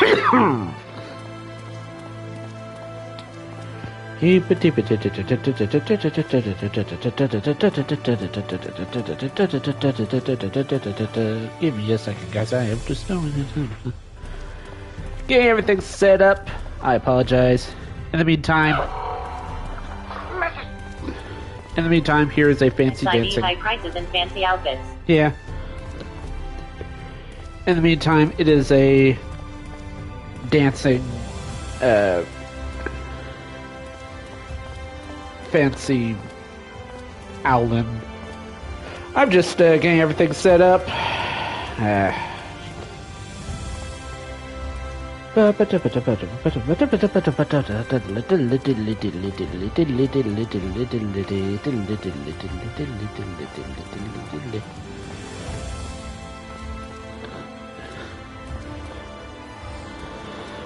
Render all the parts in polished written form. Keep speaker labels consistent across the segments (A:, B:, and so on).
A: Give me a second, guys. I am just getting everything set up. I apologize. In the meantime, here is a fancy dancing.
B: High prices and fancy outfits.
A: Yeah. In the meantime, it is a dancing, fancy Owlin. I'm just getting everything set up.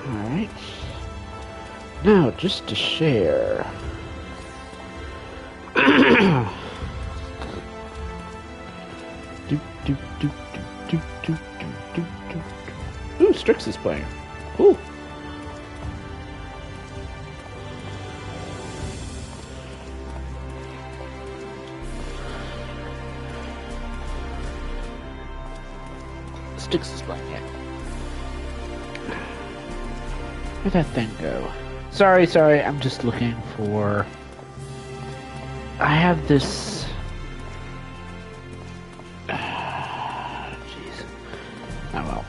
A: Alright. Now, just to share. Ooh, Strix is playing. Cool. Strix is playing, yeah. Where'd that thing go? Sorry, I'm just looking for... I have this... Jeez. Oh well.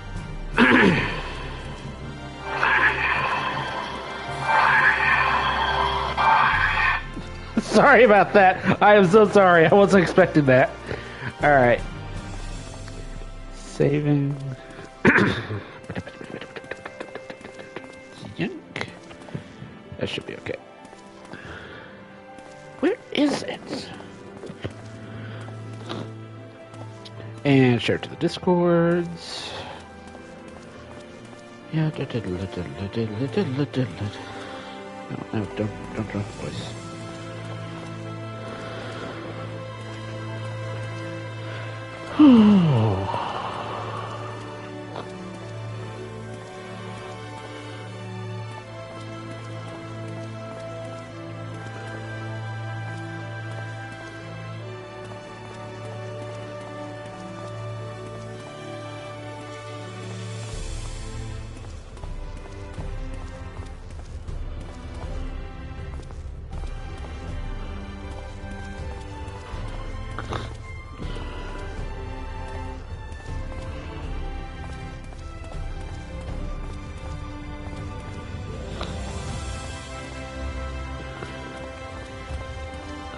A: Sorry about that. I am so sorry. I wasn't expecting that. Alright. Saving... Yank. That should be okay. Where is it? And share to the Discords. Yeah. No, don't drop the voice.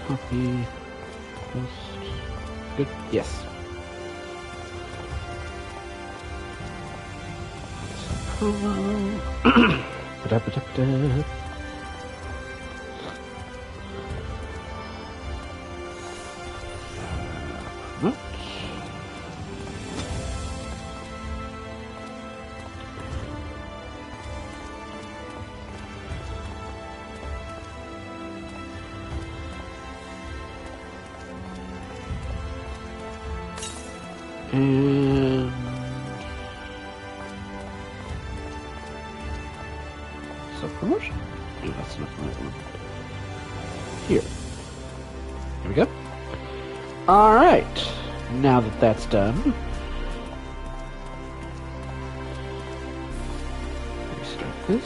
A: Copy. Post. Good. Yes. Promo. What? And self-promotion? No, that's not the right one. Here. Here we go. Alright. Now that that's done, restart this.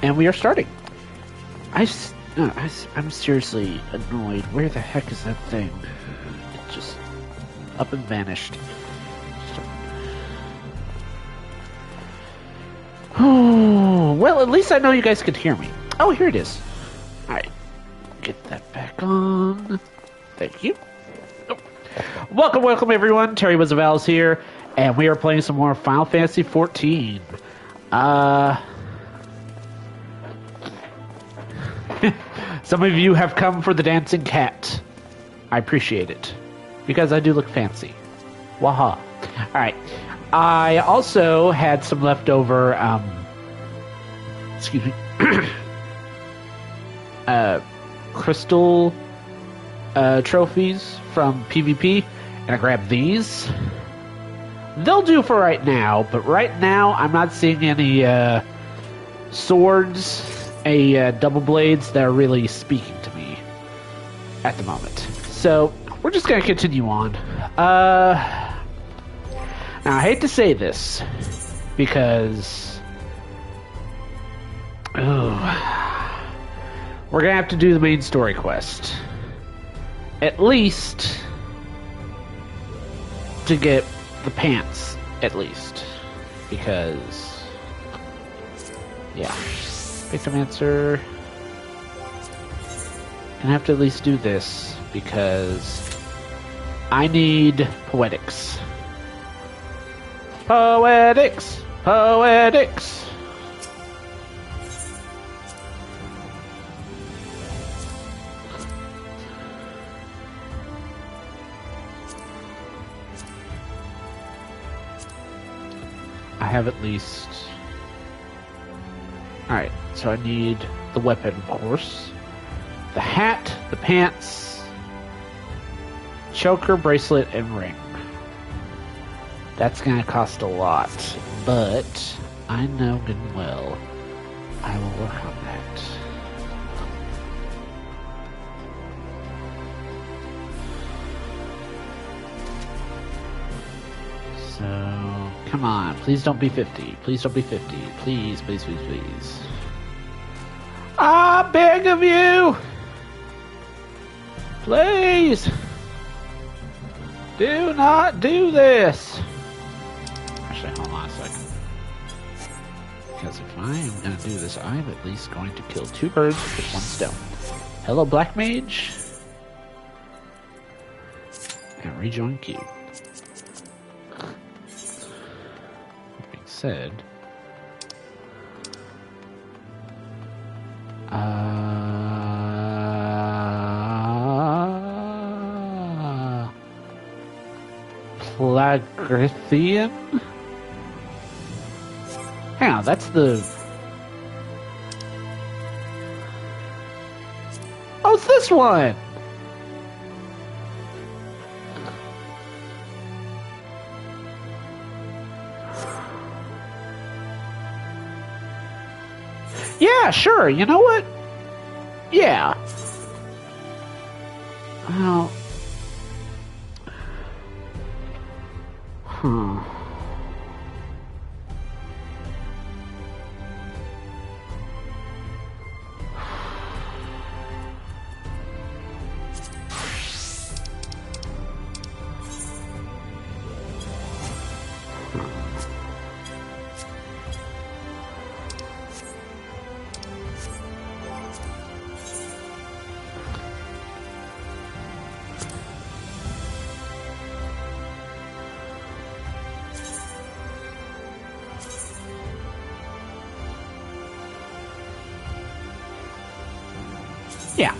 A: And we are starting. I'm seriously annoyed. Where the heck is that thing? It just up and vanished. Oh, well, at least I know you guys could hear me. Oh, here it is. Alright. Get that back on. Thank you. Oh. Welcome everyone. Terry Wizavals here, and we are playing some more Final Fantasy XIV. Some of you have come for the dancing cat. I appreciate it. Because I do look fancy. Waha. Alright. I also had some leftover, excuse me, crystal trophies from PvP, and I grab these. They'll do for right now, but right now I'm not seeing any swords, double blades that are really speaking to me at the moment. So we're just gonna continue on. Now I hate to say this because we're gonna have to do the main story quest, at least to get the pants, at least, because yeah, Pictomancer. I have to at least do this because I need poetics. Poetics! Poetics! I have at least... Alright, so I need the weapon, of course. The hat, the pants, choker, bracelet, and ring. That's gonna cost a lot, but I know good and well I will work on that. So, come on, please don't be 50. Please don't be 50. Please, please, please, please. I beg of you! Please! Do not do this! Actually, hold on a second. Because if I am going to do this, I'm at least going to kill 2 birds with 1 stone. Hello, Black Mage. And rejoin queue. That being said... Plagrithian? Hang on, that's the... Oh, it's this one! Yeah, sure, you know what? Yeah. Well... Yeah.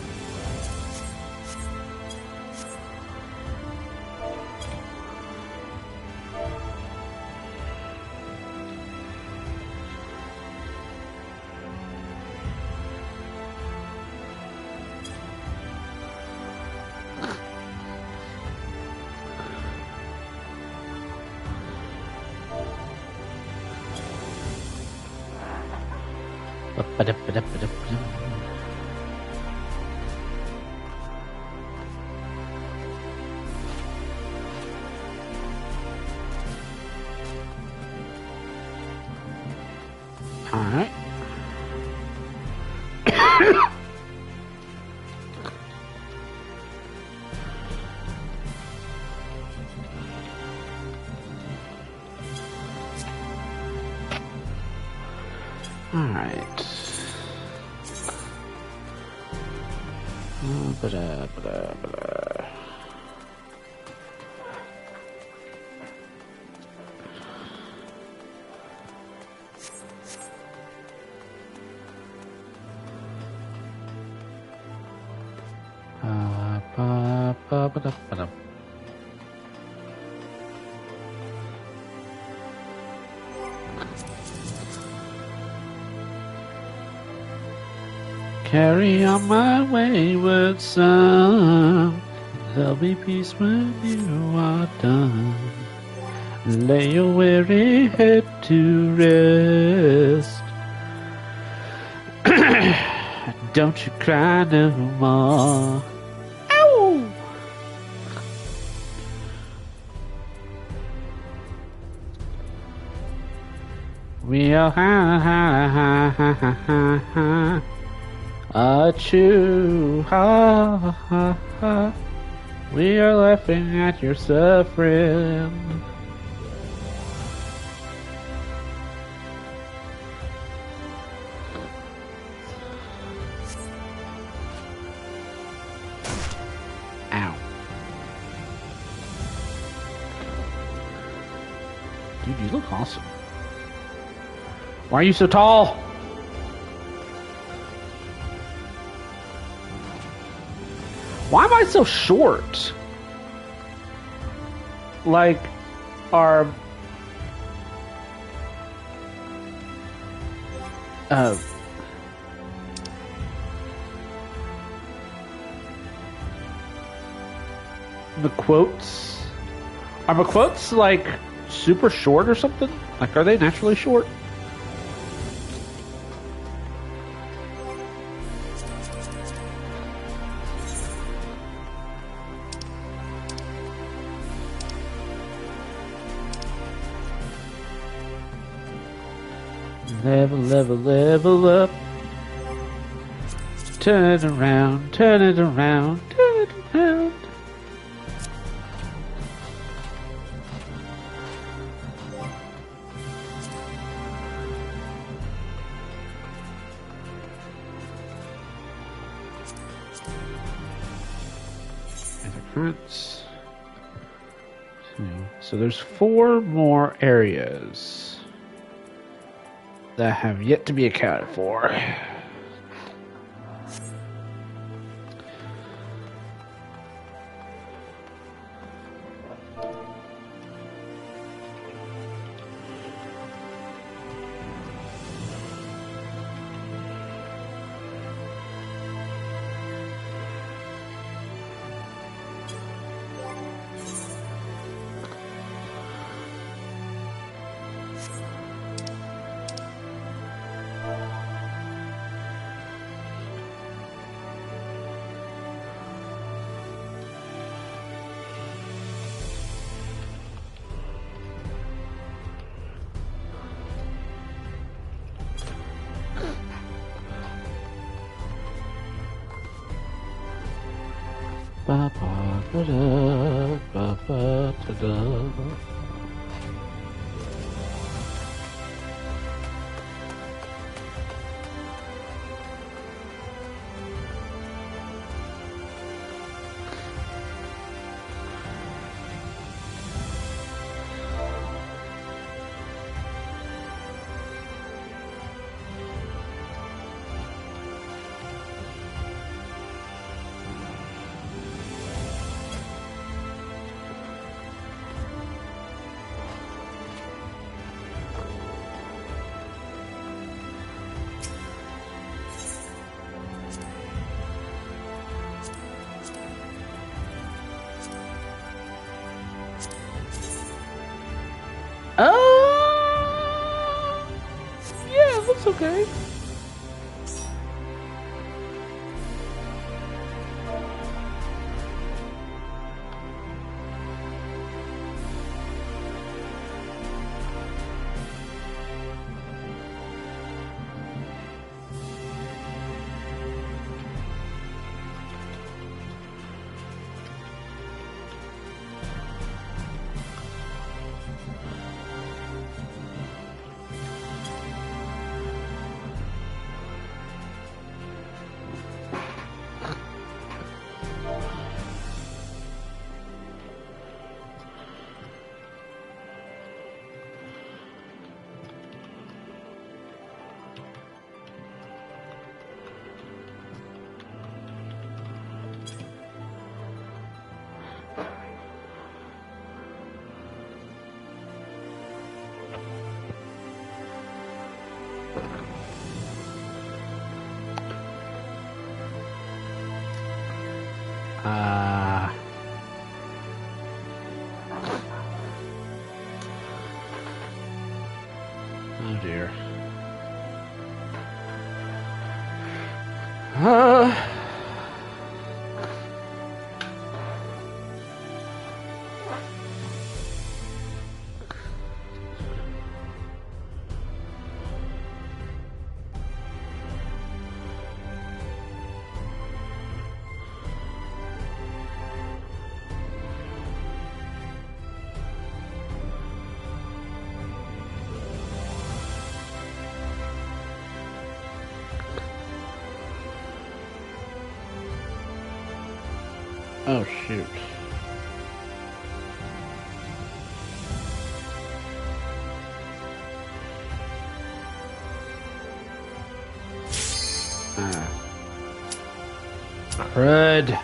A: Alright. Alright. Carry on my wayward son. There'll be peace when you are done. Lay your weary head to rest. Don't you cry no more. Ow! We are achoo, ha ha ha. We are laughing at your suffering. Ow. Dude, you look awesome. Why are you so tall? Why am I so short? Like, our... the quotes... Are my quotes, like, super short or something? Like, are they naturally short? Level, level, level up. Turn it around, turn it around, turn it around. Currents. So there's 4 more areas that have yet to be accounted for. Ba ba ba da ba ba da da. Yeah, it looks okay. Oh dear. Oh shoot. Crud.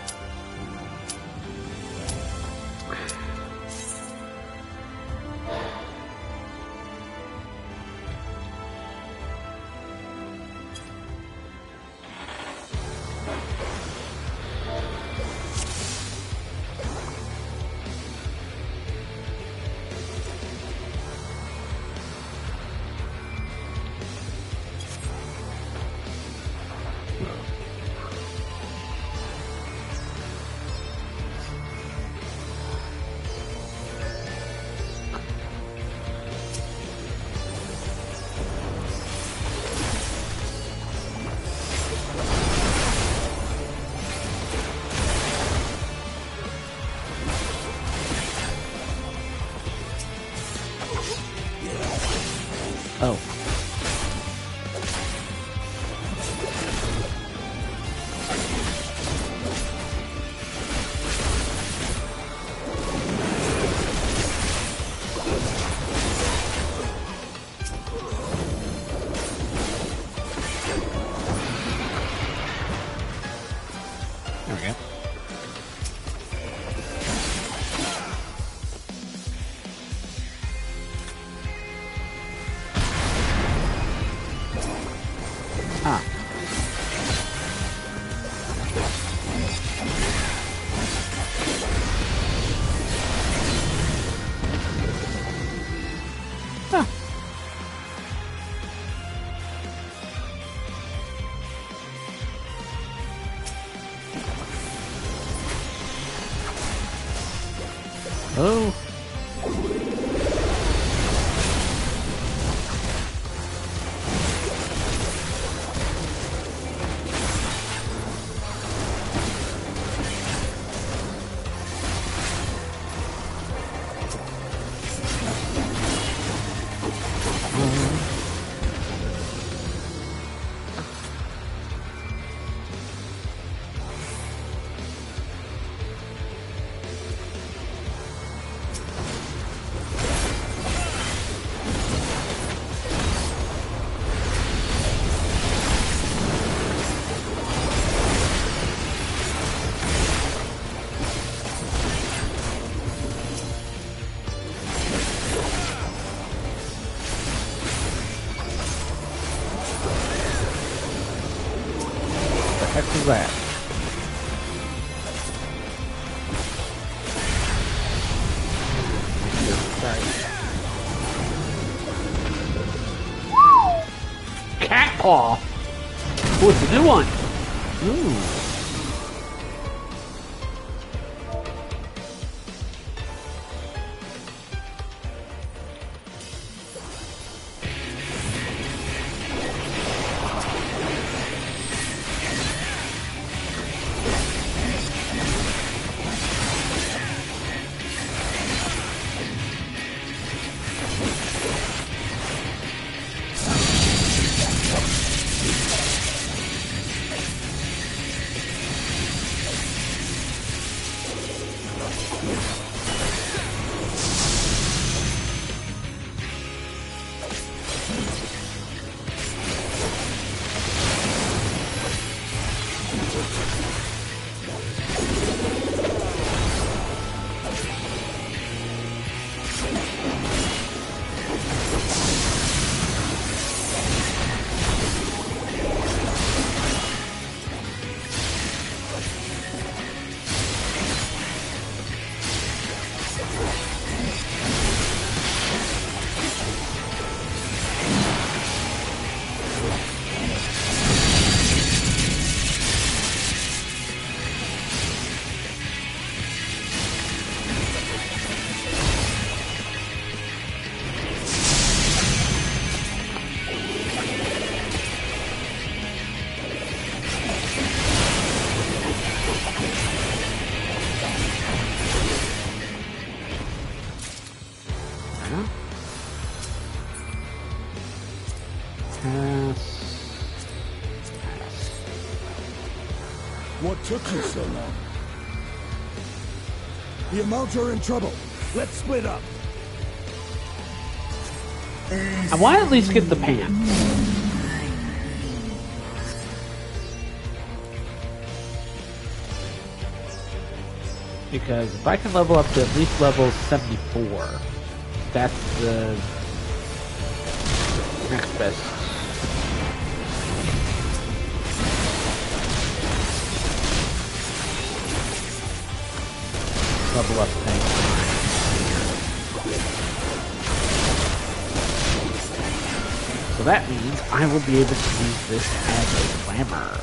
A: Oh. There we go. Ah. Huh. Oh. What the heck was that? Cat paw. Oh, it's a new one. Ooh.
B: took you so long? The amounts are in trouble. Let's split up.
A: I want to at least get the pants. Because if I can level up to at least level 74, that's the next best. Level up thing. So that means I will be able to use this as a slammer.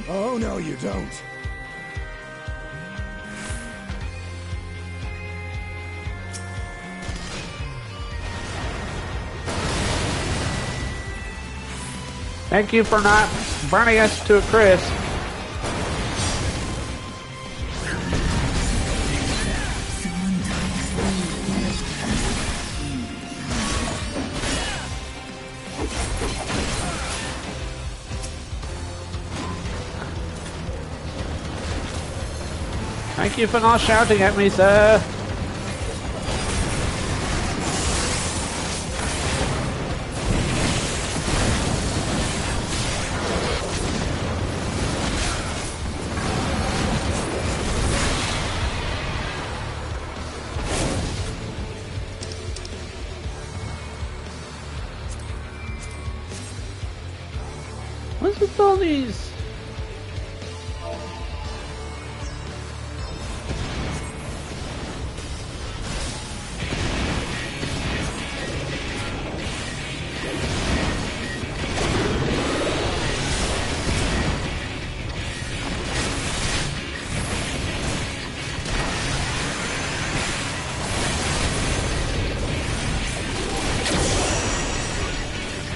B: Oh, no, you don't.
A: Thank you for not burning us to a crisp. Thank you for not shouting at me, sir. What's with all these?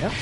A: Yep.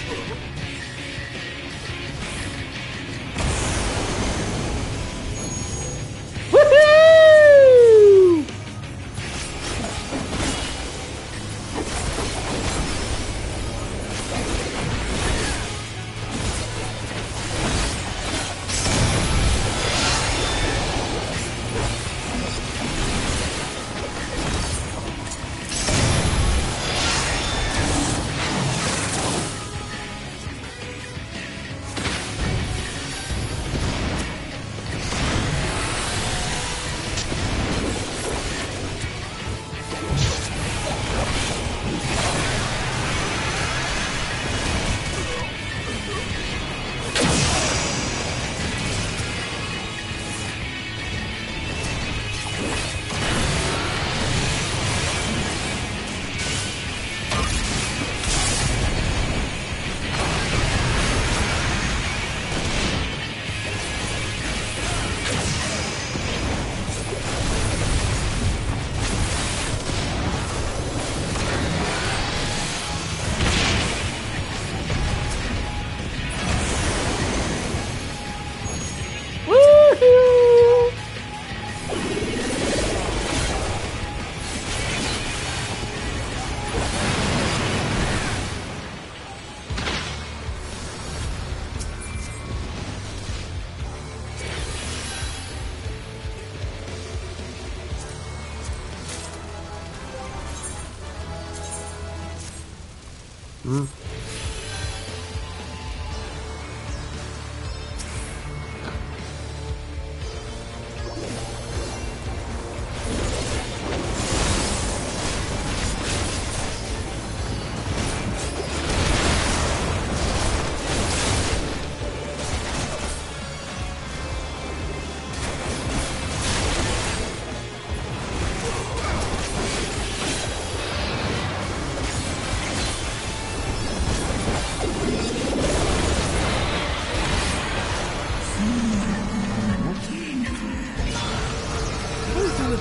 A: Woohoo!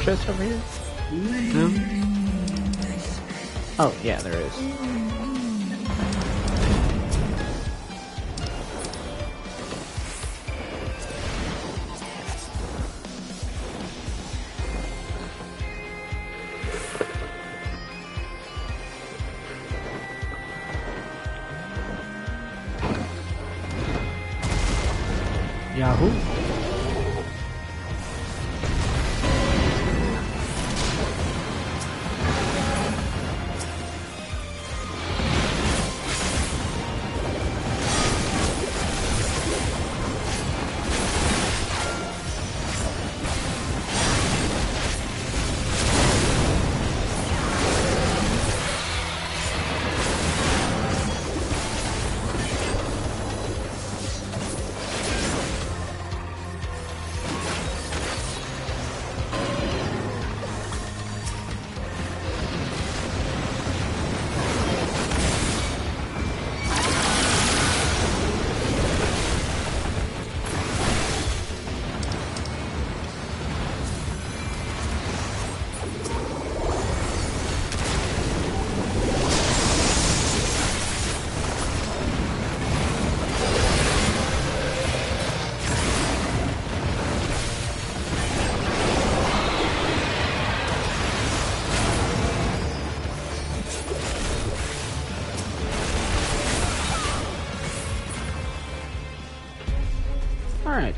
A: Chest over here? No? Oh, yeah, there is. Yahoo. Alrighty.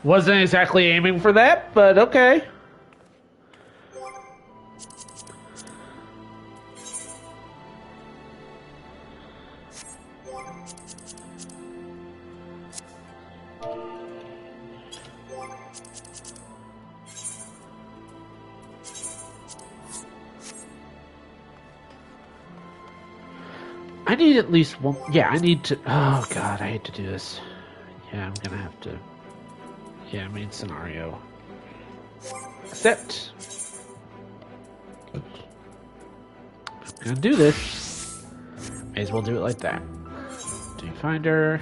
A: Wasn't exactly aiming for that, but okay. I need at least one. Yeah, I need to. Oh god, I hate to do this. Yeah, I'm gonna have to. Yeah, main scenario. Accept. I'm gonna do this. May as well do it like that. Finder,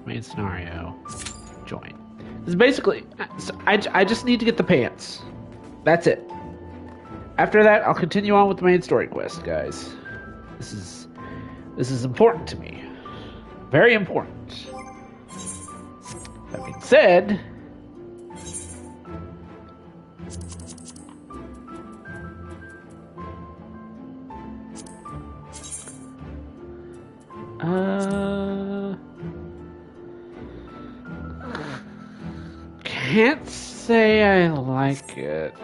A: main scenario, join. This is basically. I just need to get the pants. That's it. After that, I'll continue on with the main story quest, guys. This is important to me. Very important. That being said, can't say I like it.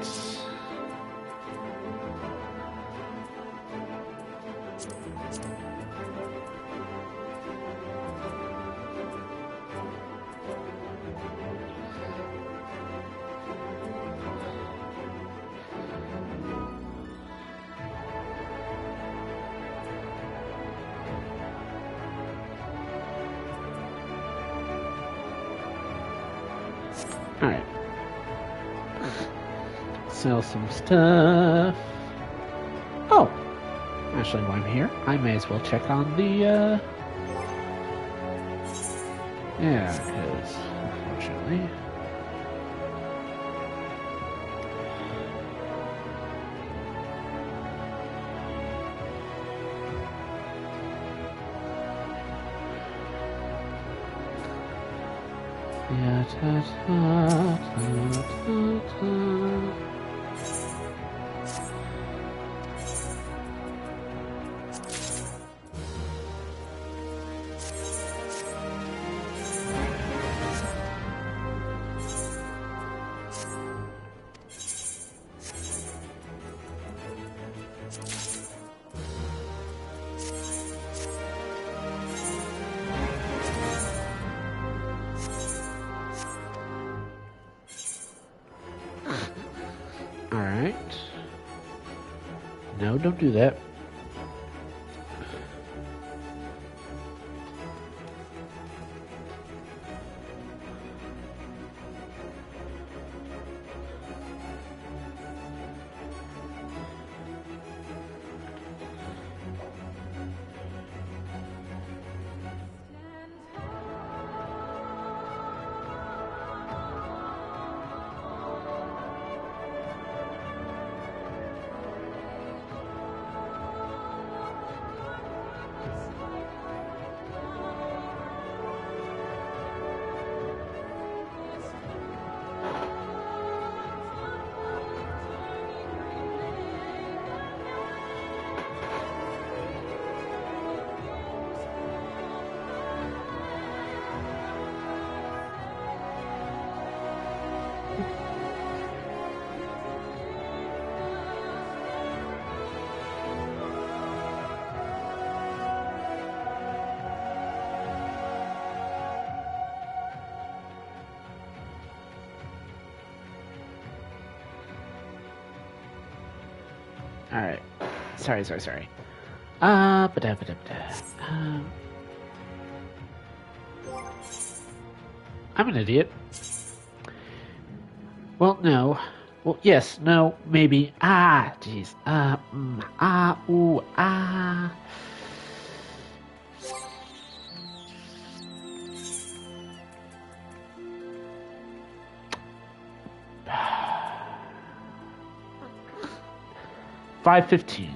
A: sell some stuff. Oh, actually, while I'm here, I may as well check on the, yeah, because, unfortunately... Yeah, ta ta ta ta ta. Alright. No, don't do that. Alright. Sorry. I'm an idiot. Well, no. Well, yes, no, maybe. Jeez. Ooh, 5:15.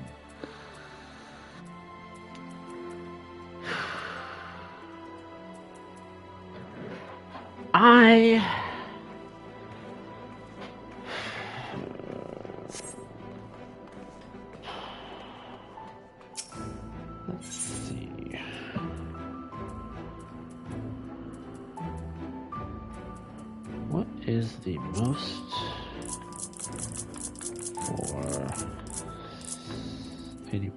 A: Let's see. What is the most for any?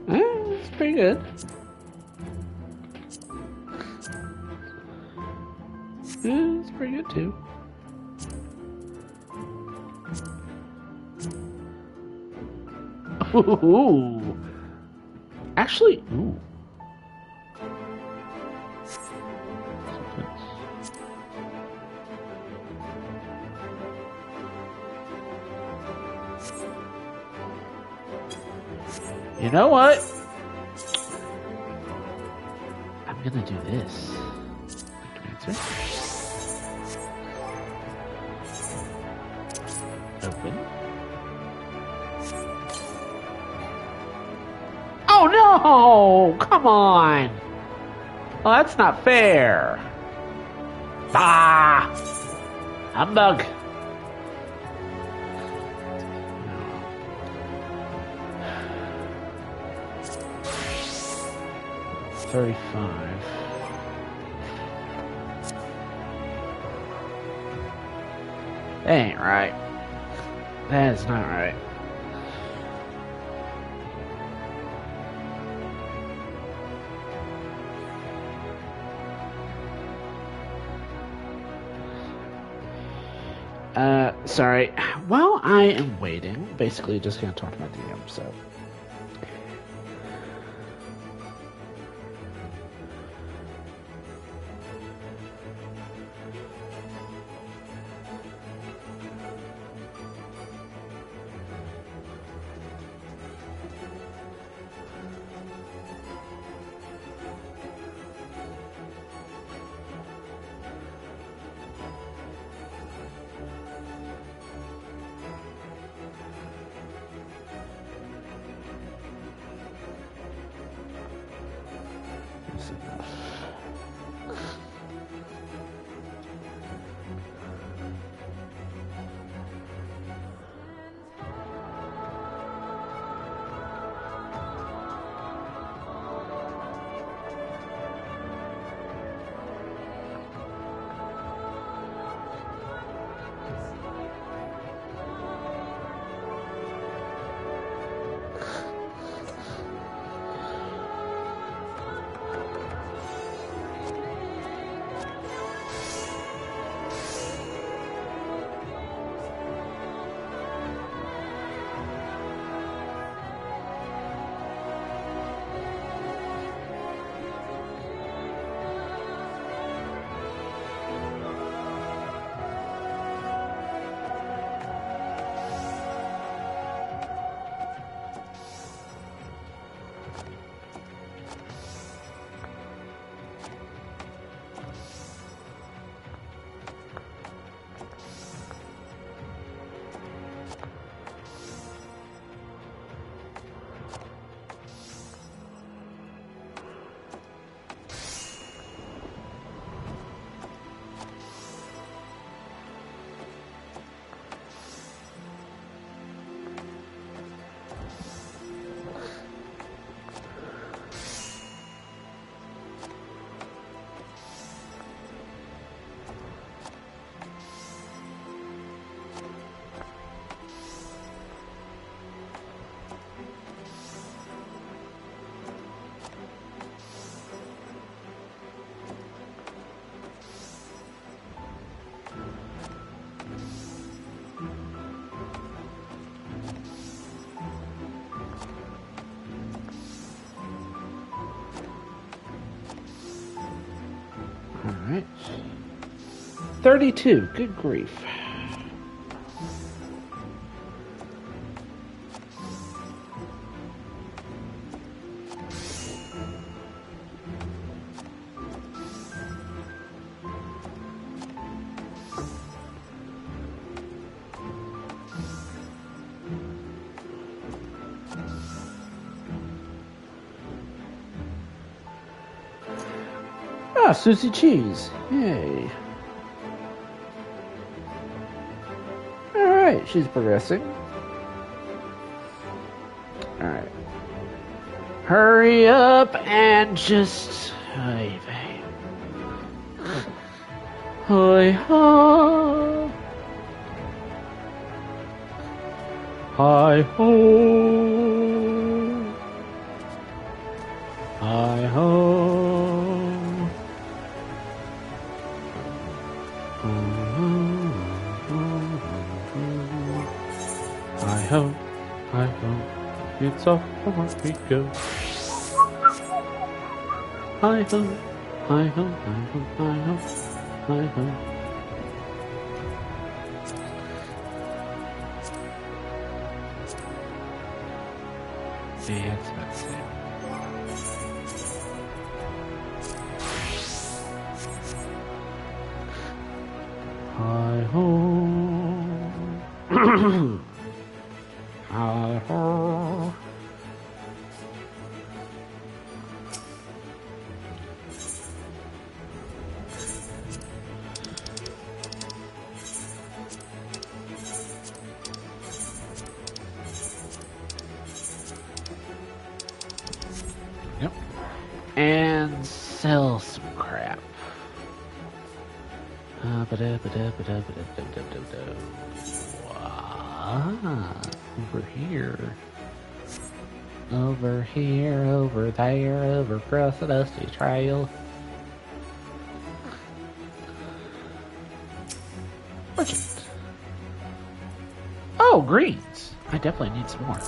A: It's pretty good. It's pretty good too. Ooh. Actually, ooh. You know what? I'm gonna do this. Open. Oh no! Come on! Well, that's not fair. Humbug. $35. That ain't right. That is not right. Sorry. While I am waiting, basically just gonna talk about the game, so. 32. Good grief. Ah, Susie Cheese. Yay. Alright, she's progressing. Alright. Hurry up and just... Hi, ho. Hi, ho. Hi, ho. Hi ho, it's off from where we go. Hi ho, hi ho, hi ho, hi ho, hi ho. Yeah, it's about the same. Hi ho. Hi ho. Yep. And sell some crap. Over here. Over here, over there, over across the dusty trail. Merchant. Oh, greens. I definitely need some more.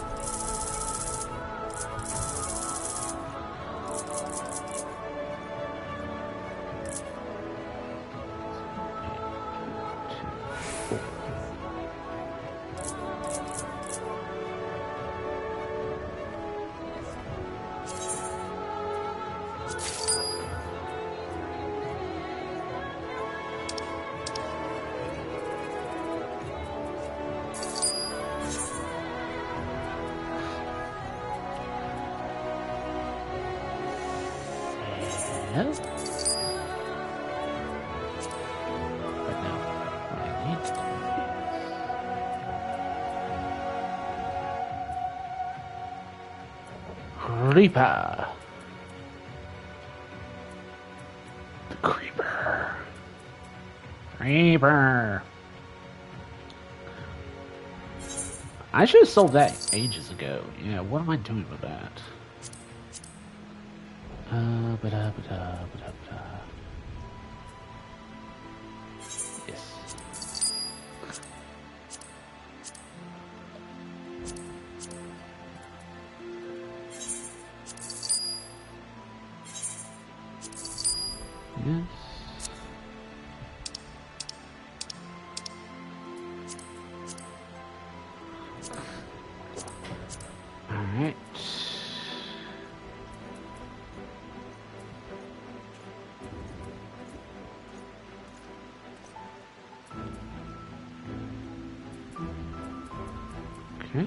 A: Yes. But no, what I need to do is... Reaper. The Creeper. Creeper. I should have sold that ages ago. Yeah, what am I doing with that? Yes. Yes. All right. Okay.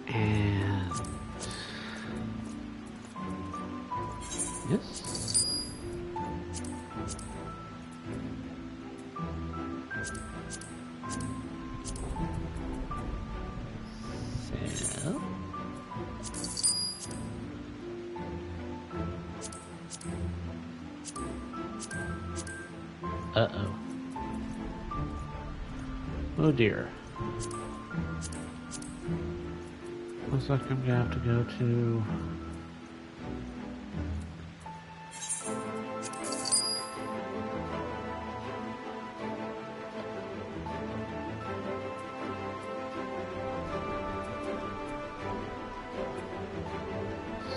A: And yes. So uh-oh. Oh dear. Looks like I'm gonna have to go to...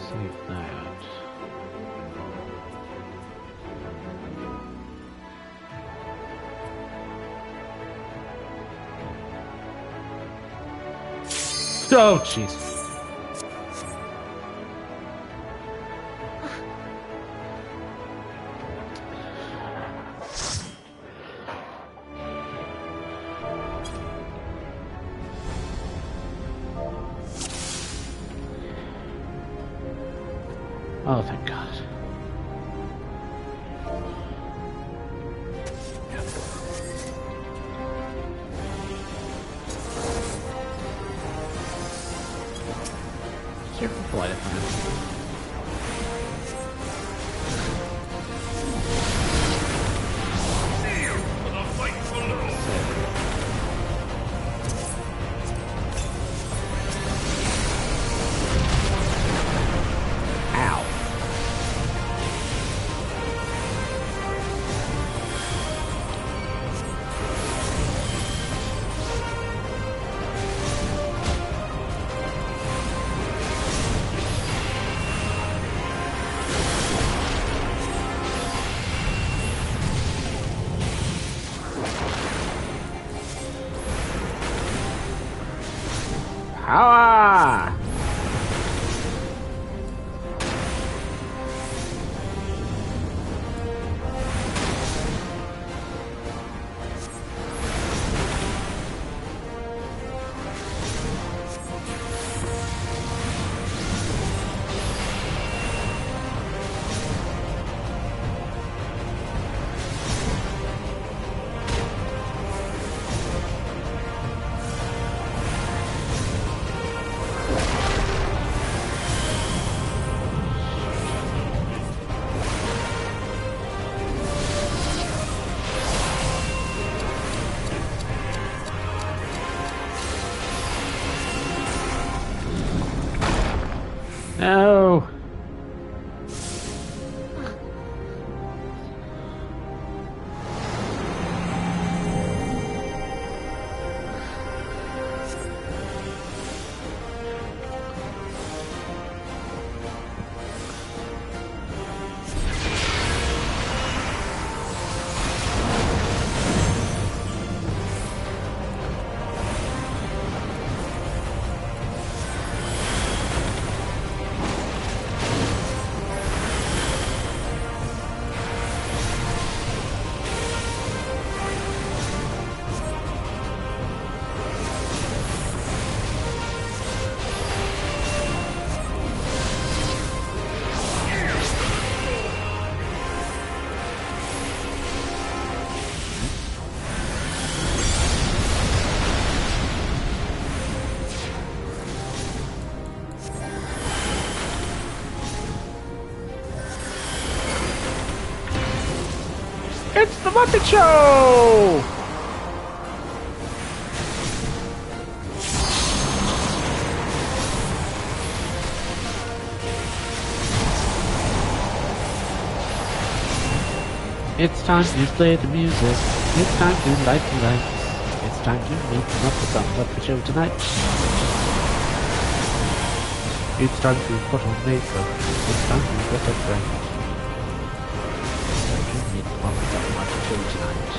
A: Save that. Oh, jeez. Oh, thank God. Is there a flight of time? Power! No! It's the Muppet Show! It's time to play the music. It's time to light the lights. It's time to meet the Muppets on the Muppet Show tonight. It's time to put on makeup. It's time to get up right. Meet the Muppets on the Muppet Show tonight.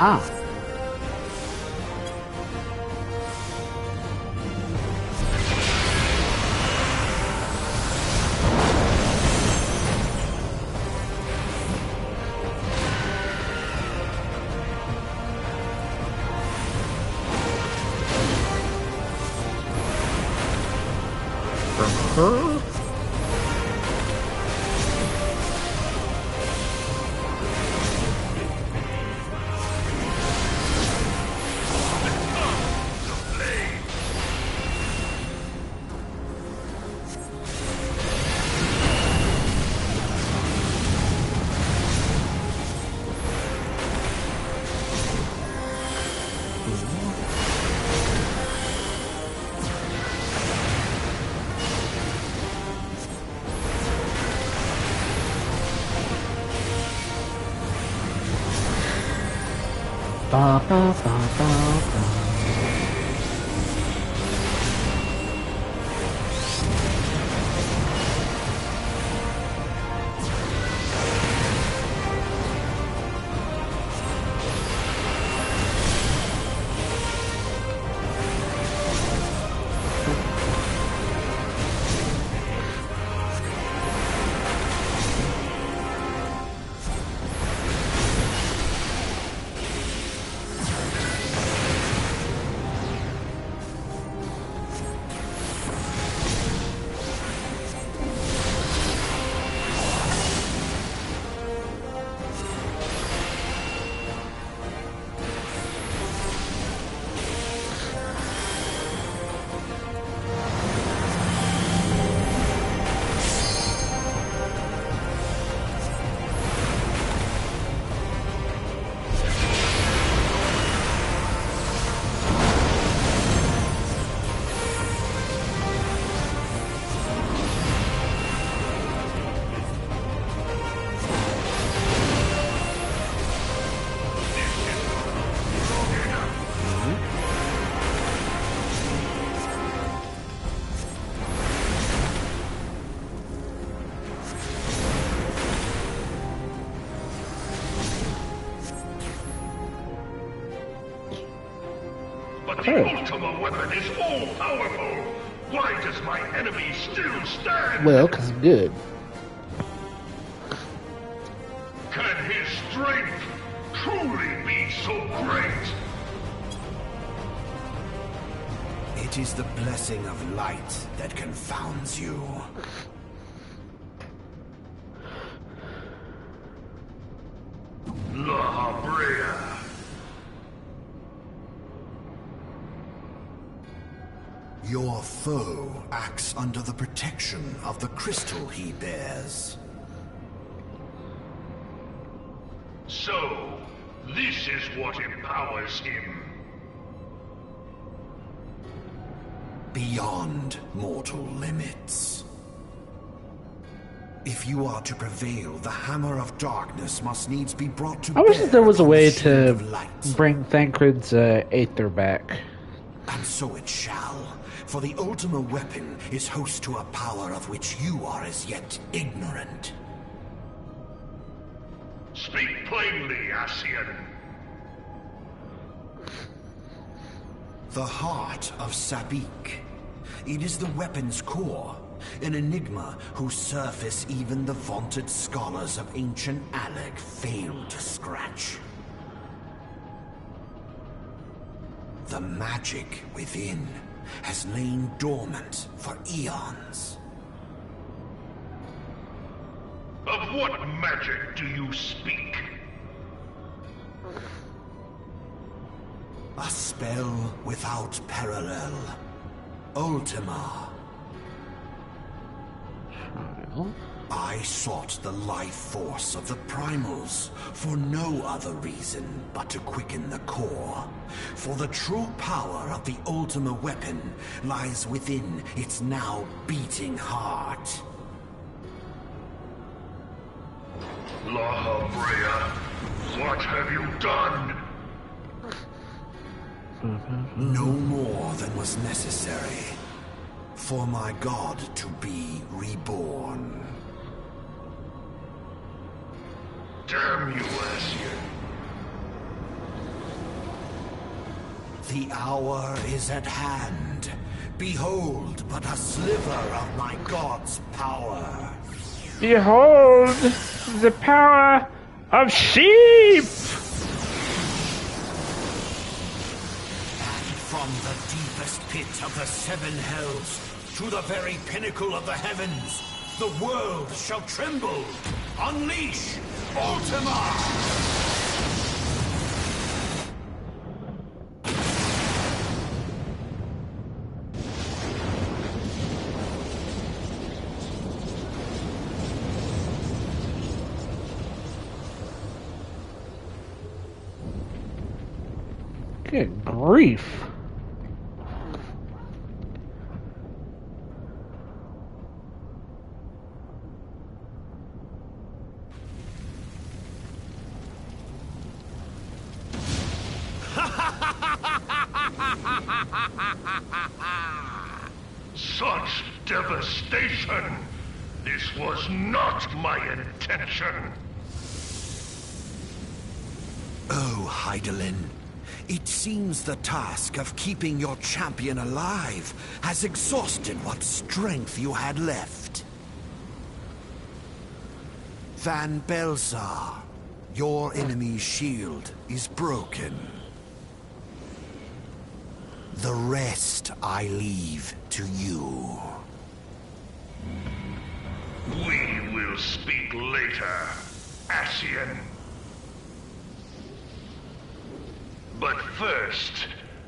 A: Ah. From her? ba, ba, ba.
C: But the Ultima weapon is all-powerful! Why does my enemy still stand?
A: Well, because I'm good.
C: Can his strength truly be so great?
B: It is the blessing of light that confounds you.
C: La Brea.
B: Your foe acts under the protection of the crystal he bears.
C: So, this is what empowers him.
B: Beyond mortal limits. If you are to prevail, the hammer of darkness must needs be brought to
A: I wish
B: bear
A: that there was a
B: upon the
A: way
B: shield
A: to
B: of light.
A: bring Thancred's Aether back.
B: And so it shall, for the Ultima weapon is host to a power of which you are as yet ignorant.
C: Speak plainly, Ascian.
B: The heart of Sabik. It is the weapon's core, an enigma whose surface even the vaunted scholars of ancient Alec failed to scratch. The magic within has lain dormant for eons.
C: Of what magic do you speak?
B: A spell without parallel. Ultima.
A: Well,
B: I sought the life force of the primals for no other reason but to quicken the core. For the true power of the Ultima weapon lies within its now beating heart.
C: La Brea, what have you done?
B: No more than was necessary for my god to be reborn.
C: Damn you, Ascian.
B: The hour is at hand. Behold but a sliver of my god's power.
A: behold the power of sheep!
B: From the deepest pit of the seven hells to the very pinnacle of the heavens, the world shall tremble. Unleash Ultima!
A: Good grief.
C: Such devastation! This was not my intention!
B: Oh, Hydaelyn. It seems the task of keeping your champion alive has exhausted what strength you had left. Van Belsar, your enemy's shield is broken. The rest I leave to you.
C: We will speak later, Ascian. But first,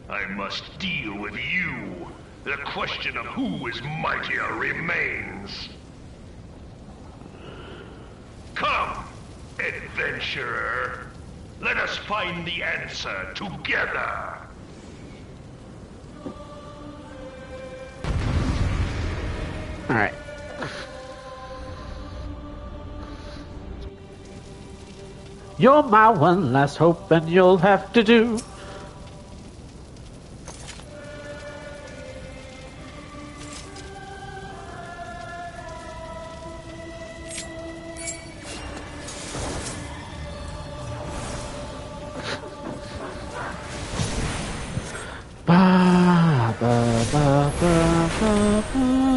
C: I must deal with you. The question of who is mightier remains. Come, adventurer. Let us find the answer together.
A: All right. You're my one last hope, and you'll have to do. Ba, ba, ba, ba, ba, ba.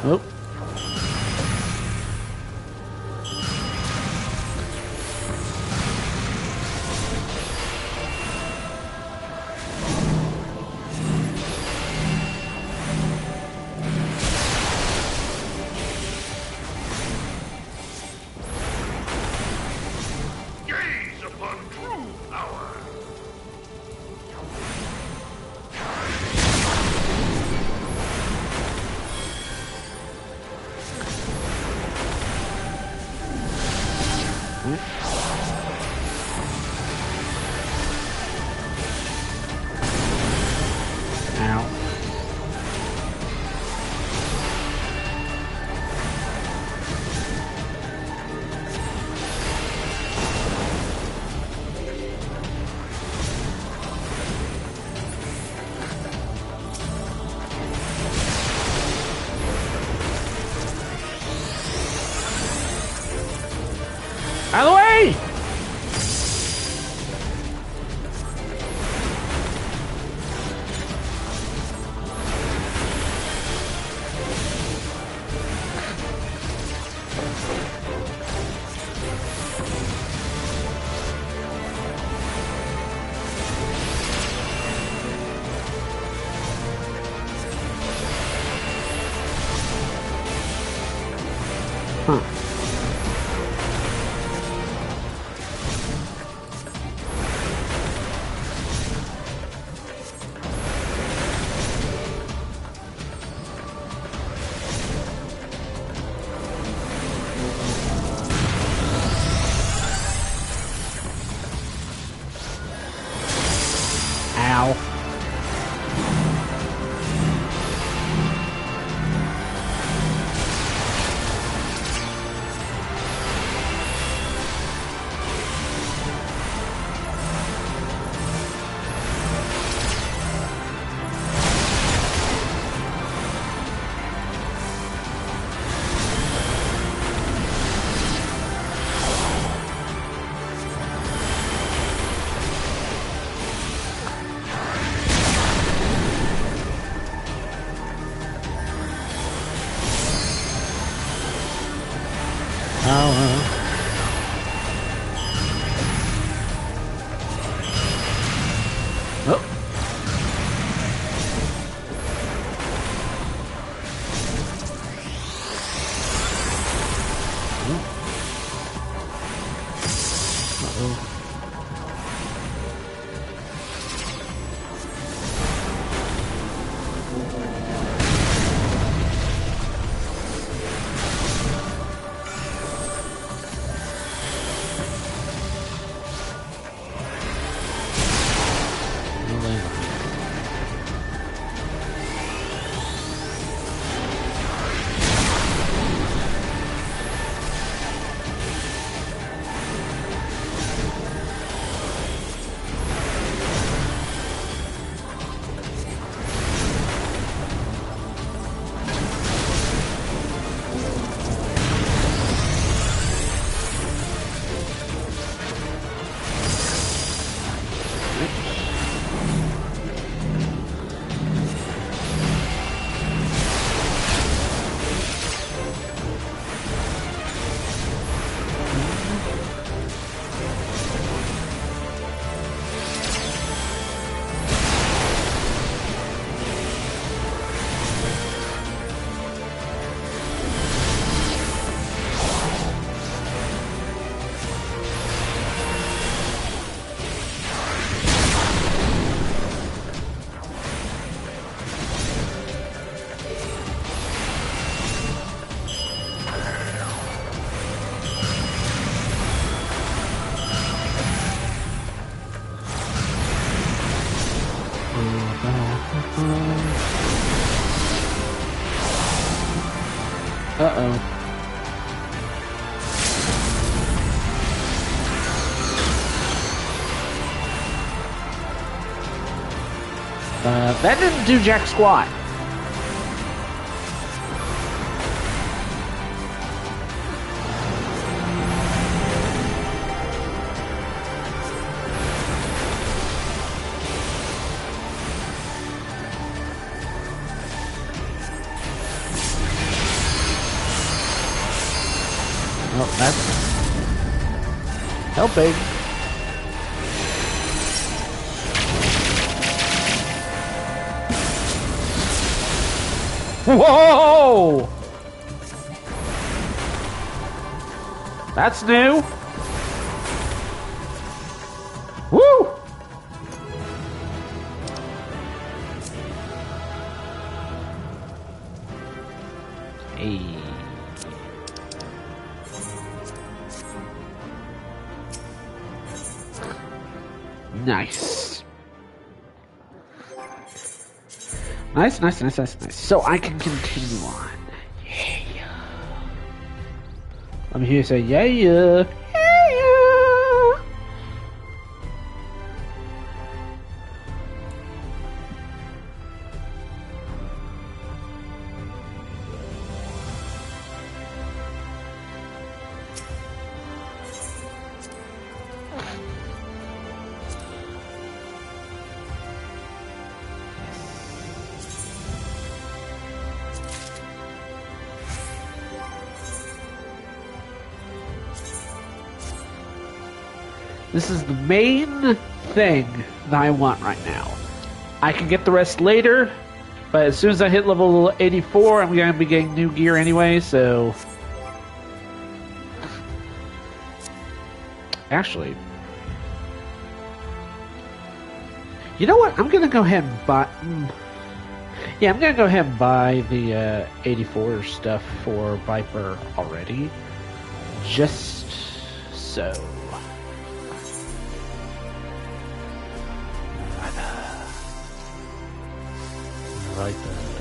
A: Oh.
C: Gaze upon true power.
A: Ow. Out of the way! Huh. Ow. Oh. Uh-oh. Uh-oh. That didn't do jack squat. Oh, that's helping. Whoa! That's new. Woo! Hey. Nice. Nice. So I can continue on. Yeah. I'm here to say, yeah. This is the main thing that I want right now. I can get the rest later, but as soon as I hit level 84, I'm going to be getting new gear anyway, so... Actually... You know what? I'm going to go ahead and buy... Yeah, I'm going to go ahead and buy the 84 stuff for Viper already. Just so... Right there.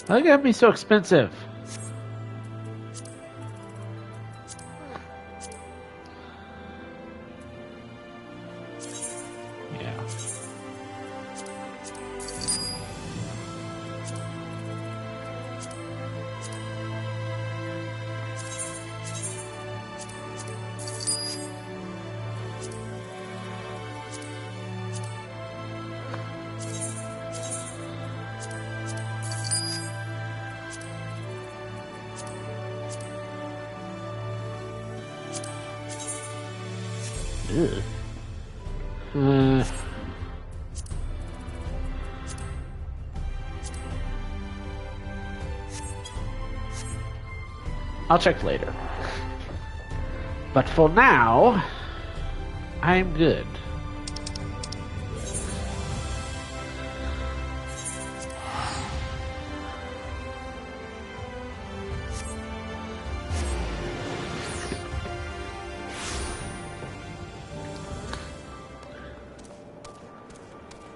A: Why gotta be so expensive? Yeah. Ugh. I'll check later. But for now, I'm good.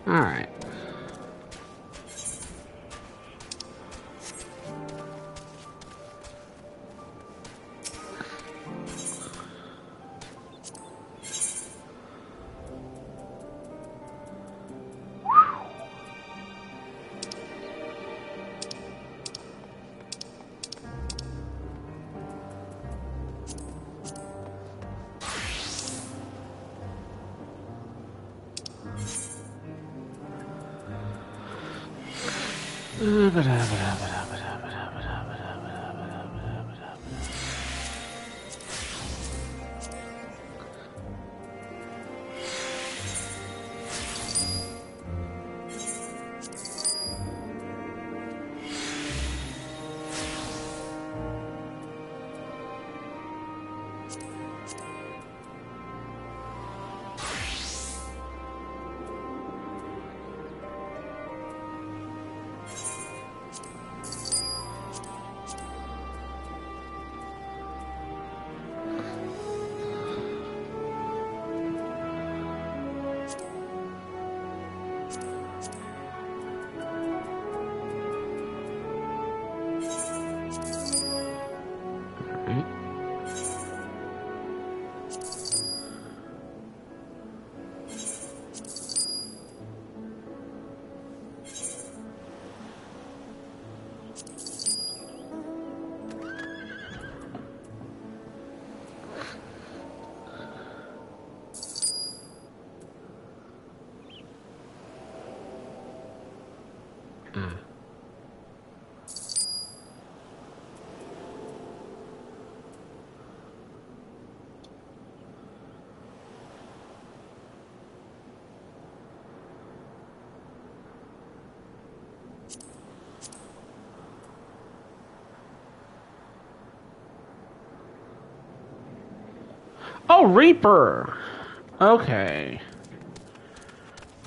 A: All right. Oh, Reaper! Okay.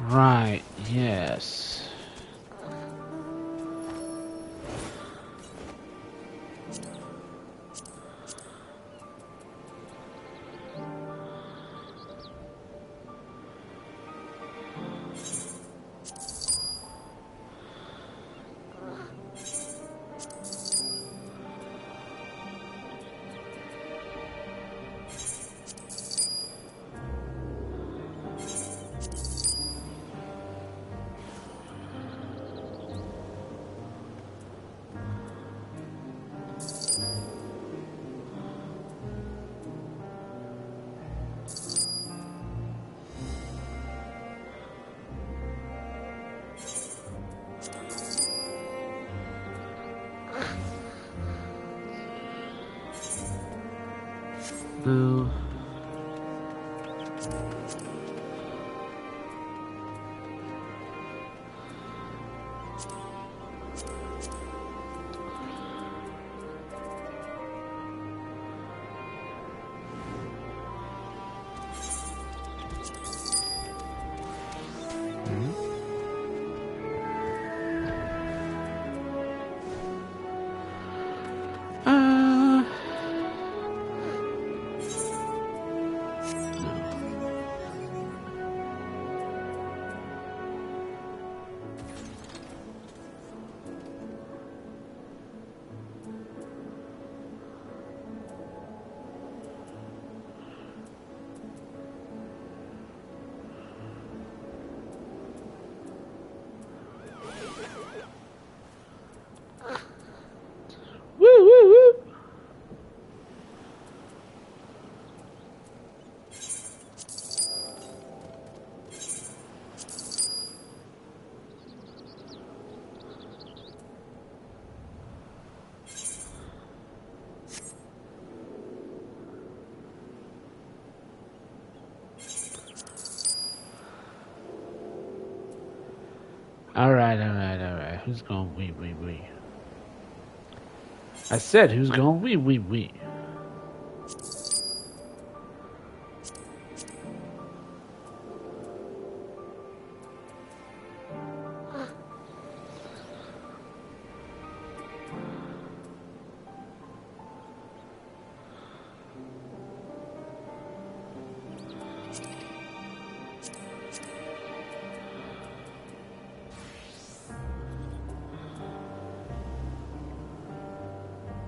A: Right, yes. No. Woo, woo, woo! Alright. Who's going wee? I said who's going wee?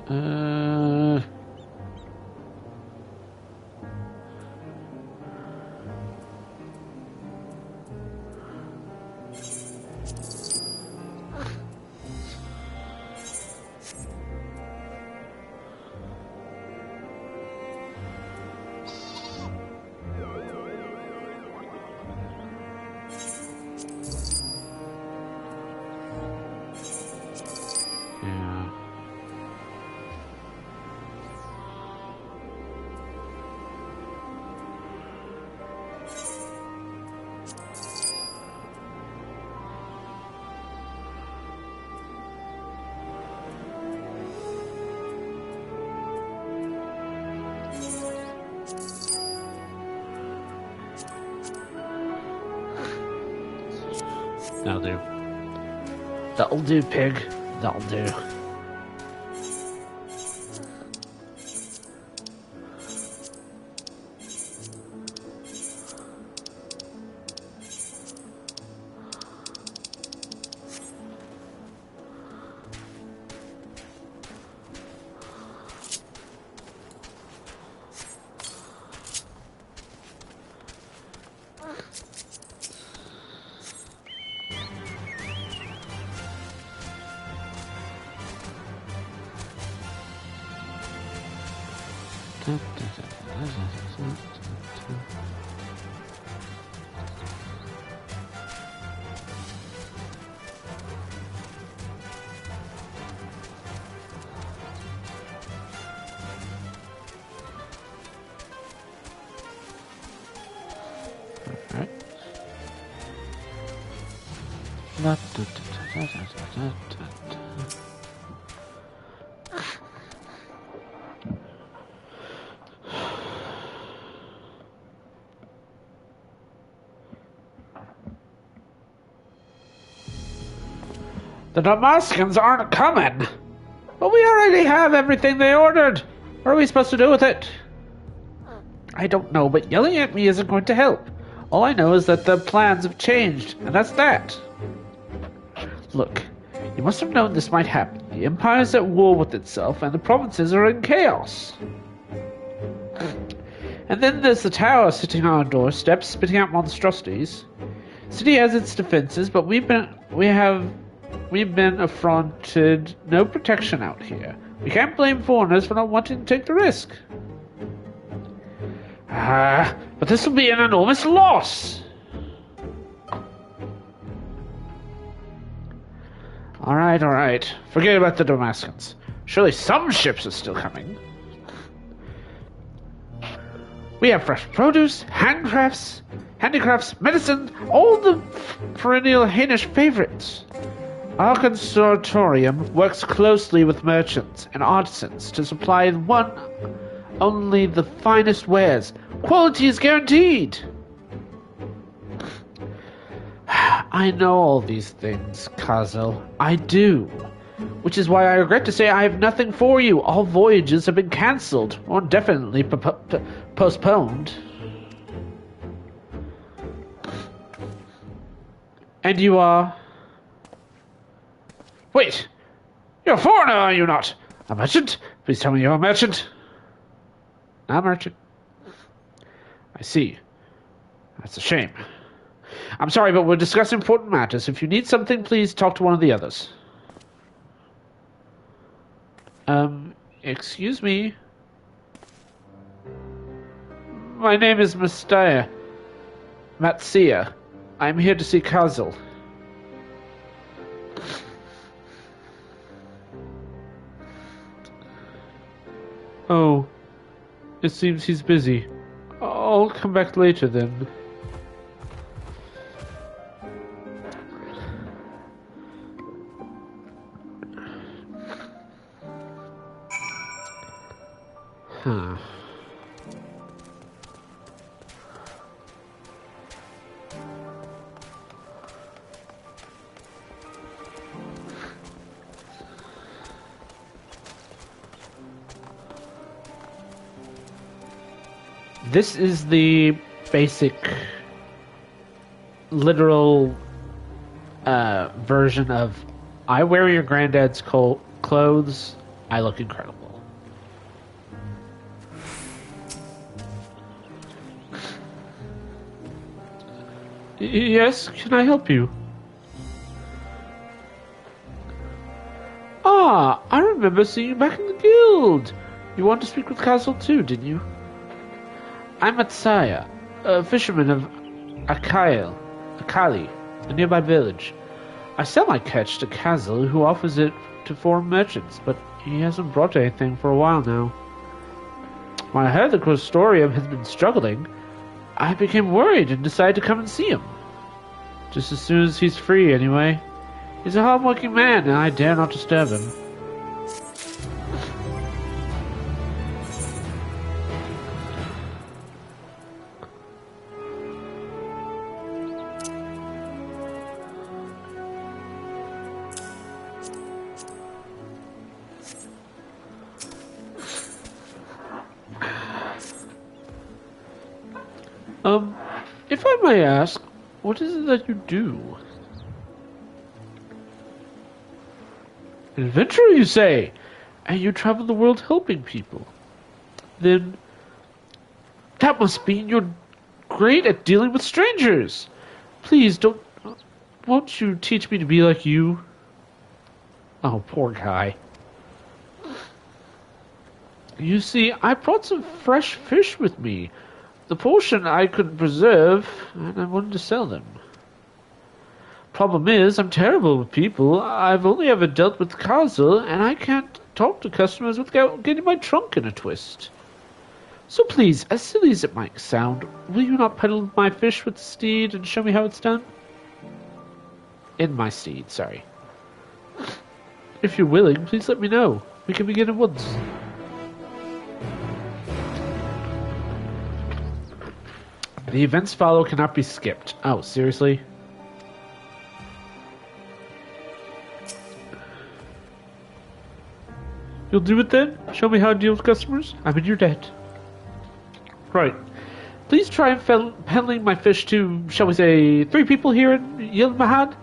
A: Yeah. That'll do. That'll do, pig. That'll do. La, da, da, da, da, da, da, da. The Damascans aren't coming! But we already have everything they ordered! What are we supposed to do with it? I don't know, but yelling at me isn't going to help. All I know is that the plans have changed, and that's that. Look, you must have known this might happen. The Empire is at war with itself, and the provinces are in chaos. And then there's the tower sitting on our doorstep, spitting out monstrosities. The city has its defenses, but we've been affronted. No protection out here. We can't blame foreigners for not wanting to take the risk. But this will be an enormous loss. All right. Forget about the Damascans. Surely some ships are still coming. We have fresh produce, handicrafts, medicine, all the perennial Hainish favorites. Our consortium works closely with merchants and artisans to supply only the finest wares. Quality is guaranteed. I know all these things, Kazel. I do. Which is why I regret to say I have nothing for you. All voyages have been cancelled, or definitely postponed. And you are... Wait! You're a foreigner, are you not? A merchant? Please tell me you're a merchant. Not a merchant. I see. That's a shame. I'm sorry, but we're discussing important matters. If you need something, please talk to one of the others. Excuse me. My name is Matsia. I'm here to see Kazel. Oh, it seems he's busy. I'll come back later then. Huh. This is the basic, literal version of I wear your granddad's clothes, I look incredible. Yes, can I help you? Ah, I remember seeing you back in the guild. You wanted to speak with Kazel too, didn't you? I'm Matsia, a fisherman of Akali, a nearby village. I sell my catch to Kazel, who offers it to foreign merchants, but he hasn't brought anything for a while now. When I heard the Crostorium has been struggling, I became worried and decided to come and see him. Just as soon as he's free, anyway. He's a hard-working man, and I dare not disturb him. If I may ask, what is it that you do? An adventurer, you say? And you travel the world helping people? Then, that must mean you're great at dealing with strangers. Please, won't you teach me to be like you? Oh, poor guy. You see, I brought some fresh fish with me. The portion I couldn't preserve, and I wanted to sell them. Problem is, I'm terrible with people. I've only ever dealt with Kazel, and I can't talk to customers without getting my trunk in a twist. So please, as silly as it might sound, will you not peddle my fish with the steed and show me how it's done? In my steed, sorry. If you're willing, please let me know. We can begin at once. The events follow cannot be skipped. Oh, seriously? You'll do it then? Show me how to deal with customers? I'm in your debt. Right. Please try peddling my fish to, shall we say, 3 people here in Yilmahad.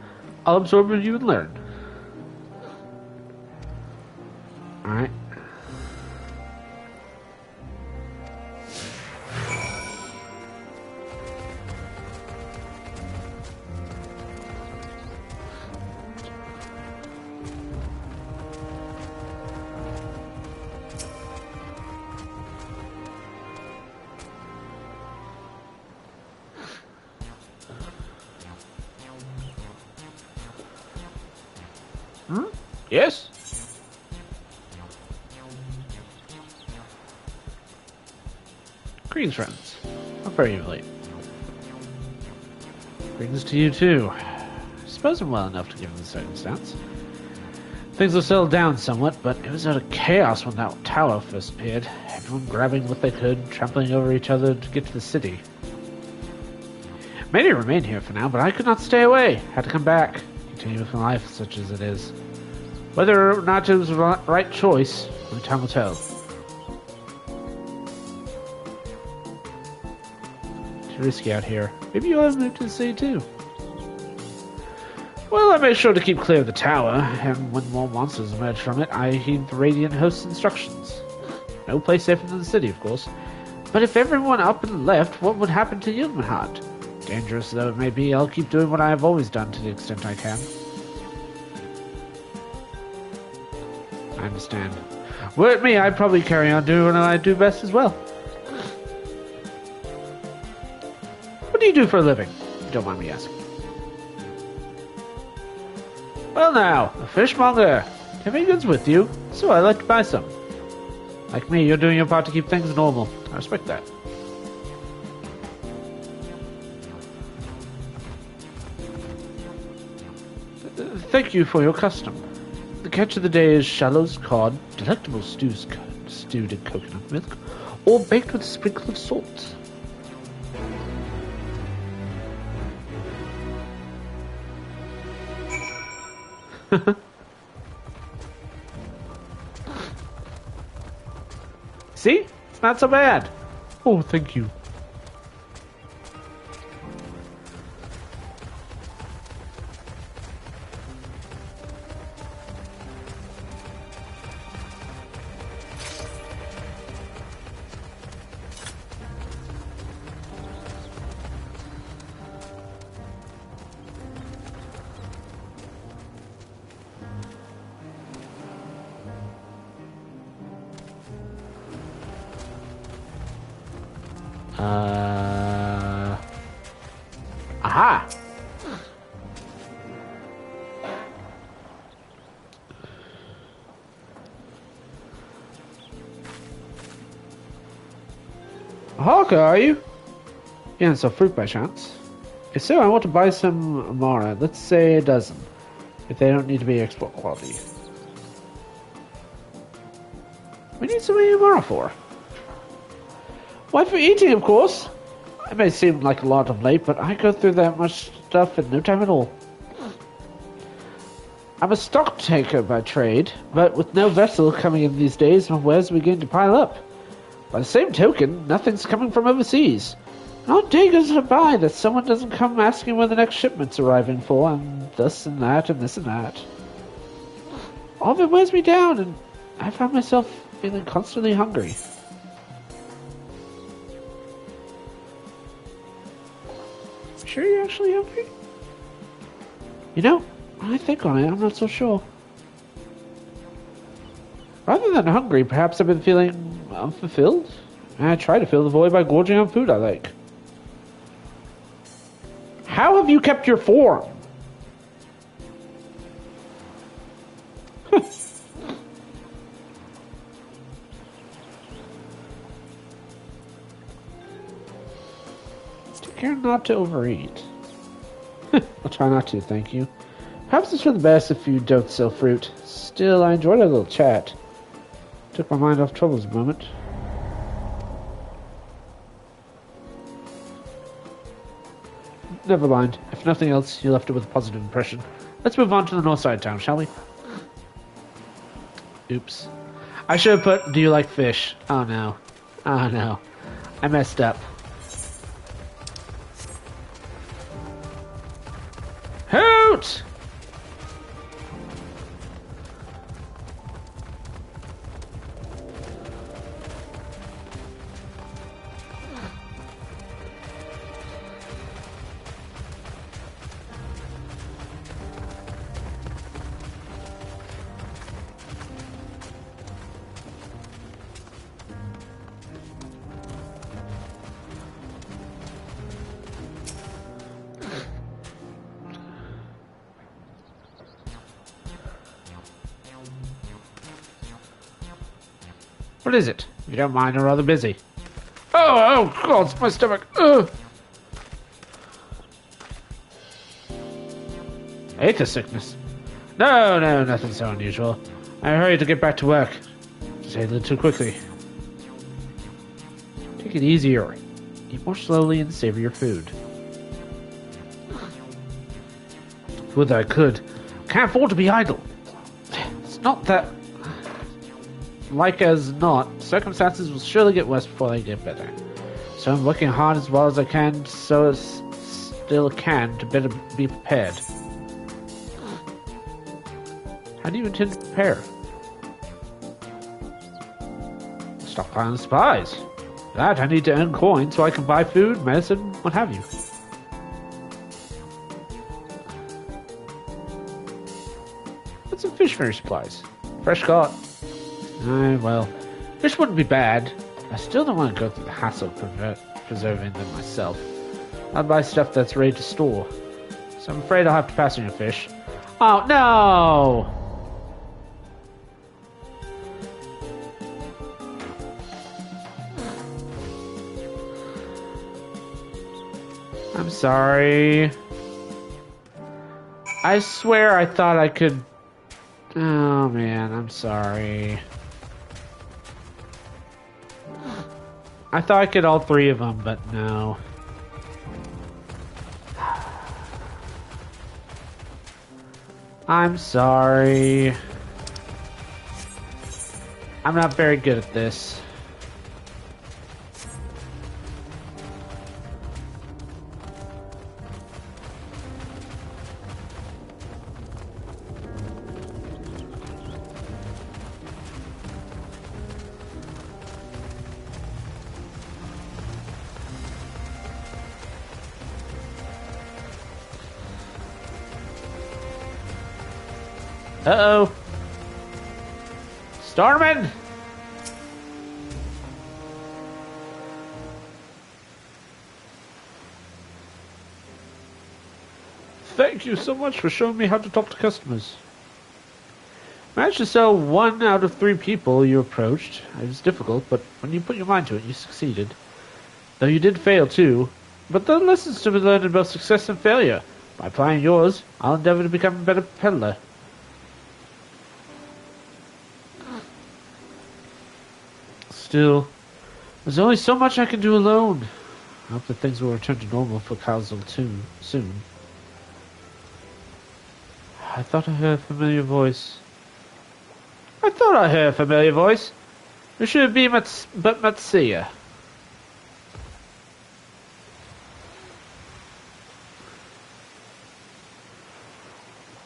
A: I'll absorb you and learn. Alright. Yes? Greetings, friends. I'm very late. Greetings to you, too. I suppose I'm well enough to give them the circumstance. Things have settled down somewhat, but it was out of chaos when that tower first appeared. Everyone grabbing what they could, trampling over each other to get to the city. Many remain here for now, but I could not stay away. Had to come back. Continue with my life, such as it is. Whether or not it was the right choice, only time will tell. Too risky out here. Maybe you'll have moved to the city too. Well, I made sure to keep clear of the tower, and when more monsters emerged from it, I heeded the Radiant Host's instructions. No place safer than the city, of course. But if everyone up and left, what would happen to Yilmahad? Dangerous though it may be, I'll keep doing what I have always done to the extent I can. I understand. Were it me, I'd probably carry on doing what I do best as well. What do you do for a living? Don't mind me asking. Well now, a fishmonger. Do you have any goods with you? So I'd like to buy some. Like me, you're doing your part to keep things normal. I respect that. Thank you for your custom. The catch of the day is shallows, cod, delectable stews stewed in coconut milk, or baked with a sprinkle of salt. See? It's not so bad. Oh, thank you. Aha! A hawker, are you? Yeah, and so fruit by chance. If so, I want to buy some Amara. Let's say a dozen. If they don't need to be export quality. We need some Amara for. Why, for eating, of course. It may seem like a lot of late, but I go through that much stuff in no time at all. I'm a stock taker by trade, but with no vessel coming in these days, my wares begin to pile up. By the same token, nothing's coming from overseas. Not day goes by that someone doesn't come asking when the next shipment's arriving for, and this and that, and this and that. All of it wears me down, and I find myself feeling constantly hungry. Sure you're actually hungry? You know, when I think on it, I'm not so sure. Rather than hungry, perhaps I've been feeling unfulfilled. And I try to fill the void by gorging on food I like. How have you kept your form? Take care not to overeat. I'll try not to, thank you. Perhaps it's for the best if you don't sell fruit. Still, I enjoyed our little chat. Took my mind off troubles a moment. Never mind. If nothing else, you left it with a positive impression. Let's move on to the north side of town, shall we? Oops. I should have put, do you like fish? Oh no. Oh no. I messed up. Hoot! What is it? If you don't mind, I'm rather busy. Oh, God, my stomach. Ugh. I hate this sickness. No, nothing so unusual. I hurried to get back to work. Just ate a little too quickly. Take it easier. Eat more slowly and savor your food. Would that I could. Can't afford to be idle. It's not that... Like as not, circumstances will surely get worse before they get better. So I'm working hard as well as I can, so as still can, to better be prepared. How do you intend to prepare? Stockpiling supplies. For that, I need to earn coins so I can buy food, medicine, what have you. What's some fish finish supplies? Fresh caught. Well, fish wouldn't be bad. I still don't want to go through the hassle of preserving them myself. I'd buy stuff that's ready to store. So I'm afraid I'll have to pass on your fish. Oh, no! I'm sorry. I swear I thought I could... Oh, man, I'm sorry. I thought I could all three of them, but no. I'm sorry. I'm not very good at this. Uh-oh. Starman! Thank you so much for showing me how to talk to customers. Managed to sell 1 out of 3 people you approached. It was difficult, but when you put your mind to it, you succeeded. Though you did fail too. But there are lessons to be learned in both success and failure. By applying yours, I'll endeavor to become a better peddler. Still, there's only so much I can do alone. I hope that things will return to normal for Kazel soon. I thought I heard a familiar voice. It should be but Matsuya.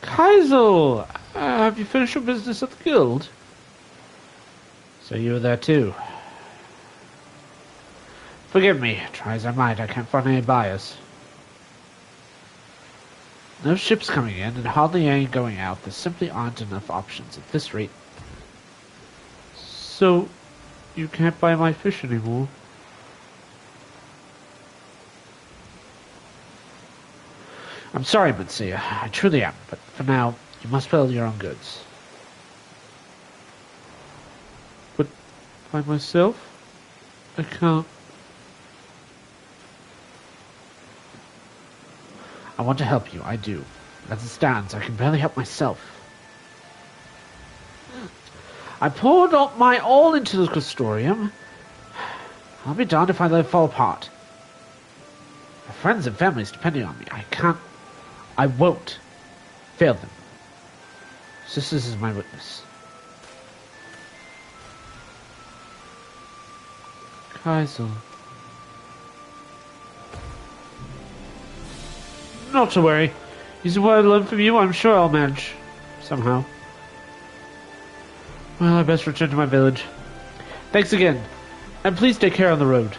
A: Kazel! Have you finished your business at the guild? So you were there too. Forgive me, try as I might, I can't find any buyers. No ships coming in, and hardly any going out. There simply aren't enough options at this rate. So, you can't buy my fish anymore? I'm sorry, Matsuya. I truly am, but for now, you must peddle your own goods. But by myself? I can't. I want to help you, I do. As it stands, I can barely help myself. I poured my all into the Custodium. I'll be darned if I let it fall apart. My friends and families depending on me. I won't fail them. Sisters is my witness. Kaiser. Not to worry. Using what I learned from you, I'm sure I'll manage. Somehow. Well, I best return to my village. Thanks again. And please take care on the road.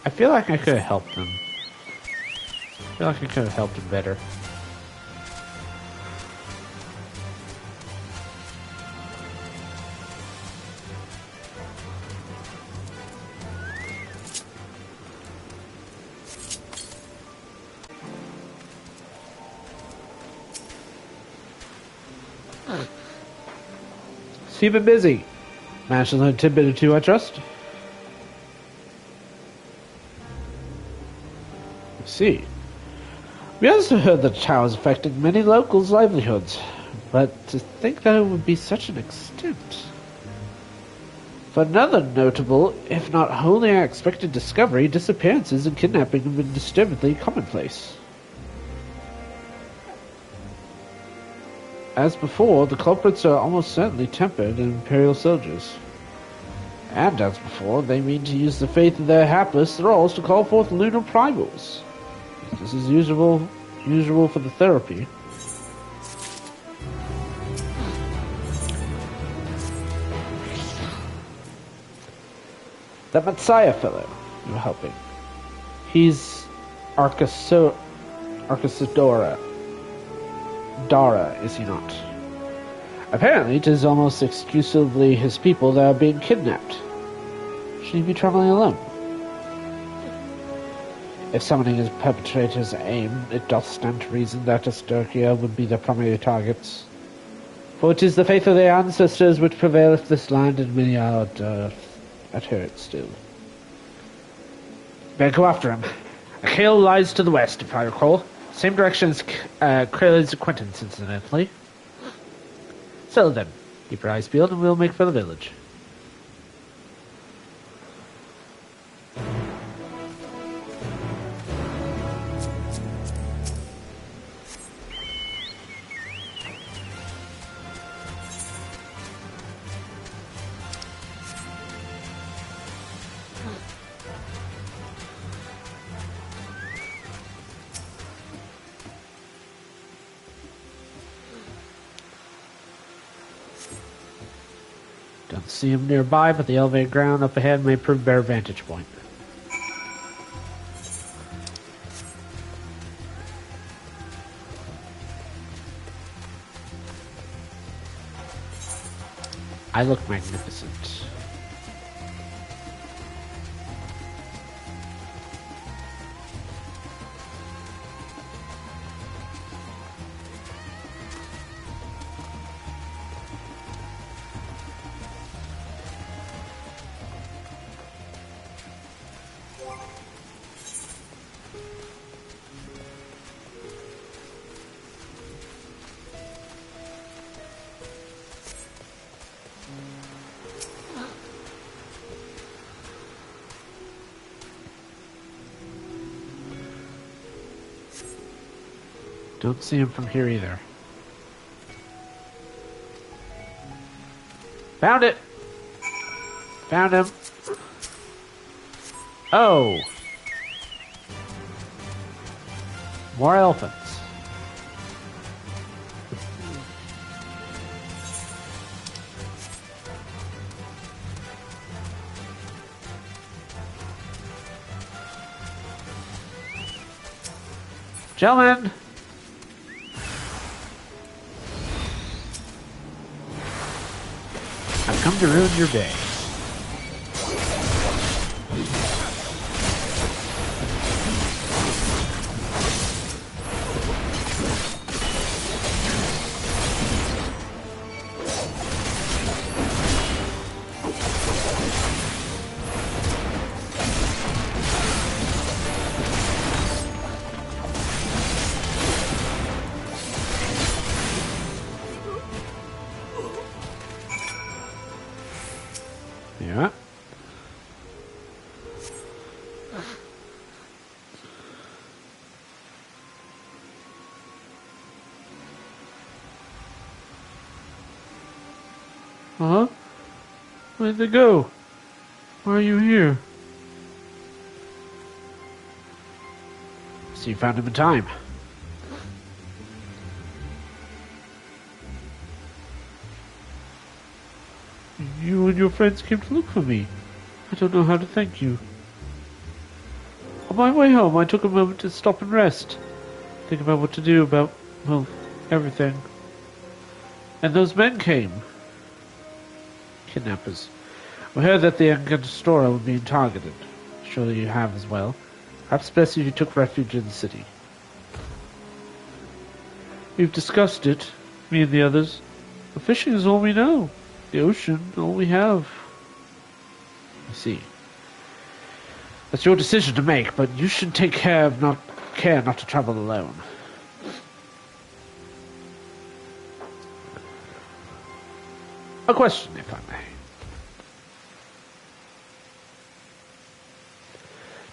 A: I feel like I could have helped them. I feel like I could have helped them better. So you've been busy. Managed to learn a tidbit or two, I trust. I see. We also heard that the tower is affecting many locals' livelihoods, but to think that it would be such an extent. For another notable, if not wholly unexpected discovery, disappearances and kidnapping have been disturbingly commonplace. As before, the culprits are almost certainly tempered Imperial soldiers. And as before, they mean to use the faith of their hapless thralls to call forth lunar primals. This is usual for the therapy. That Messiah fellow you were helping. He's Arcasadora. Dara, is he not? Apparently, it is almost exclusively his people that are being kidnapped. Should he be traveling alone? If summoning his perpetrators' aim, it doth stand to reason that Asturgia would be their primary targets. For it is the faith of their ancestors which prevaileth this land, and many are adhere it still. Better go after him. Akale lies to the west, if I recall. Same direction as Krayla's acquaintance, incidentally. So then, keep your eyes peeled and we'll make for the village. Don't see him nearby, but the elevated ground up ahead may prove a better vantage point. I look magnificent. Don't see him from here either. Found it! Found him! Oh! More elephants. Gentlemen! I've come to ruin your day. Yeah. Huh? Where'd they go? Why are you here? So you found him in time. You and your friends came to look for me. I don't know how to thank you. On my way home, I took a moment to stop and rest. Think about what to do about, well, everything. And those men came. Kidnappers. We heard that the Angostura were being targeted. Surely you have as well. Perhaps best if you took refuge in the city. We've discussed it, me and the others. The fishing is all we know. The ocean, all we have. I see. That's your decision to make, but you should take care not to travel alone. A question, if I may.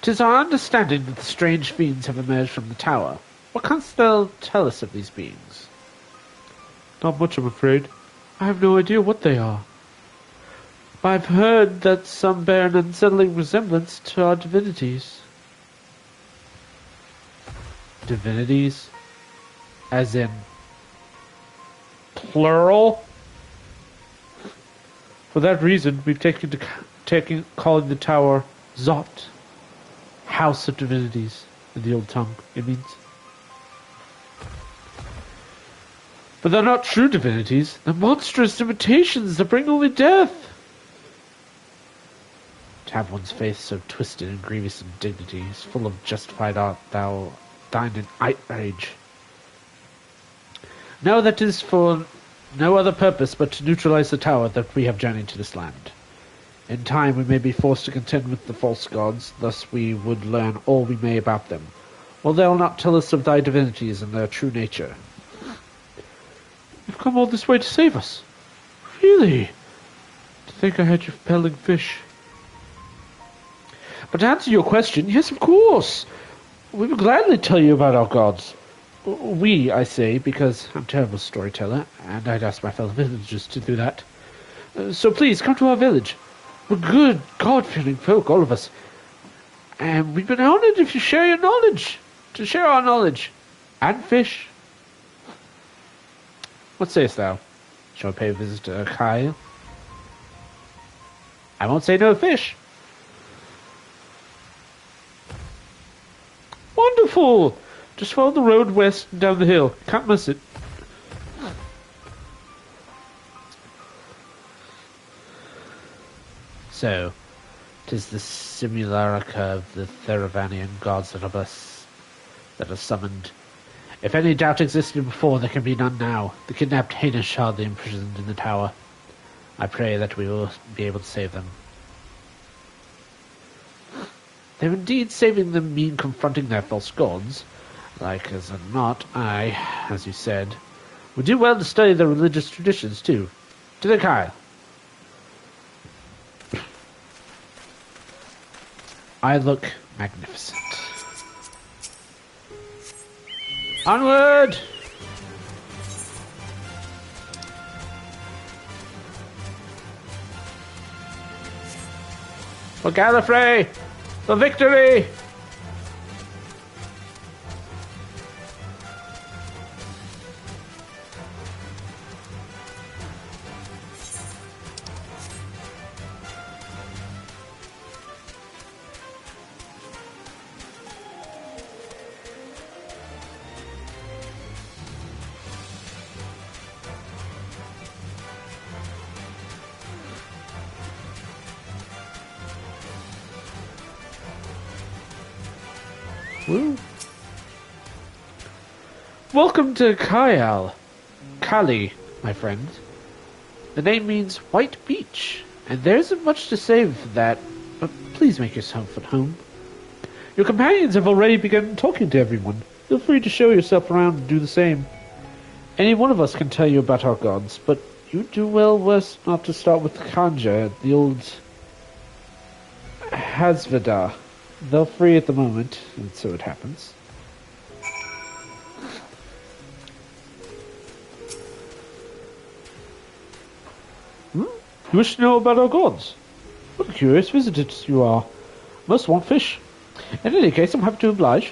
A: 'Tis our understanding that the strange fiends have emerged from the tower. What canst thou tell us of these beings? Not much, I'm afraid. I have no idea what they are. But I've heard that some bear an unsettling resemblance to our divinities. Divinities? As in plural? For that reason, we've taken to calling the tower Zot, House of Divinities, in the old tongue, it means. But they're not true divinities. They're monstrous imitations that bring only death. To have one's faith so twisted and grievous indignity is full of justified art thou thine in outrage. Know that 'tis for no other purpose but to neutralize the tower that we have journeyed to this land. In time we may be forced to contend with the false gods, thus we would learn all we may about them, while they'll not tell us of thy divinities and their true nature. You've come all this way to save us? Really? To think I had you pelling fish. But to answer your question, yes, of course. We would gladly tell you about our gods. We, I say, because I'm a terrible storyteller, and I'd ask my fellow villagers to do that. So please, come to our village. We're good, God-fearing folk, all of us. And we've been honored if you share your knowledge. To share our knowledge. And fish. What sayest thou? Shall I pay a visit to Kyle? I won't say no fish. Wonderful! Just follow the road west and down the hill. Can't miss it. So, 'tis the simulacra of the Theravanian gods that are summoned. If any doubt existed before, there can be none now. The kidnapped Hainish are imprisoned in the tower. I pray that we will be able to save them. Though indeed saving them mean confronting their false gods, like as not, I, as you said, would do well to study their religious traditions too. To the Kyle. I look magnificent. Onward! For Gallifrey! For victory! Woo. Welcome to Kali, my friend. The name means white beach, and there isn't much to say for that, but please make yourself at home. Your companions have already begun talking to everyone. Feel free to show yourself around and do the same. Any one of us can tell you about our gods, but you do well worse not to start with Kanja, the old Hazvada. They're free at the moment, and so it happens. You wish to know about our gods? What curious visitors you are. Most want fish. In any case, I'm happy to oblige.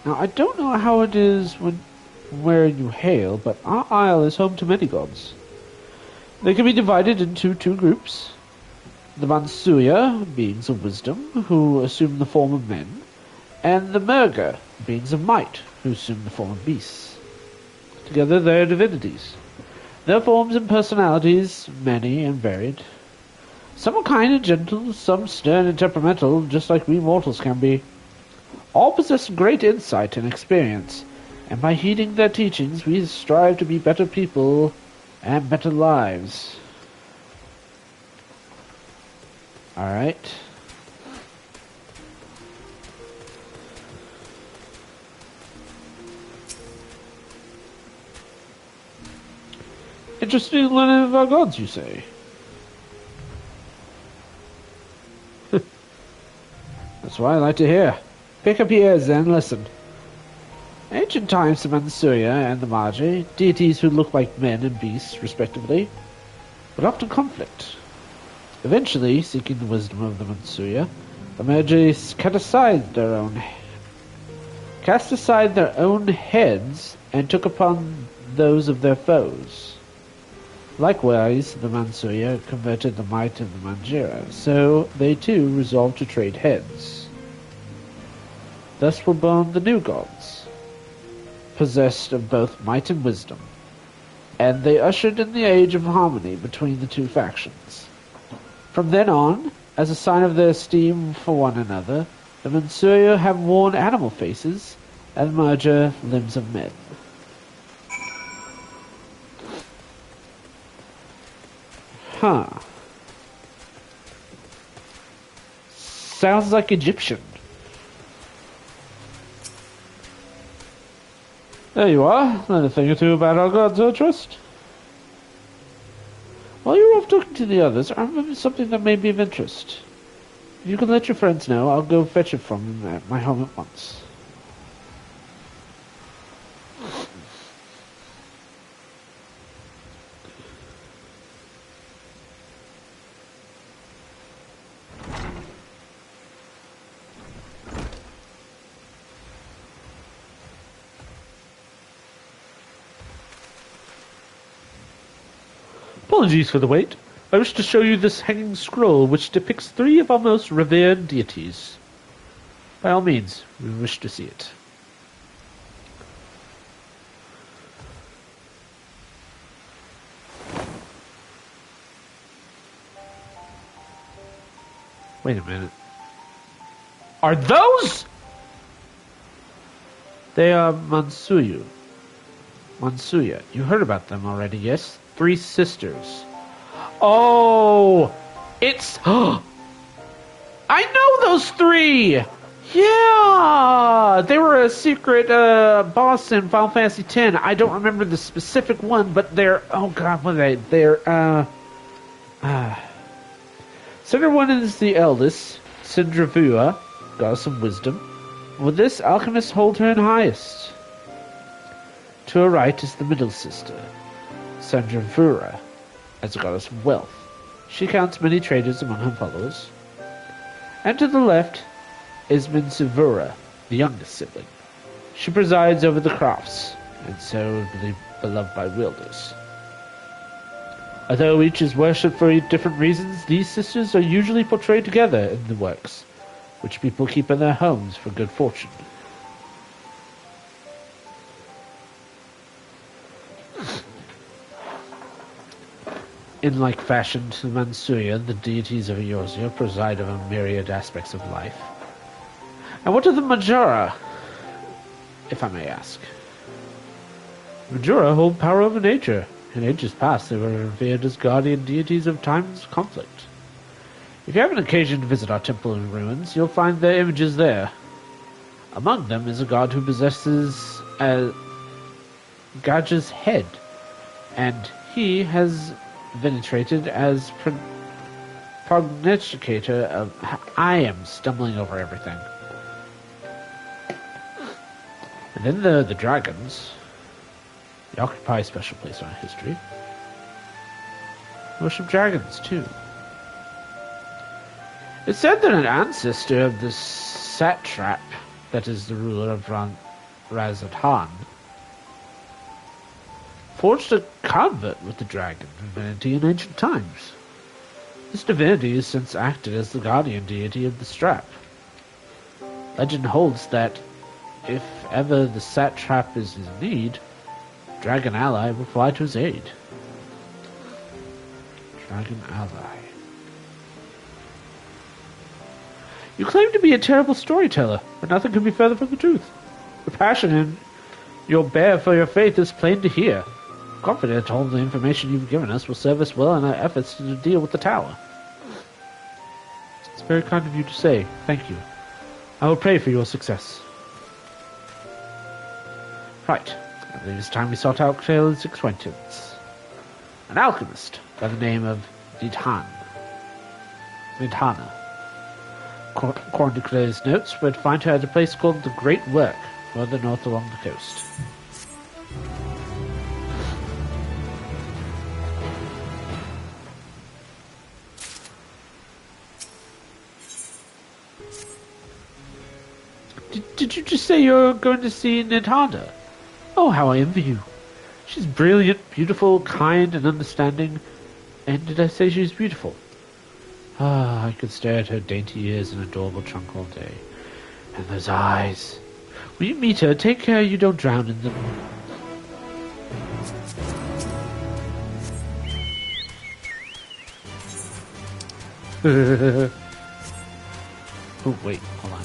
A: Now, I don't know how it is where you hail, but our isle is home to many gods. They can be divided into two groups. The Mansuya, beings of wisdom, who assume the form of men, and the Murga, beings of might, who assume the form of beasts. Together they are divinities. Their forms and personalities many and varied. Some are kind and gentle, some stern and temperamental, just like we mortals can be. All possess great insight and experience, and by heeding their teachings we strive to be better people and better lives. Alright. Interested in learning of our gods, you say? That's what I like to hear. Pick up your ears then, listen. Ancient times the Mansuya and the Magi, deities who look like men and beasts, respectively, would often conflict. Eventually, seeking the wisdom of the Mansuya, the Magi cast aside their own heads and took upon those of their foes. Likewise, the Mansuya converted the might of the Manjira, so they too resolved to trade heads. Thus were born the new gods, possessed of both might and wisdom, and they ushered in the age of harmony between the two factions. From then on, as a sign of their esteem for one another, the Mansuya have worn animal faces and Marja limbs of men. Huh. Sounds like Egyptian. There you are. Learn a thing or two about our gods, I trust. While you're off talking to the others, I remember something that may be of interest. If you can let your friends know, I'll go fetch it from them at my home at once. Apologies for the wait. I wish to show you this hanging scroll which depicts three of our most revered deities. By all means, we wish to see it. Wait a minute. Are those? They are Mansuya. You heard about them already, yes? Three sisters. Oh! It's... I know those three! Yeah! They were a secret boss in Final Fantasy X. I don't remember the specific one, but they're... Oh god, what are they? They're, Center one is the eldest, Sindravua, goddess of wisdom. With this, alchemists hold her in highest. To her right is the middle sister, Sandravura, as a goddess of wealth. She counts many traders among her followers. And to the left is Minsuvura, the youngest sibling. She presides over the crafts, and so beloved by wielders. Although each is worshipped for different reasons, these sisters are usually portrayed together in the works, which people keep in their homes for good fortune. In like fashion to the Mansuya, the deities of Eorzea preside over myriad aspects of life. And what of the Majara, if I may ask? Majara hold power over nature. In ages past, they were revered as guardian deities of time's conflict. If you have an occasion to visit our temple in ruins, you'll find their images there. Among them is a god who possesses a Gaja's head, and he has venerated as prognosticator of... I am stumbling over everything. And then the dragons. They occupy a special place in our history. Worship dragons, too. It's said that an ancestor of the satrap, that is the ruler of Razatan, forged a covenant with the dragon divinity in ancient times. This divinity has since acted as the guardian deity of the strap. Legend holds that if ever the satrap is in need, Dragon Ally will fly to his aid. Dragon Ally. You claim to be a terrible storyteller, but nothing could be further from the truth. The passion in your bear for your faith is plain to hear. Confident all the information you've given us will serve us well in our efforts to deal with the tower. It's very kind of you to say. Thank you. I will pray for your success. Right. I believe it's time we sought out Claire's acquaintance. An alchemist by the name of Vidhana. According to Claire's notes, we'd find her at a place called the Great Work, further north along the coast. Did you just say you're going to see Nidhana? Oh, how I envy you. She's brilliant, beautiful, kind, and understanding. And did I say she's beautiful? Ah, I could stare at her dainty ears and adorable trunk all day. And those eyes. When you meet her, take care you don't drown in them. Oh, wait, hold on.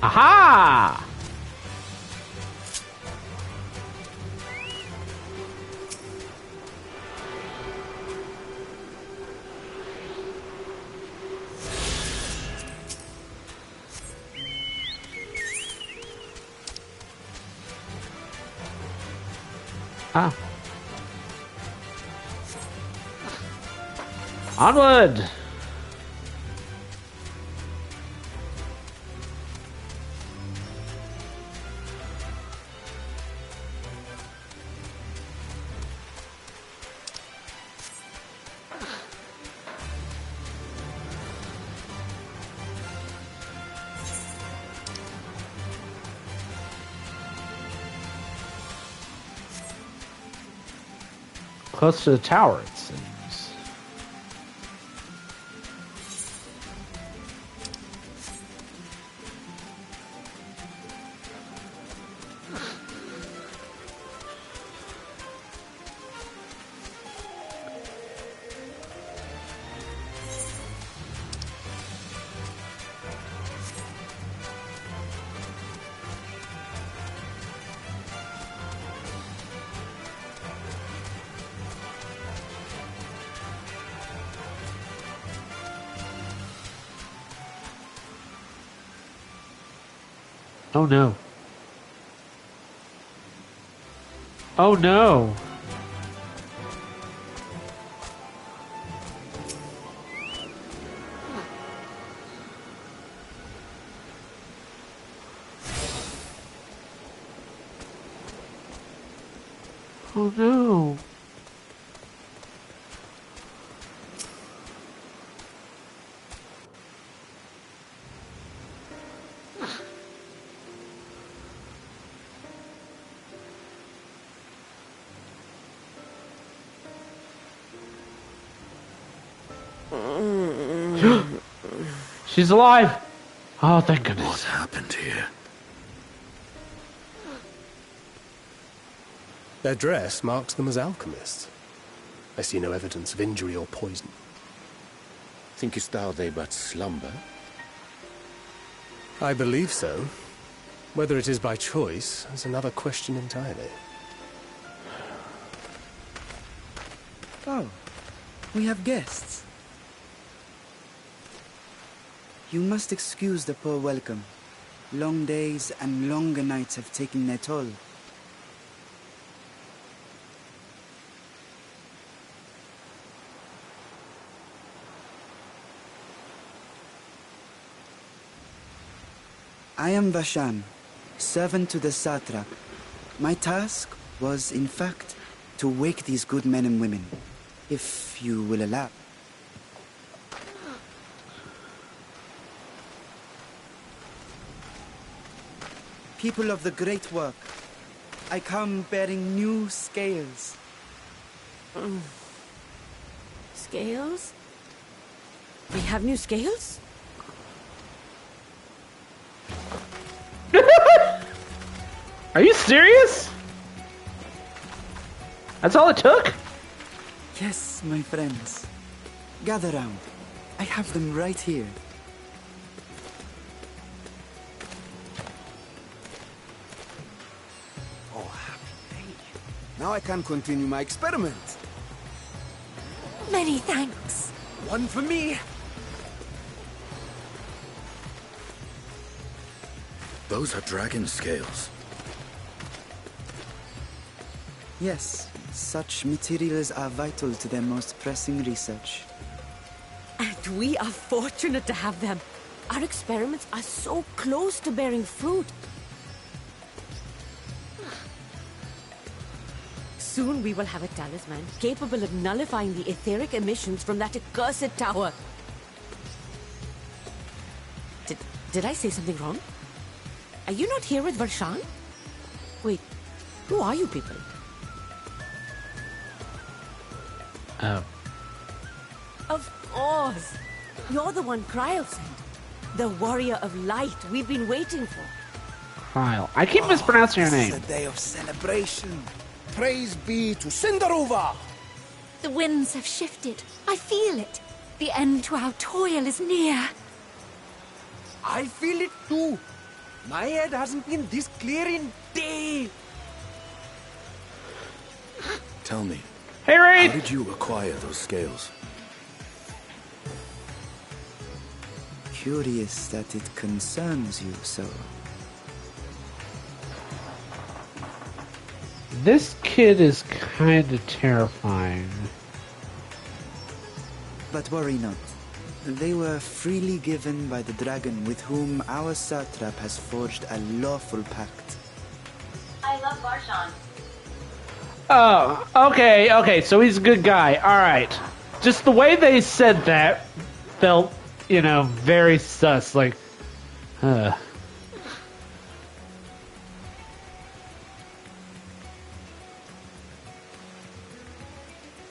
A: Aha! Ah. Onward! Close to the tower, it seems. Oh no. Oh no. Oh no. She's alive! Oh, thank goodness.
B: What happened here?
D: Their dress marks them as alchemists. I see no evidence of injury or poison.
E: Thinkest thou they but slumber?
D: I believe so. Whether it is by choice is another question entirely.
E: Oh, we have guests. You must excuse the poor welcome. Long days and longer nights have taken their toll. I am Vashan, servant to the satrap. My task was, in fact, to wake these good men and women, if you will allow. People of the great work, I come bearing new scales.
F: Scales? We have new scales?
A: Are you serious? That's all it took?
E: Yes, my friends. Gather round. I have them right here.
G: Oh, happy day. Now I can continue my experiment.
F: Many thanks.
G: One for me.
H: Those are dragon scales.
E: Yes, such materials are vital to their most pressing research.
F: And we are fortunate to have them. Our experiments are so close to bearing fruit. Soon we will have a talisman capable of nullifying the etheric emissions from that accursed tower. Did I say something wrong? Are you not here with Varshan? Wait, who are you people? Of course. You're the one Kryl sent. The warrior of light we've been waiting for.
A: Kyle. I keep mispronouncing your
G: This
A: name.
G: is a day of celebration. Praise be to Cinderova.
I: The winds have shifted. I feel it. The end to our toil is near.
G: I feel it too. My head hasn't been this clear in days.
H: Tell me,
A: Hey,
H: how
A: Ray!
H: did you acquire those scales?
E: Curious that it concerns you so.
A: This kid is kind of terrifying.
E: But worry not. They were freely given by the dragon with whom our satrap has forged a lawful pact.
J: I love Varshan.
A: Oh, okay, so he's a good guy. Alright. Just the way they said that felt, very sus. Like,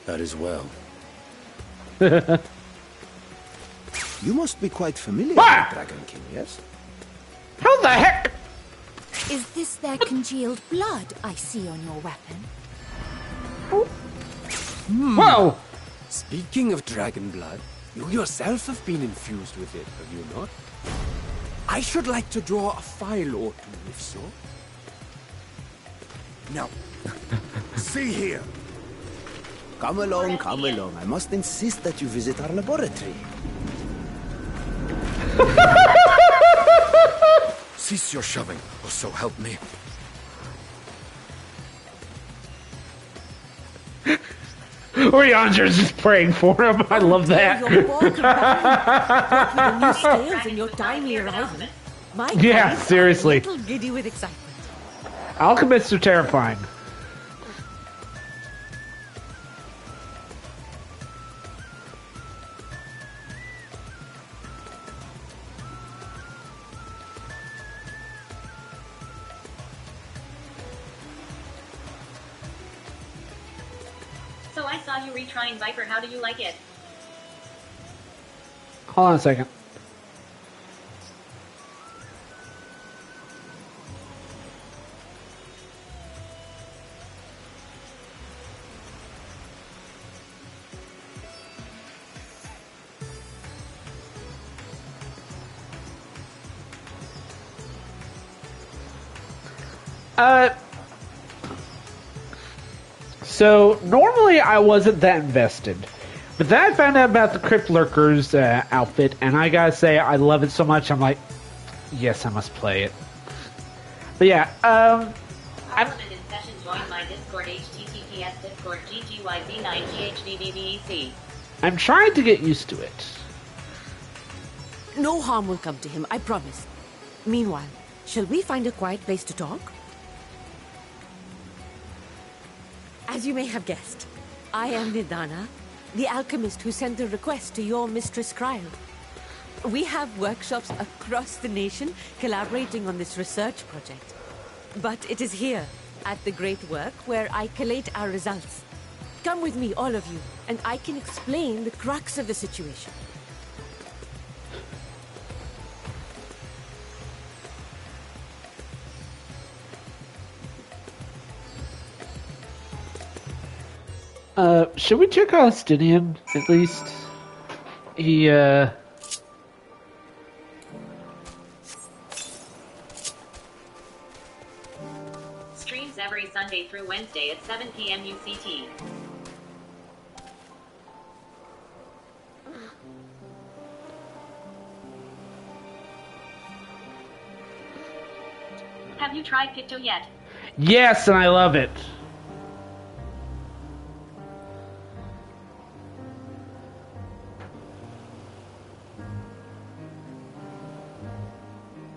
H: That is well.
G: You must be quite familiar
A: Ah!
G: with Dragon King, yes?
A: how the heck?
I: Is this their congealed blood I see on your weapon?
A: Whoa!
G: Speaking of dragon blood, you yourself have been infused with it, have you not? I should like to draw a file or two, if so. Now, see here. Come along, come along. I must insist that you visit our laboratory.
H: Cease your shoving, or so help me.
A: Orion's just praying for him. I love that.
F: Your poor companion brought me the new scales in your timely arrival. My
A: Yeah,
F: colleagues are
A: seriously.
F: a little giddy with excitement.
A: Alchemists are terrifying.
J: So I saw you retrying Viper. How do you like it?
A: Hold on a second. So normally I wasn't that invested, but then I found out about the Crypt Lurker's outfit, and I gotta say I love it so much. I'm like, yes, I must play it. But yeah,
J: Parliament in session. Join my Discord. HTTPS Discord GGYZ9GHDDDEC.
A: I'm trying to get used to it.
F: No harm will come to him, I promise. Meanwhile, shall we find a quiet place to talk? As you may have guessed, I am Nidana, the alchemist who sent the request to your Mistress Kryl. We have workshops across the nation collaborating on this research project. But it is here, at the Great Work, where I collate our results. Come with me, all of you, and I can explain the crux of the situation.
A: Should we check out Stinian, at least? He,
J: Streams every Sunday through Wednesday at 7 p.m. UCT. Have you tried Picto yet?
A: Yes, and I love it.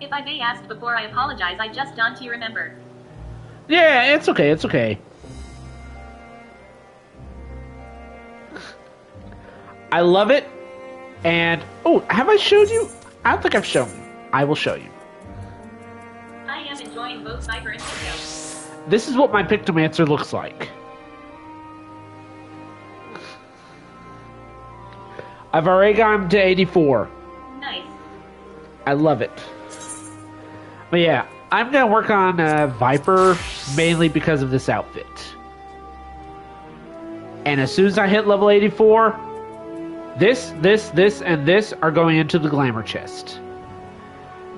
J: If I may ask before I apologize, I just don't remember.
A: Yeah, it's okay, it's okay. I love it, and... Oh, have I showed you? I don't think I've shown you. I will show you.
J: I am enjoying both Viper and Picto.
A: This is what my Pictomancer looks like. I've already got him to 84.
J: Nice.
A: I love it. But yeah, I'm going to work on Viper mainly because of this outfit. And as soon as I hit level 84, this, and this are going into the glamour chest.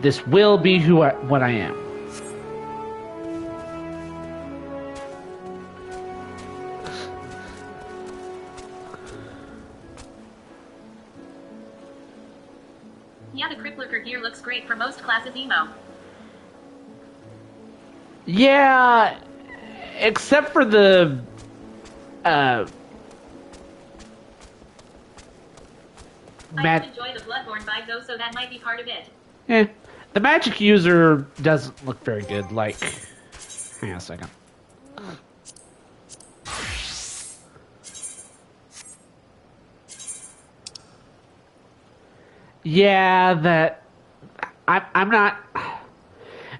A: This will be what I am.
J: Yeah, the Crypt Lurker gear looks great for most classes emo.
A: Yeah, except for the
J: I do enjoy the Bloodborne vibe though, so that might be part of it.
A: the magic user doesn't look very good. Like, hang on a second. Yeah, that I'm not.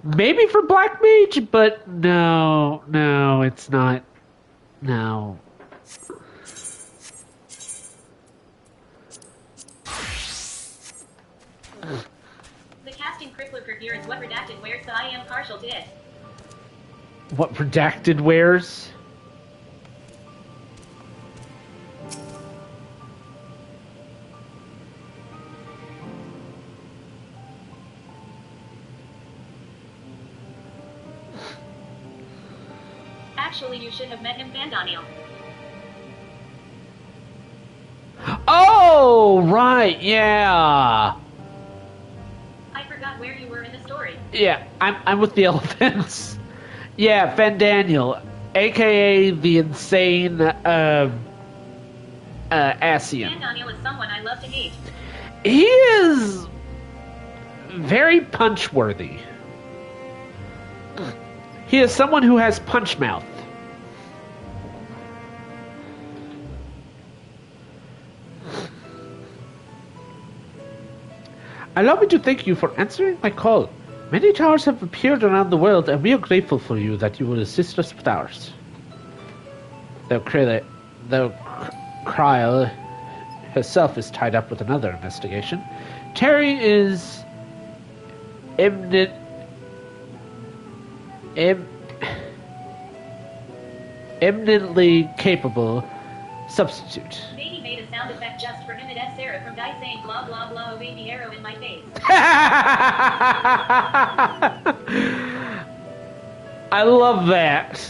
A: Maybe for Black Mage, but no, it's not. No.
J: The casting Crypt Lurker gear is what Redacted wears, so I am partial to it.
A: What Redacted wears?
J: Actually, you should have met him, Vandaniel.
A: Oh, right, yeah.
J: I forgot where you were in the story.
A: Yeah, I'm with the elephants. Yeah, Vandaniel, aka the insane Asian.
J: Vandaniel is someone I love to hate.
A: He is very punch-worthy. He is someone who has punch mouth. Allow me to thank you for answering my call. Many towers have appeared around the world, and we are grateful for you that you will assist us with ours. Though Kryl herself is tied up with another investigation, Terry is eminently capable substitute.
J: Baby made a sound effect just for him at S. Sarah from Dice saying blah blah blah, oh baby arrow in my face.
A: I love that.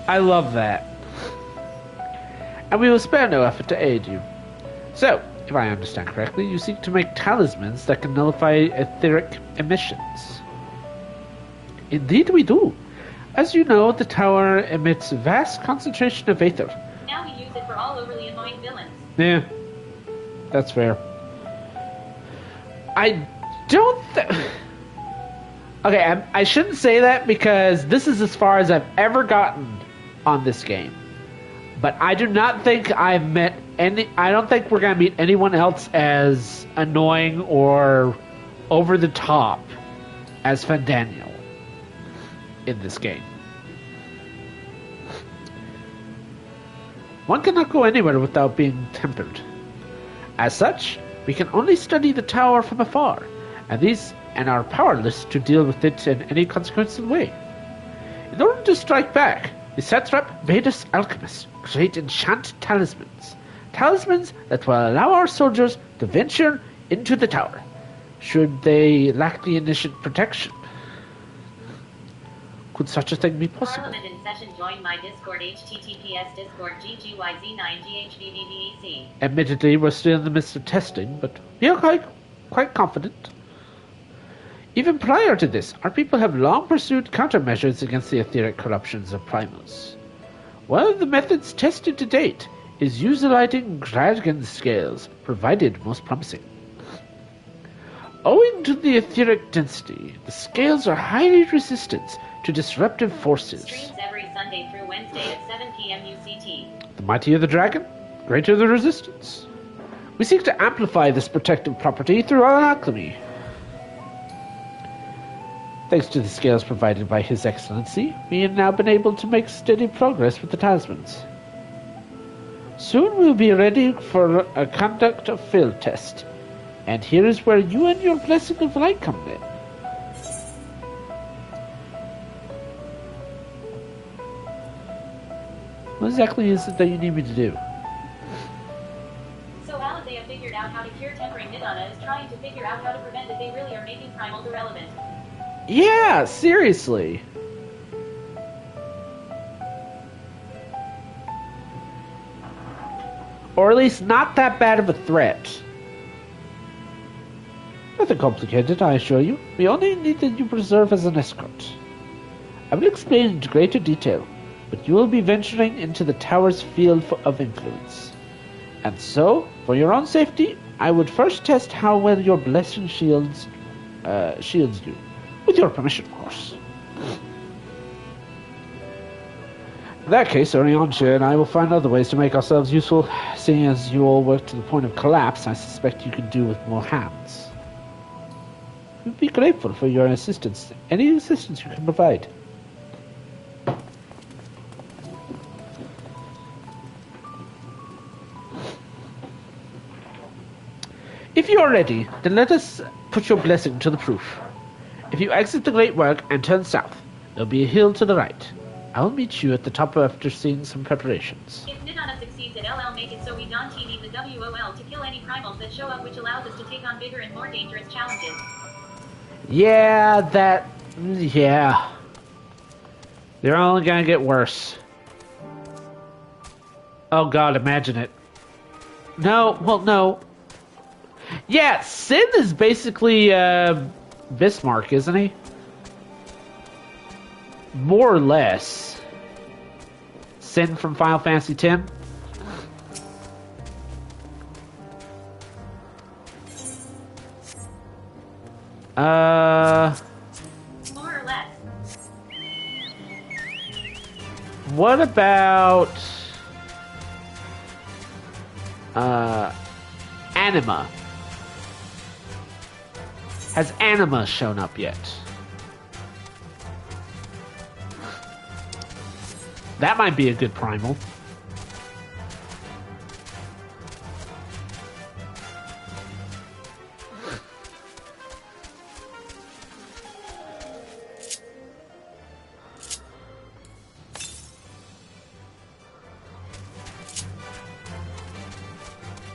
A: I love that. And we will spare no effort to aid you. So, if I understand correctly, you seek to make talismans that can nullify etheric emissions. Indeed we do. As you know, the tower emits vast concentration of aether.
J: Now we use it for all overly annoying villains.
A: Yeah, that's fair. I don't Okay, I shouldn't say that because this is as far as I've ever gotten on this game. But I do not think I've met I don't think we're going to meet anyone else as annoying or over the top as Fandaniel in this game. One cannot go anywhere without being tempered. As such, we can only study the tower from afar, and are powerless to deal with it in any consequential way. In order to strike back, the satrap bade us alchemists create enchanted talismans. Talismans that will allow our soldiers to venture into the tower, should they lack the initiate protection. Could such a thing be possible?
J: Parliament in session. Join my Discord. https Discord ggYZ9GHVVVEC.
A: Admittedly, we're still in the midst of testing, but we are quite confident. Even prior to this, our people have long pursued countermeasures against the etheric corruptions of primals. One of the methods tested to date is utilizing dragon scales, provided most promising. Owing to the etheric density, the scales are highly resistant to disruptive forces.
J: Streams every Sunday through Wednesday at 7 p.m. UCT.
A: The mightier the dragon, greater the resistance. We seek to amplify this protective property through our alchemy. Thanks to the scales provided by His Excellency, we have now been able to make steady progress with the talismans. Soon we'll be ready for a conduct of field test, and here is where you and your blessing of light come in. What exactly is it that you need me to do?
J: So now that they have figured out how to cure tempering, Nidana is trying to figure out how to prevent that they really are making primals irrelevant.
A: Yeah, seriously. Or at least not that bad of a threat. Nothing complicated, I assure you. We only need that you preserve as an escort. I will explain in greater detail, but you will be venturing into the tower's field of influence. And so, for your own safety, I would first test how well your blessing shields you. With your permission, of course. In that case, Oriantia and I will find other ways to make ourselves useful. Seeing as you all work to the point of collapse, I suspect you could do with more hands. We'd be grateful for your assistance. Any assistance you can provide. If you are ready, then let us put your blessing to the proof. If you exit the Great Work and turn south, there'll be a hill to the right. I will meet you at the top after seeing some preparations.
J: If Nidana succeeds at LL, make it so we don't need the WOL to kill any primals that show up, which allows us to take on bigger and more dangerous challenges.
A: Yeah, yeah. They're only gonna get worse. Oh god, imagine it. No, well, no. Yeah, Sin is basically, Bismarck, isn't he? More or less. Sin from Final Fantasy X.
J: More or less.
A: What about Anima? Has Anima shown up yet? That might be a good primal.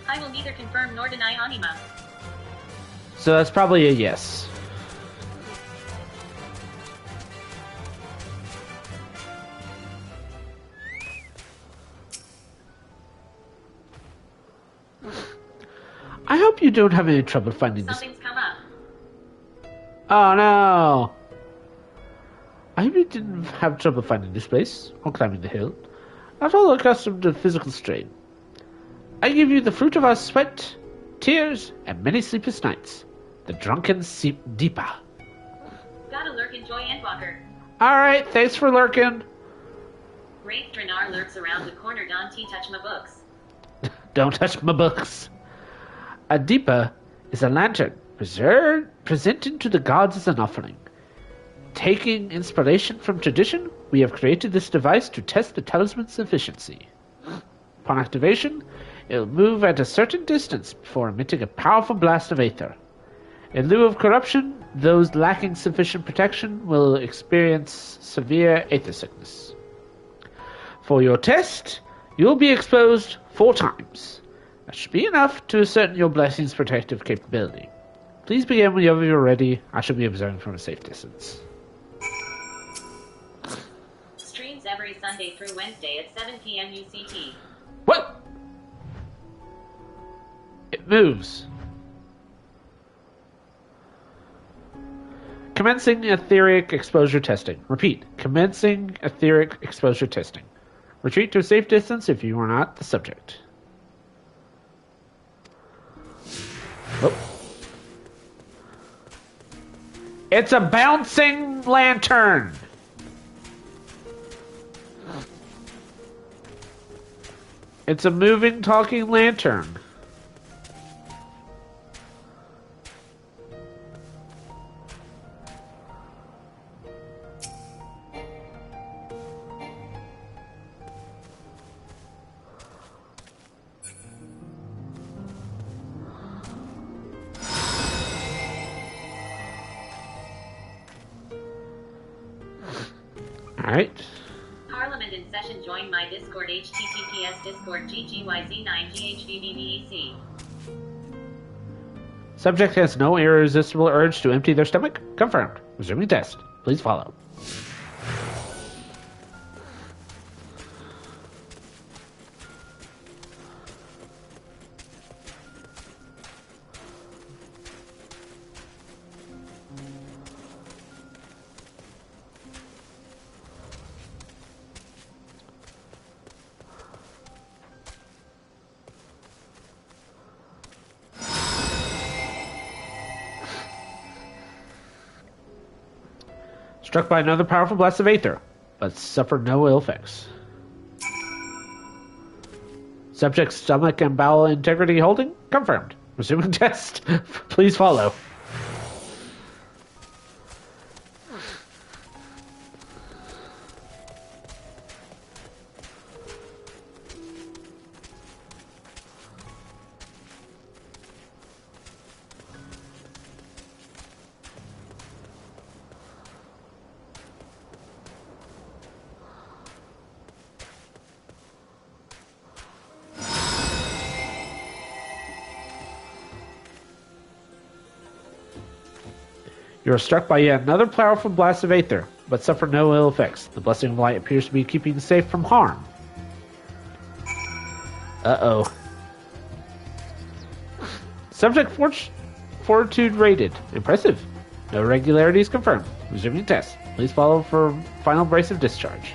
J: I will neither confirm nor deny Anima.
A: So that's probably a yes. I hope you don't have any trouble finding this.
J: Something's come up.
A: Oh no! I hope you didn't have trouble finding this place or climbing the hill. Not all accustomed to physical strain. I give you the fruit of our sweat, tears, and many sleepless nights. The drunken Deepa.
J: Gotta lurk, enjoy Endwalker.
A: Alright, thanks for lurking.
J: Wraith Dranar lurks around the corner. Don't touch my books.
A: Don't touch my books. A Deepa is a lantern presented to the gods as an offering. Taking inspiration from tradition, we have created this device to test the talisman's efficiency. Upon activation, it will move at a certain distance before emitting a powerful blast of aether. In lieu of corruption, those lacking sufficient protection will experience severe aether sickness. For your test, you'll be exposed 4 times. That should be enough to ascertain your blessing's protective capability. Please begin whenever you're ready. I shall be observing from a safe distance.
J: Streams every Sunday through Wednesday at 7 p.m. UCT.
A: What? It moves. Commencing etheric exposure testing. Repeat. Commencing etheric exposure testing. Retreat to a safe distance if you are not the subject. Oh. It's a bouncing lantern! It's a moving, talking lantern. Alright.
J: Parliament in session. Join my Discord. https discord ggYZ9GHVVVEC.
A: Subject has no irresistible urge to empty their stomach. Confirmed. Resuming test. Please follow. Struck by another powerful blast of aether, but suffered no ill effects. Subject's stomach and bowel integrity holding? Confirmed. Resuming test. Please follow. You are struck by yet another powerful blast of aether, but suffer no ill effects. The blessing of light appears to be keeping you safe from harm. Uh-oh. Subject fortitude rated. Impressive. No irregularities confirmed. Resuming test. Please follow for final brace of discharge.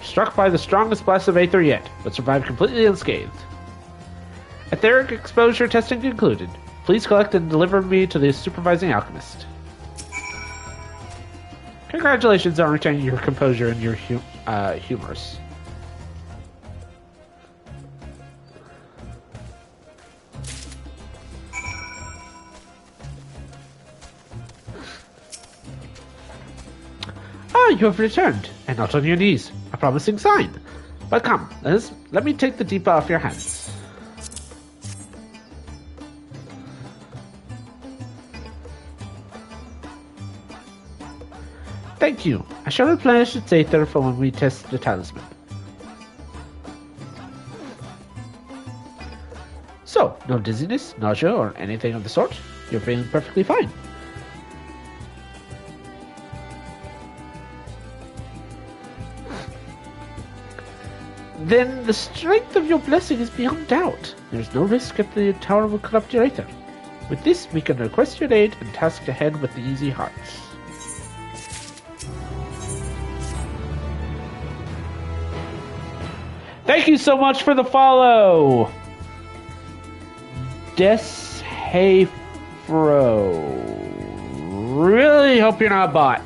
A: Struck by the strongest blast of aether yet, but survived completely unscathed. Etheric exposure testing concluded. Please collect and deliver me to the supervising alchemist. Congratulations on retaining your composure and your humors. Ah, you have returned, and not on your knees. A promising sign. But come, let me take the Deepa off your hands. Thank you. I shall replenish its aether for when we test the talisman. So, no dizziness, nausea, or anything of the sort? You're feeling perfectly fine. Then the strength of your blessing is beyond doubt. There's no risk that the tower will corrupt your aether. With this, we can request your aid and task ahead with the easy hearts. Thank you so much for the follow! Deshafro. Really hope you're not a bot.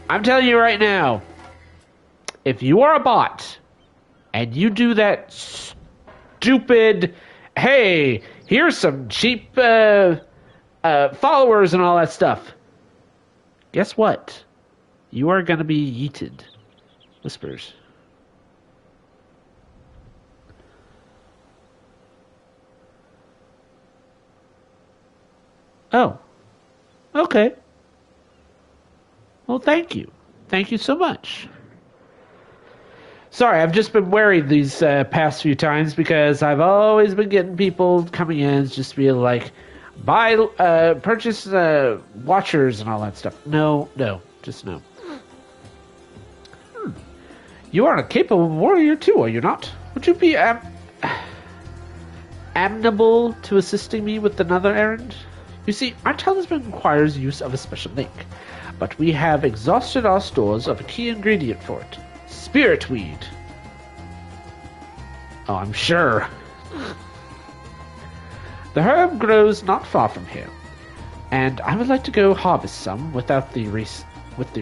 A: I'm telling you right now, if you are a bot and you do that stupid, hey, here's some cheap followers and all that stuff, guess what? You are going to be yeeted. Whispers. Oh. Okay. Well, thank you. Thank you so much. Sorry, I've just been worried these past few times because I've always been getting people coming in just being like, purchase watchers and all that stuff. No, just no. You are a capable warrior too, are you not? Would you be amenable to assisting me with another errand? You see, our talisman requires use of a special link, but we have exhausted our stores of a key ingredient for it. Spirit weed. Oh, I'm sure. The herb grows not far from here, and I would like to go harvest some with the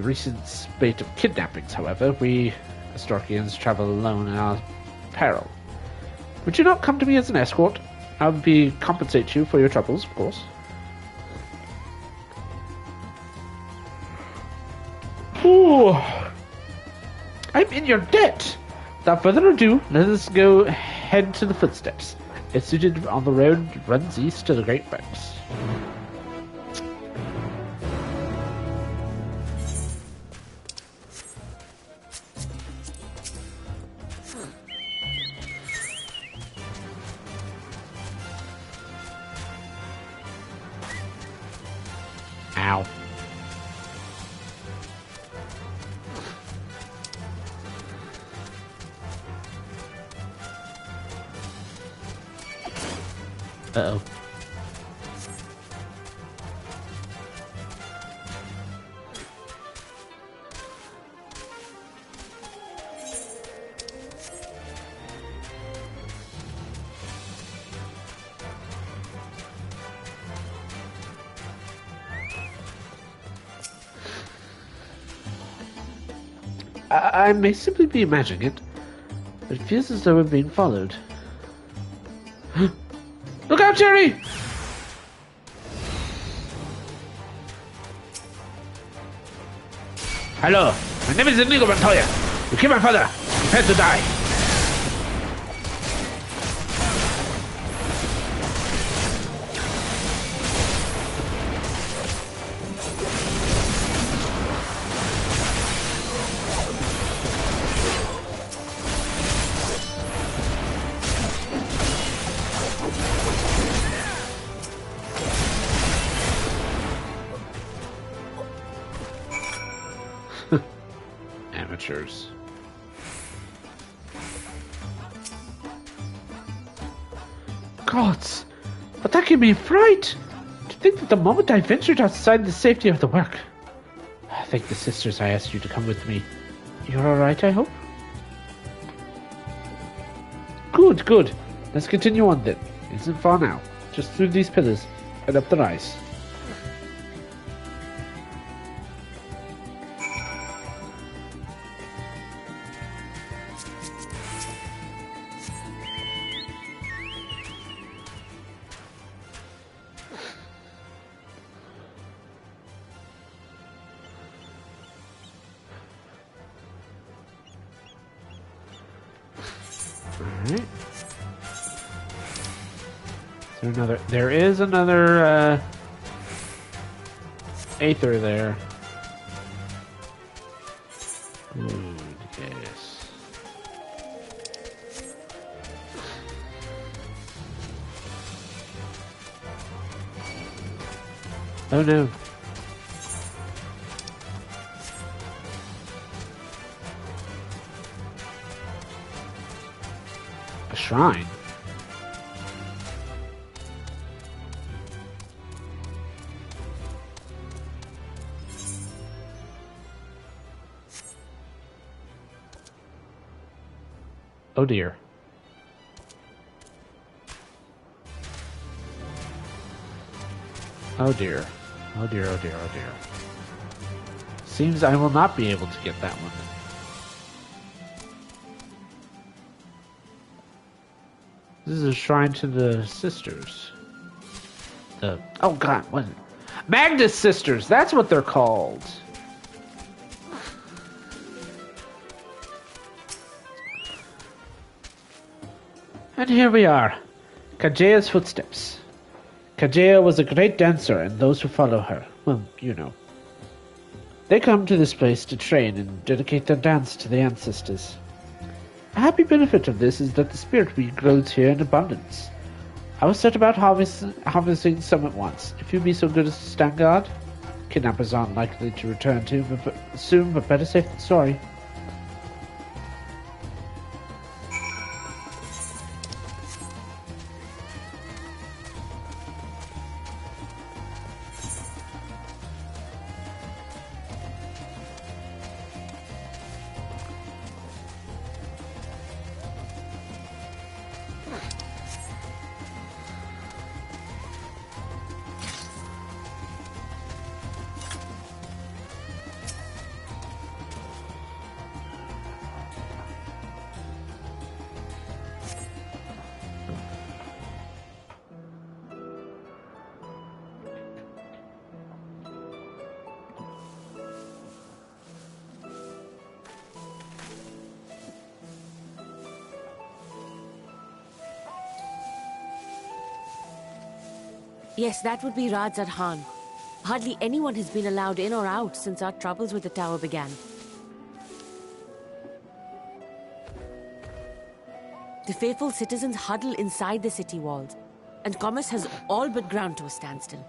A: recent spate of kidnappings, however. We Astorkians travel alone in our peril. Would you not come to me as an escort? I would compensate you for your troubles, of course. Ooh. I'm in your debt. Without further ado, let us go head to the footsteps. It's suited on the road that runs east to the Great Banks. Ow. Uh-oh. I may simply be imagining it, but it feels as though we're being followed. Look out, Jerry! Hello, my name is Inigo Montoya. You killed my father. Prepare to die. Amateurs. Gods, but that gave me a fright. To think that the moment I ventured outside the safety of the work. Thank the sisters I asked you to come with me. You're alright, I hope? Good, good. Let's continue on then. It isn't far now. Just through these pillars and up the rise. Alright. There is another Aether there. Yes. Oh no. A shrine? Oh dear. Oh dear. Oh dear, oh dear, oh dear. Seems I will not be able to get that one. This is a shrine to the sisters. Oh god, what? Magnus Sisters, that's what they're called. And here we are. Kajea's footsteps. Kajea was a great dancer, and those who follow her, well, you know. They come to this place to train and dedicate their dance to the ancestors. A happy benefit of this is that the spirit weed grows here in abundance. I will set about harvesting some at once. If you be so good as to stand guard, kidnappers aren't likely to return soon, but better safe than sorry.
F: Yes, that would be Radzad Khan. Hardly anyone has been allowed in or out since our troubles with the tower began. The faithful citizens huddle inside the city walls, and commerce has all but ground to a standstill.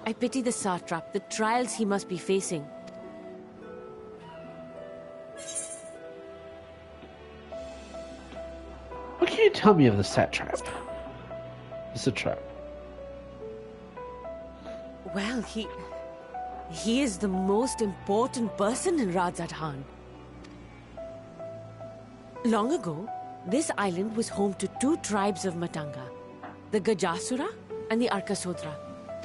F: I pity the satrap, the trials he must be facing.
A: What can you tell me of the satrap? The satrap.
F: Well, he is the most important person in Radzad Khan. Long ago, this island was home to two tribes of Matanga, the Gajasura and the Arkasodra.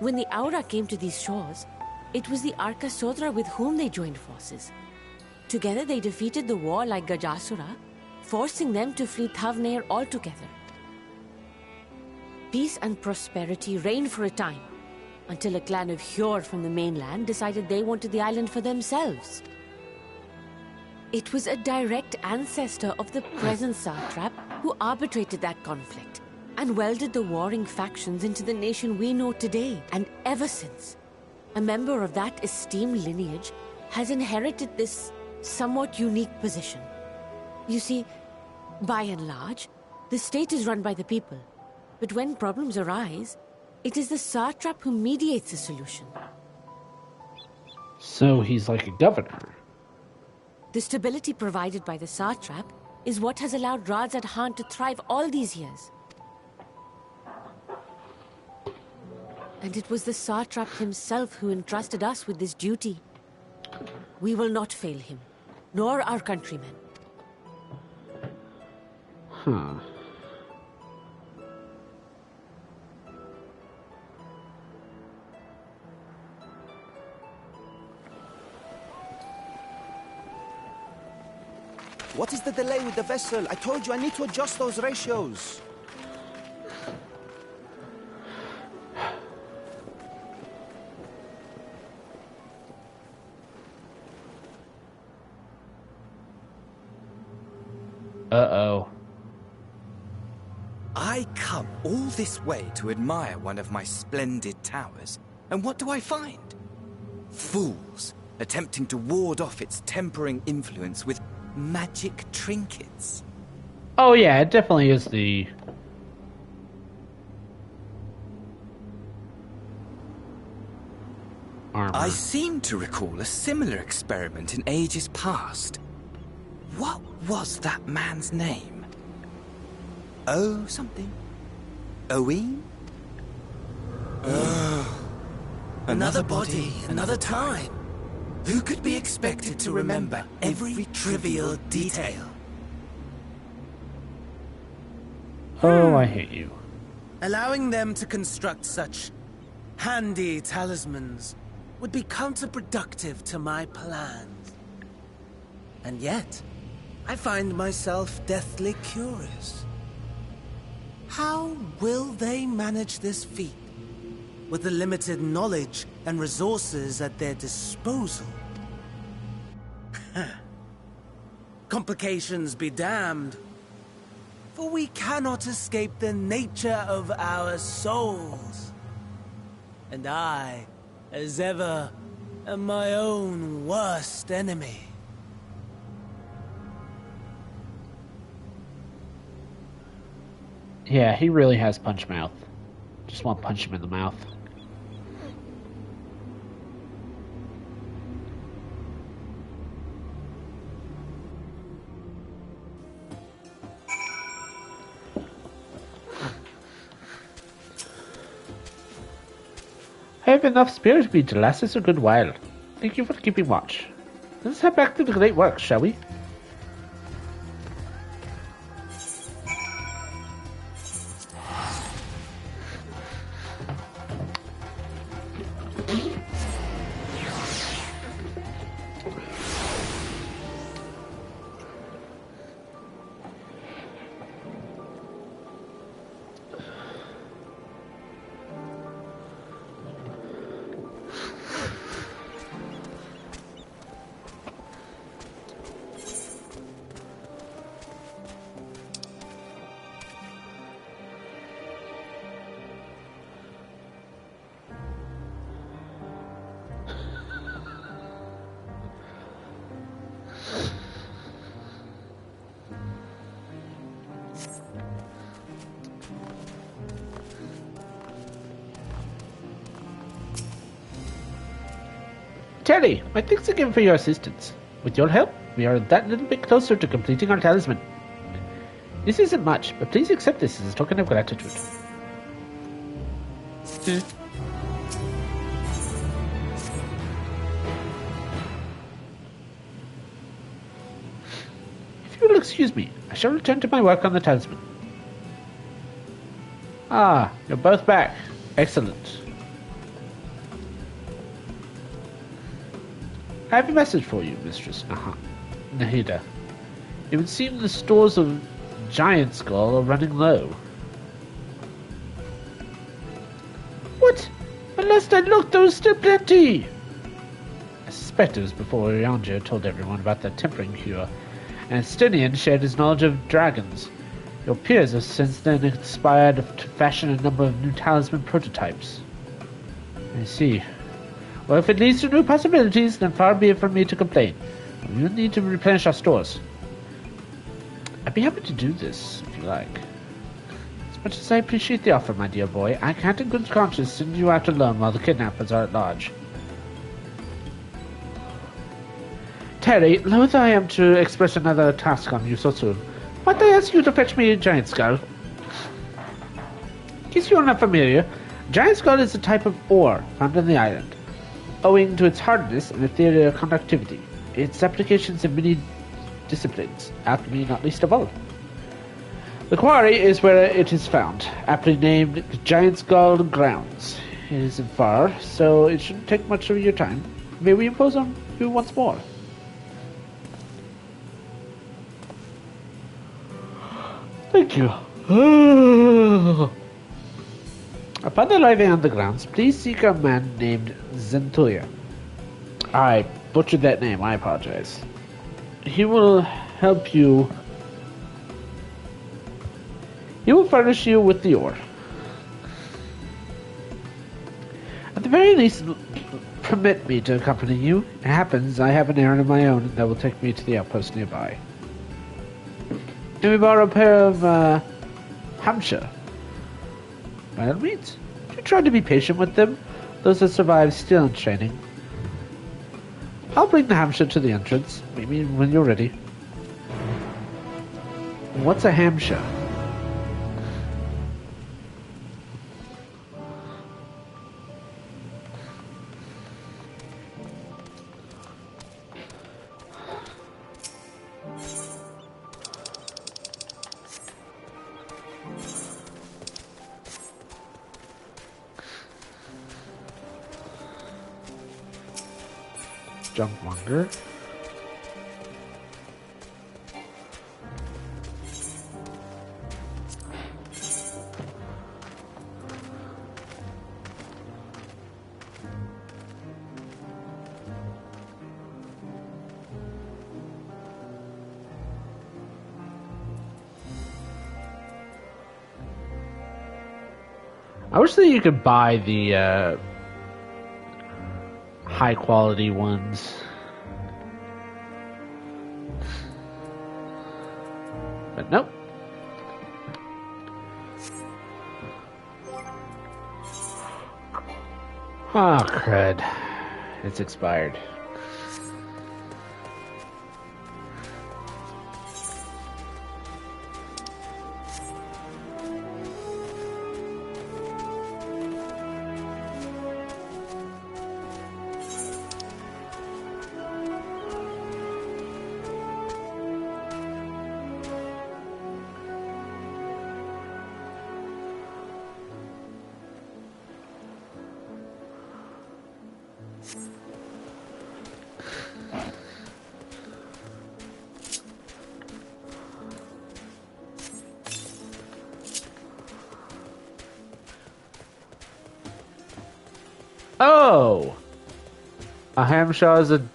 F: When the Aura came to these shores, it was the Arkasodra with whom they joined forces. Together they defeated the warlike Gajasura, forcing them to flee Thavnair altogether. Peace and prosperity reigned for a time, until a clan of Hjord from the mainland decided they wanted the island for themselves. It was a direct ancestor of the present satrap who arbitrated that conflict and welded the warring factions into the nation we know today. And ever since, a member of that esteemed lineage has inherited this somewhat unique position. You see, by and large, the state is run by the people. But when problems arise, it is the satrap who mediates a solution.
A: So he's like a governor.
F: The stability provided by the satrap is what has allowed Radzad Khan to thrive all these years. And it was the satrap himself who entrusted us with this duty. We will not fail him, nor our countrymen.
A: Huh.
E: What is the delay with the vessel? I told you I need to adjust those ratios.
A: Uh-oh.
G: I come all this way to admire one of my splendid towers, and what do I find? Fools,
E: attempting to ward off its tempering influence with magic trinkets.
A: Oh yeah, it definitely is the... armor.
E: I seem to recall a similar experiment in ages past. What was that man's name? Oh, something. Owen?
K: Another body, another time. Who could be expected to remember every trivial detail?
A: Oh, I hate you.
K: Allowing them to construct such handy talismans would be counterproductive to my plans. And yet, I find myself deathly curious. How will they manage this feat with the limited knowledge and resources at their disposal? Complications be damned, for we cannot escape the nature of our souls. And I, as ever, am my own worst enemy.
A: Yeah, he really has punch mouth. Just want to punch him in the mouth. I have enough spirit bead to last us a good while. Thank you for keeping watch. Let's head back to the great work, shall we? Terry, my thanks again for your assistance. With your help, we are that little bit closer to completing our talisman. This isn't much, but please accept this as a token of gratitude. If you will excuse me, I shall return to my work on the talisman. Ah, you're both back. Excellent. I have a message for you, Mistress Nahida. It would seem the stores of Giant Skull are running low. What? But last I looked, there was still plenty! I suspect it was before Orianjo told everyone about that tempering cure, and Stenian shared his knowledge of dragons. Your peers have since then inspired to fashion a number of new talisman prototypes. I see. Well, if it leads to new possibilities, then far be it from me to complain. We'll need to replenish our stores. I'd be happy to do this, if you like. As much as I appreciate the offer, my dear boy, I can't in good conscience send you out alone while the kidnappers are at large. Terry, loath I am to express another task on you so soon. Might I ask you to fetch me a giant skull? In case you're not familiar, giant skull is a type of ore found on the island. Owing to its hardness and ethereal conductivity, its applications in many disciplines, alchemy not least of all. The quarry is where it is found, aptly named the Giant Skull Grounds. It isn't far, so it shouldn't take much of your time. May we impose on you once more? Thank you. Upon arriving on the grounds, please seek a man named Zentuya. I butchered that name, I apologize. He will help you. He will furnish you with the ore. At the very least, permit me to accompany you. It happens I have an errand of my own that will take me to the outpost nearby. Can we borrow a pair of, Hampshire? By all means. You try to be patient with them. Those that survive still in training. I'll bring the Hampshire to the entrance. Meet me when you're ready. What's a Hampshire? Junkmonger. I wish that you could buy the high quality ones. But nope. Oh, crud. It's expired. Oh! A Hampshire is a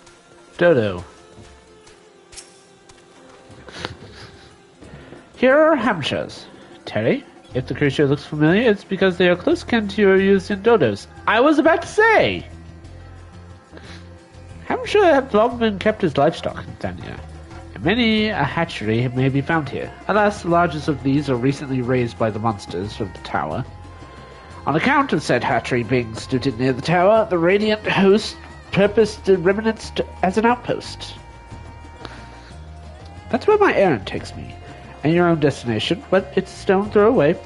A: dodo. Here are Hampshires. Terry, if the creature looks familiar, it's because they are close kin to your used in dodos. I was about to say! Hampshire have long been kept as livestock in Thania, and many a hatchery may be found here. Alas, the largest of these are recently raised by the monsters of the tower. On account of said hatchery being situated near the tower, the Radiant host purposed the remnants as an outpost. That's where my errand takes me, and your own destination, but it's a stone throw away.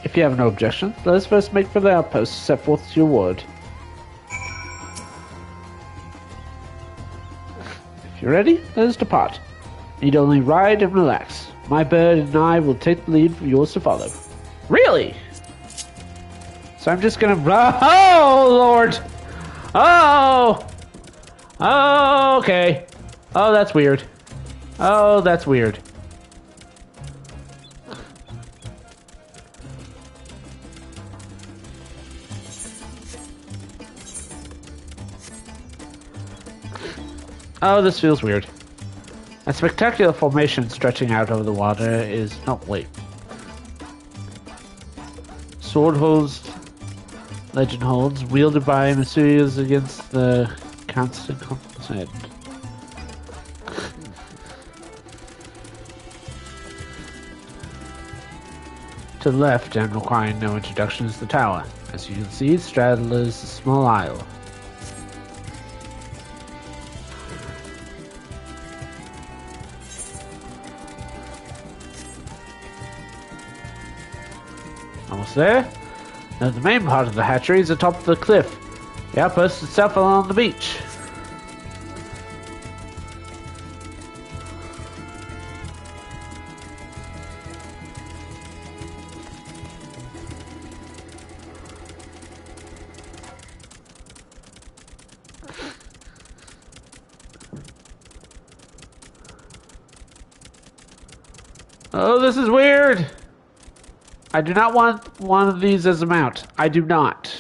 A: If you have no objections, let us first make for the outpost to set forth your word. If you're ready, let us depart. Need only ride and relax. My bird and I will take the lead for yours to follow. Really? So I'm just gonna run. Oh, Lord! Oh! Oh, okay. Oh, that's weird. Oh, that's weird. Oh, this feels weird. A spectacular formation stretching out over the water is... Oh, wait. Sword holds... Legend holds, wielded by Masuias against the constant head. To the left, and requiring no introduction, is the tower. As you can see, it straddles a small isle. Almost there. Now the main part of the hatchery is atop the cliff. The outpost itself along the beach. Oh, this is weird! I do not want one of these as a mount. I do not.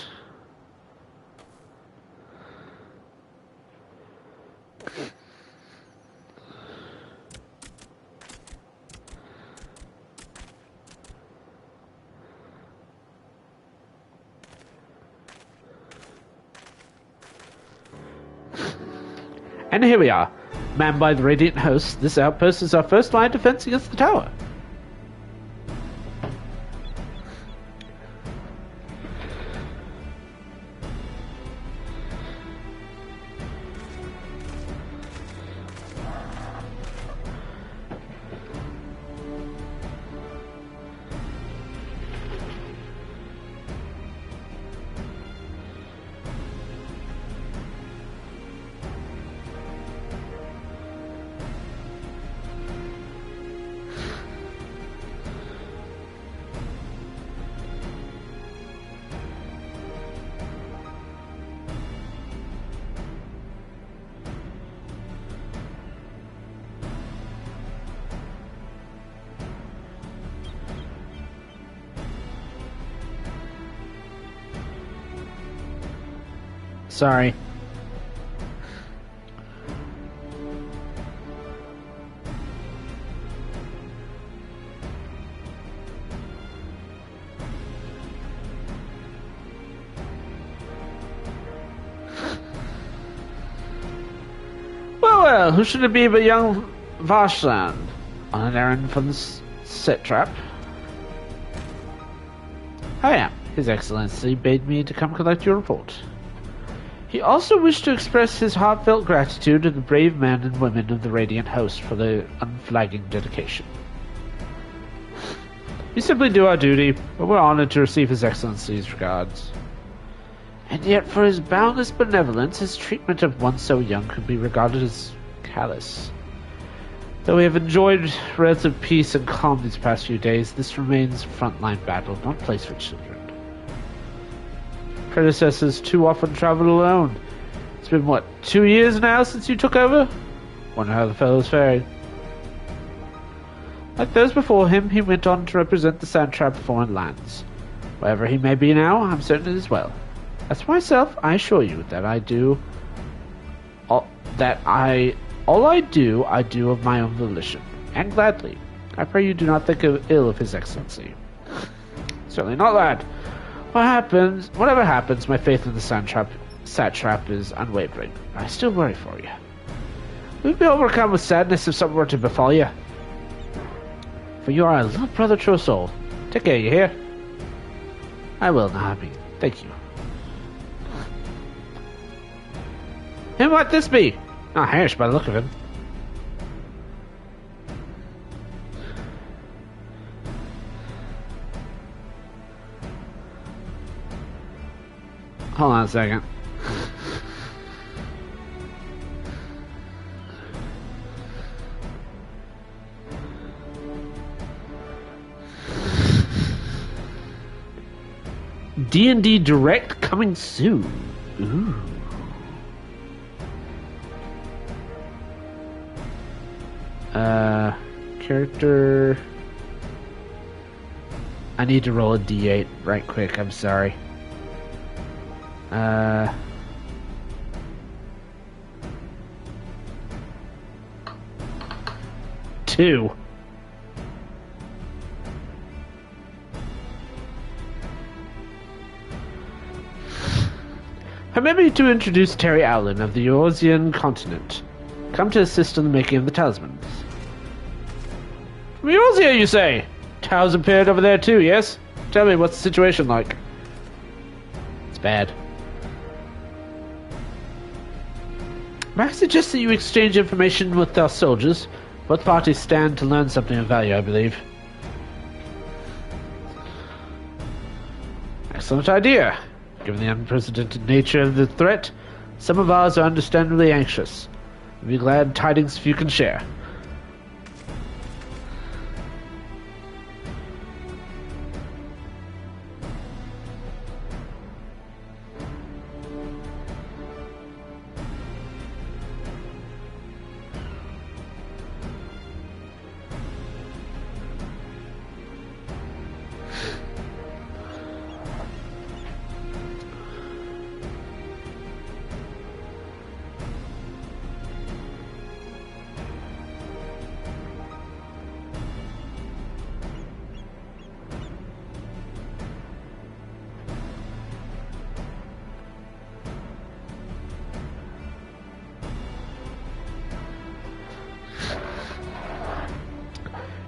A: And here we are, manned by the Radiant host. This outpost is our first line of defense against the tower. Sorry. Well, who should it be but young Varshan on an errand from the set trap? I am. His Excellency bade me to come collect your report. He also wished to express his heartfelt gratitude to the brave men and women of the Radiant Host for their unflagging dedication. We simply do our duty, but we're honored to receive His Excellency's regards. And yet, for his boundless benevolence, his treatment of one so young could be regarded as callous. Though we have enjoyed relative peace and calm these past few days, this remains a frontline battle, not a place for children. Predecessors too often traveled alone. It's been, 2 years now since you took over? Wonder how the fellow's faring. Like those before him, he went on to represent the Sandtrap foreign lands. Wherever he may be now, I'm certain it is well. As for myself, I assure you that I do of my own volition, and gladly. I pray you do not think ill of His Excellency. Certainly not, lad. Whatever happens, my faith in the Satrap is unwavering. I still worry for you. We'd be overcome with sadness if something were to befall you. For you are a little brother to us all. Take care, you hear? I will, Nahabi. Thank you. Who might this be? Not Harsh by the look of him. Hold on a second. D&D Direct coming soon. Ooh. Character. I need to roll a D8 right quick. I'm sorry. 2. Permit me to introduce Terry Allen of the Eorzean continent. Come to assist in the making of the talismans. From Eorzea, you say? Towers appeared over there too, yes? Tell me, what's the situation like? It's bad. May I suggest that you exchange information with our soldiers? Both parties stand to learn something of value, I believe. Excellent idea. Given the unprecedented nature of the threat, some of ours are understandably anxious. We'll be glad tidings if you can share.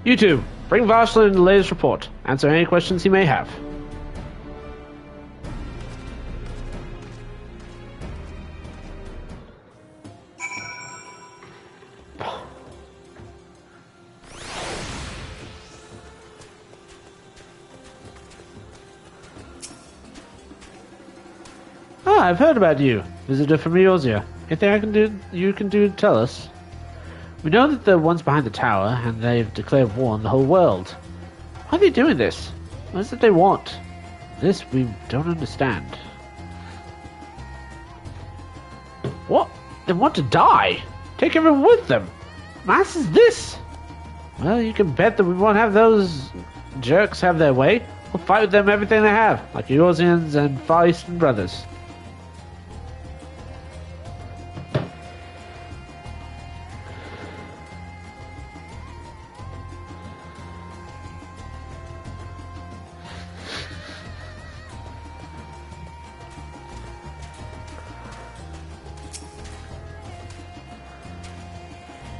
A: You two, bring Varslan the latest report. Answer any questions he may have. I've heard about you, visitor from Eorzea. Anything you can do to tell us? We know that they're ones behind the tower, and they've declared war on the whole world. Why are they doing this? What is it they want? This we don't understand. What? They want to die? Take everyone with them? Mass is this? Well, you can bet that we won't have those jerks have their way. We'll fight with them everything they have, like Eorzeans and Far Eastern brothers.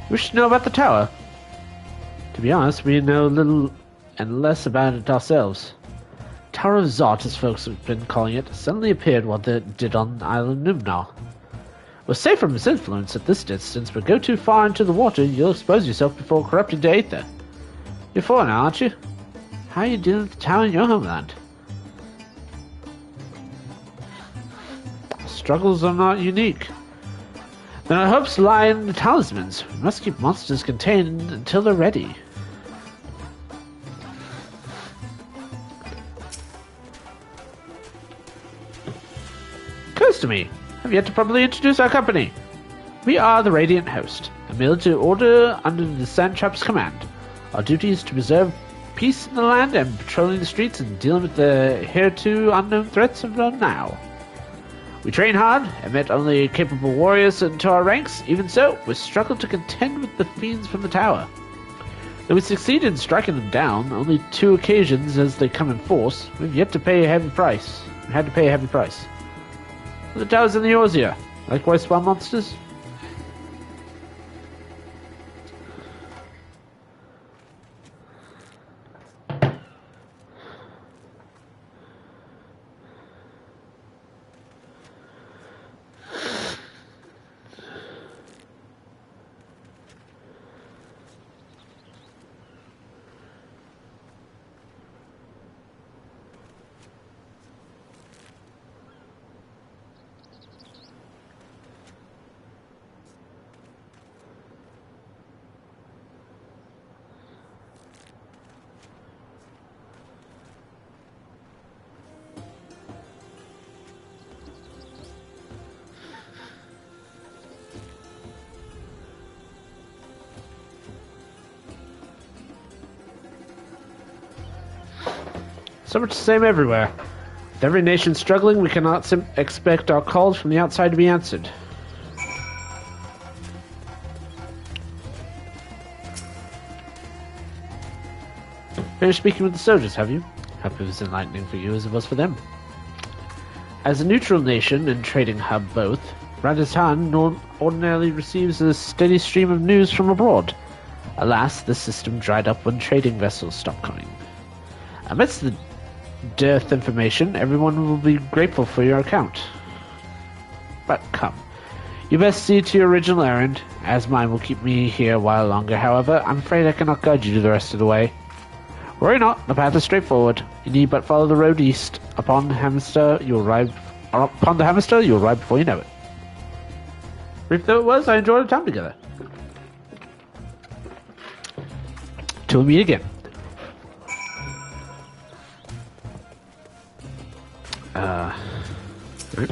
A: We should know about the tower. To be honest, we know little and less about it ourselves. Tower of Zot, as folks have been calling it, suddenly appeared while it did on the island Numnal. We're safe from its influence at this distance, but go too far into the water, you'll expose yourself before corrupting to Aether. You're 4 now, aren't you? How are you dealing with the tower in your homeland? Struggles are not unique. Then our hopes lie in the talismans. We must keep monsters contained until they're ready. Close to me. Have yet to properly introduce our company. We are the Radiant Host, a military order under the Sandtrap's command. Our duty is to preserve peace in the land and patrolling the streets and dealing with the hereto unknown threats of now. We train hard and met only capable warriors into our ranks. Even so, we struggle to contend with the fiends from the tower. Though we succeed in striking them down, only 2 occasions as they come in force, we've yet to pay a heavy price. We had to pay a heavy price. The towers in the Eorzea, likewise spawn monsters. So much the same everywhere. With every nation struggling, we cannot expect our calls from the outside to be answered. Finished speaking with the soldiers, have you? Hope it was enlightening for you as it was for them. As a neutral nation and trading hub both, Radistan ordinarily receives a steady stream of news from abroad. Alas, the system dried up when trading vessels stopped coming. Amidst the dearth information, everyone will be grateful for your account. But come, you best see to your original errand, as mine will keep me here a while longer. However, I'm afraid I cannot guide you the rest of the way. Worry not, the path is straightforward. You need but follow the road east. Upon the Hamster, you'll arrive before you know it. Brief though it was, I enjoyed our time together. Till we meet again. Right.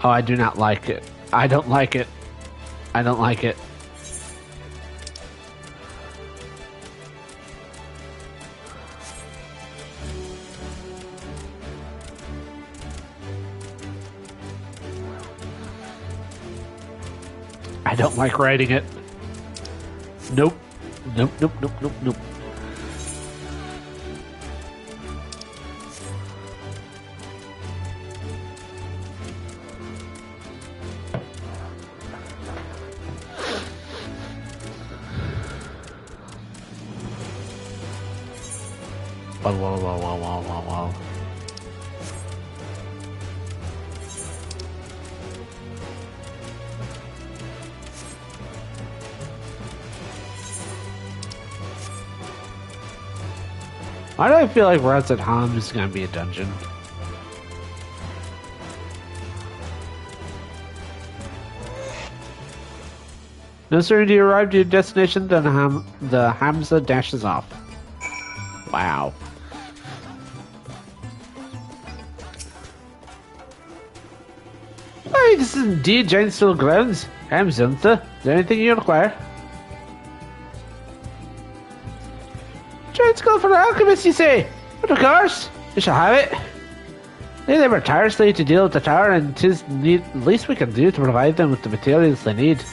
A: Oh, I do not like it. I don't like it. I don't like it. I don't like writing it. Nope. Nope, nope, nope, nope, nope. Well. Why do I feel like Rats at Home is going to be a dungeon? No sooner do you arrive at your destination than the Hamza dashes off. Wow. Hey, this is indeed Giant Steel Grounds. I'm Zunta. Is there anything you require? Giant Skull for the alchemist, you say? But of course, you shall have it. They labor tirelessly to deal with the tower, and 'tis the least we can do to provide them with the materials they need.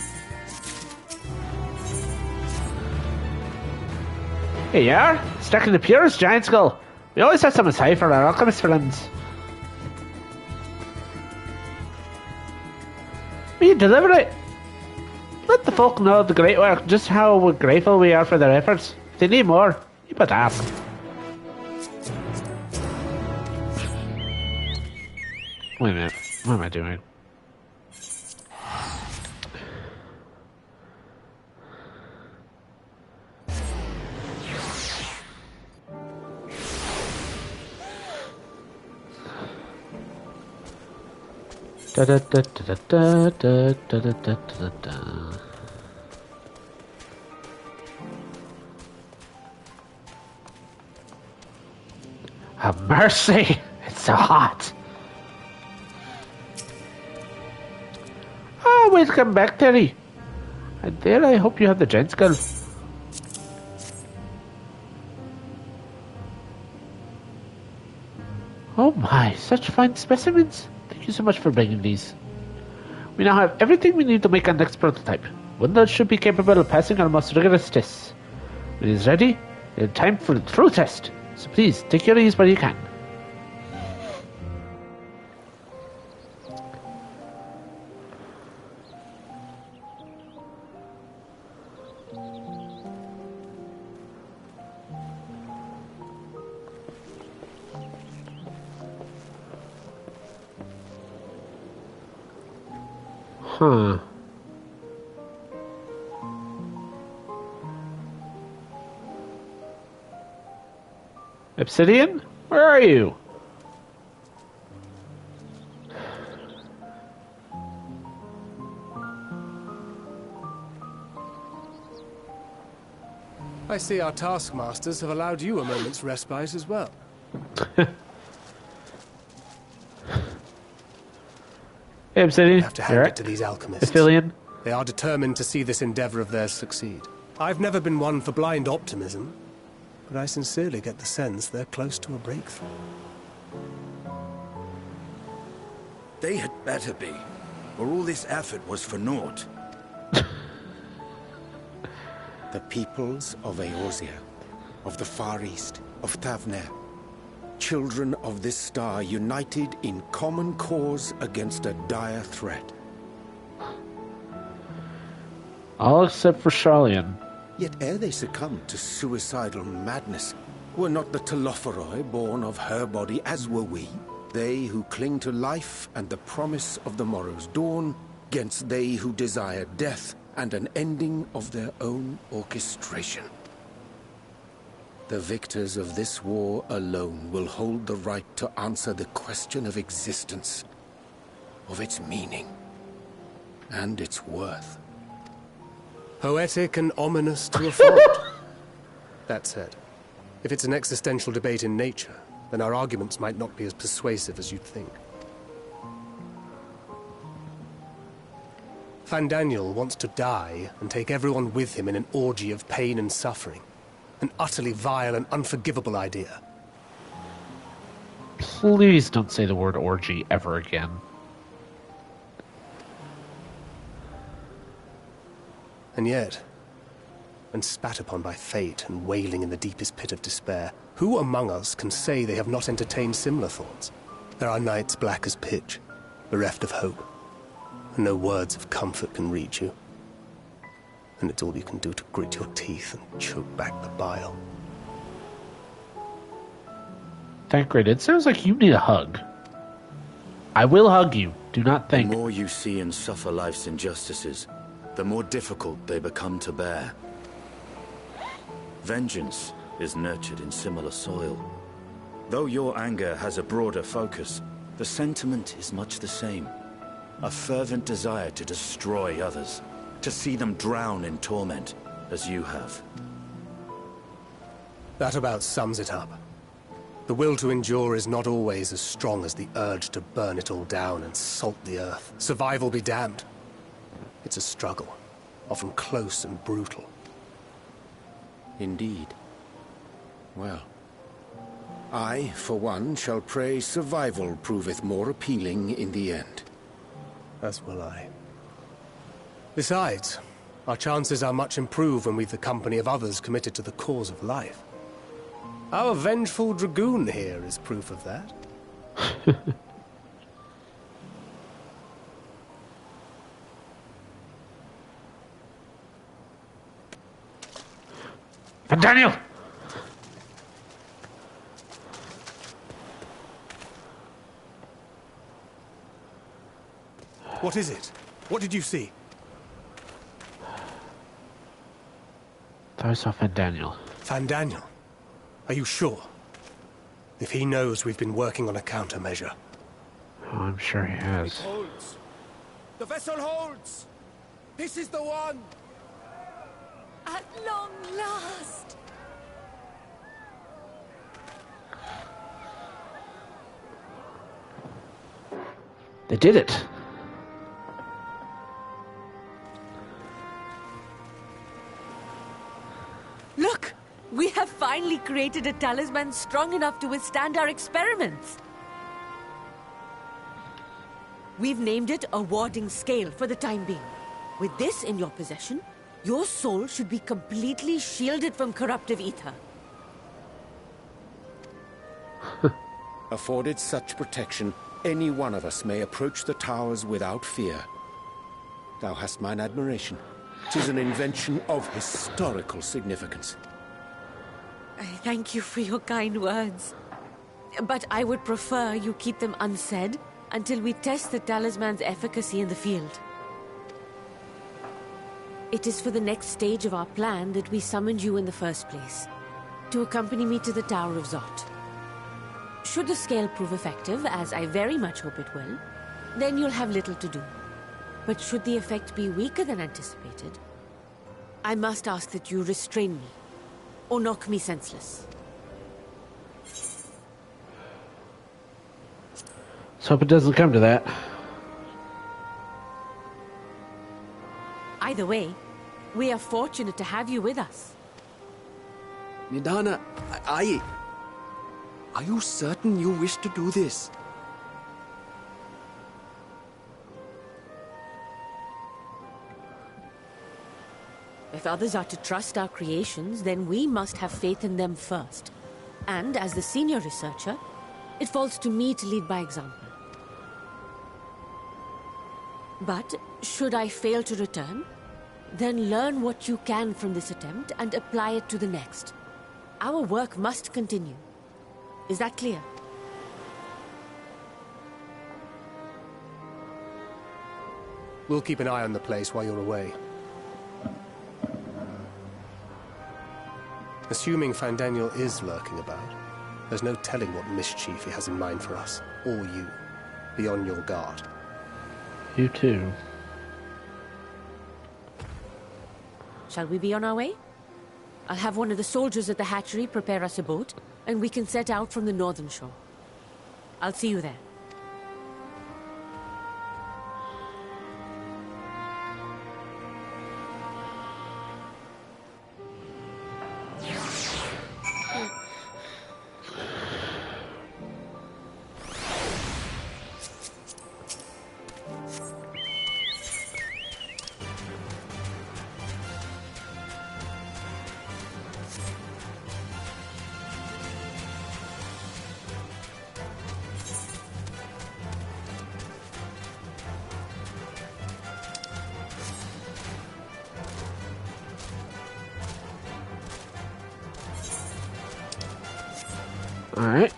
A: Here you are, stuck in the purest Giant Skull. We always have some aside for our alchemist friends. We deliver it. Let the folk know of the great work, just how grateful we are for their efforts. If they need more, you but ask. Wait a minute, what am I doing? Da da da da da da da da da da da. Have mercy! It's so hot. Ah, welcome back, Terry. And there, I hope you have the giant skull. Oh my, such fine specimens. Thank you so much for bringing these. We now have everything we need to make our next prototype. One that should be capable of passing our most rigorous tests. When it is ready, it is time for the true test. So please, take your ease while you can. Huh. Obsidian? Where are you?
D: I see our taskmasters have allowed you a moment's respite as well.
A: Hey, Obsidian.
D: You have to hand it to these alchemists.
A: Obsidian.
D: They are determined to see this endeavor of theirs succeed. I've never been one for blind optimism, but I sincerely get the sense they're close to a breakthrough.
H: They had better be, or all this effort was for naught.
L: The peoples of Eorzea, of the Far East, of Thavner, children of this star united in common cause against a dire threat.
A: All except for Charlian.
L: Yet ere they succumbed to suicidal madness, were not the Telophoroi born of her body as were we? They who cling to life and the promise of the morrow's dawn, against they who desire death and an ending of their own orchestration. The victors of this war alone will hold the right to answer the question of existence, of its meaning, and its worth.
D: Poetic and ominous to a fault. That said, if it's an existential debate in nature, then our arguments might not be as persuasive as you'd think. Fandaniel wants to die and take everyone with him in an orgy of pain and suffering. An utterly vile and unforgivable idea.
A: Please don't say the word orgy ever again.
D: And yet, when spat upon by fate and wailing in the deepest pit of despair, who among us can say they have not entertained similar thoughts? There are nights black as pitch, bereft of hope, and no words of comfort can reach you. And it's all you can do to grit your teeth and choke back the bile.
A: Thancred, it sounds like you need a hug. I will hug you. Do not think.
H: The more you see and suffer life's injustices, the more difficult they become to bear. Vengeance is nurtured in similar soil. Though your anger has a broader focus, the sentiment is much the same. A fervent desire to destroy others, to see them drown in torment, as you have.
D: That about sums it up. The will to endure is not always as strong as the urge to burn it all down and salt the earth. Survival be damned. It's a struggle, often close and brutal.
L: Indeed. Well, I, for one, shall pray survival proveth more appealing in the end.
D: As will I. Besides, our chances are much improved when we've the company of others committed to the cause of life. Our vengeful dragoon here is proof of that.
A: Daniel!
D: What is it? What did you see?
A: I saw Daniel.
D: Daniel? Are you sure? If he knows we've been working on a countermeasure.
A: Oh, I'm sure he has.
G: It holds. The vessel holds! This is the one!
F: At long last!
A: They did it.
F: Look! We have finally created a talisman strong enough to withstand our experiments. We've named it a warding scale for the time being. With this in your possession, your soul should be completely shielded from corruptive ether.
L: Afforded such protection, any one of us may approach the towers without fear. Thou hast mine admiration. 'Tis an invention of historical significance.
F: I thank you for your kind words. But I would prefer you keep them unsaid until we test the talisman's efficacy in the field. It is for the next stage of our plan that we summoned you in the first place, to accompany me to the Tower of Zot. Should the scale prove effective, as I very much hope it will, then you'll have little to do. But should the effect be weaker than anticipated, I must ask that you restrain me, or knock me senseless.
A: Let's hope it doesn't come to that.
F: Either way, we are fortunate to have you with us.
G: Nidana, are you certain you wish to do this?
F: If others are to trust our creations, then we must have faith in them first. And as the senior researcher, it falls to me to lead by example. But should I fail to return, then learn what you can from this attempt and apply it to the next. Our work must continue. Is that clear?
D: We'll keep an eye on the place while you're away. Assuming Daniel is lurking about, there's no telling what mischief he has in mind for us, or you. Be on your guard.
A: You too.
F: Shall we be on our way? I'll have one of the soldiers at the hatchery prepare us a boat, and we can set out from the northern shore. I'll see you there.
A: Alright.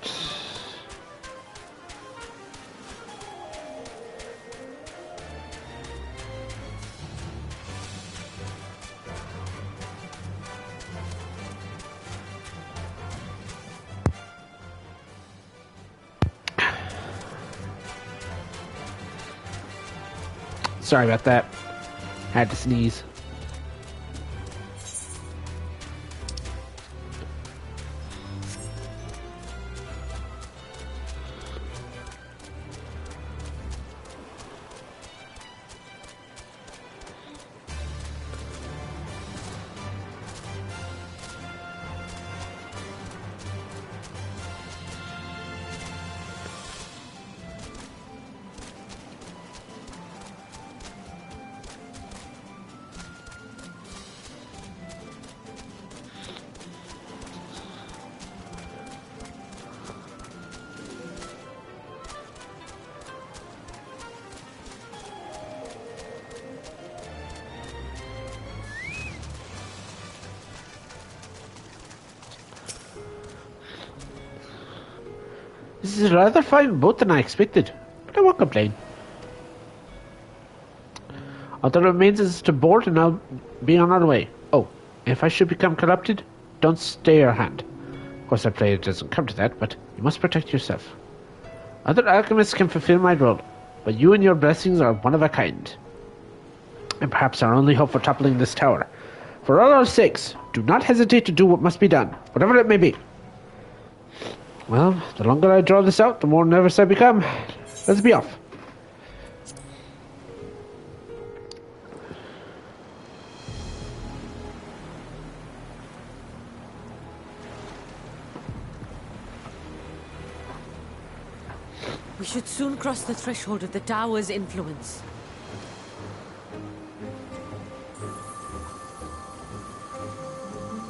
A: Sorry about that. Had to sneeze. This is a rather fine boat than I expected, but I won't complain. All that remains is to board and I'll be on our way. Oh, if I should become corrupted, don't stay your hand. Of course I pray it doesn't come to that, but you must protect yourself. Other alchemists can fulfill my role, but you and your blessings are one of a kind. And perhaps our only hope for toppling this tower. For all our sakes, do not hesitate to do what must be done, whatever it may be. Well, the longer I draw this out, the more nervous I become. Let's be off.
F: We should soon cross the threshold of the tower's influence.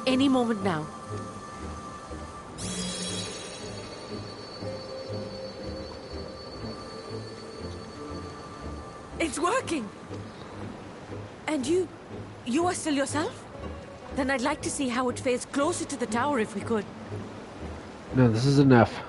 F: Any moment now. It's working! And you are still yourself? Then I'd like to see how it fares closer to the tower if we could.
A: No, this is enough.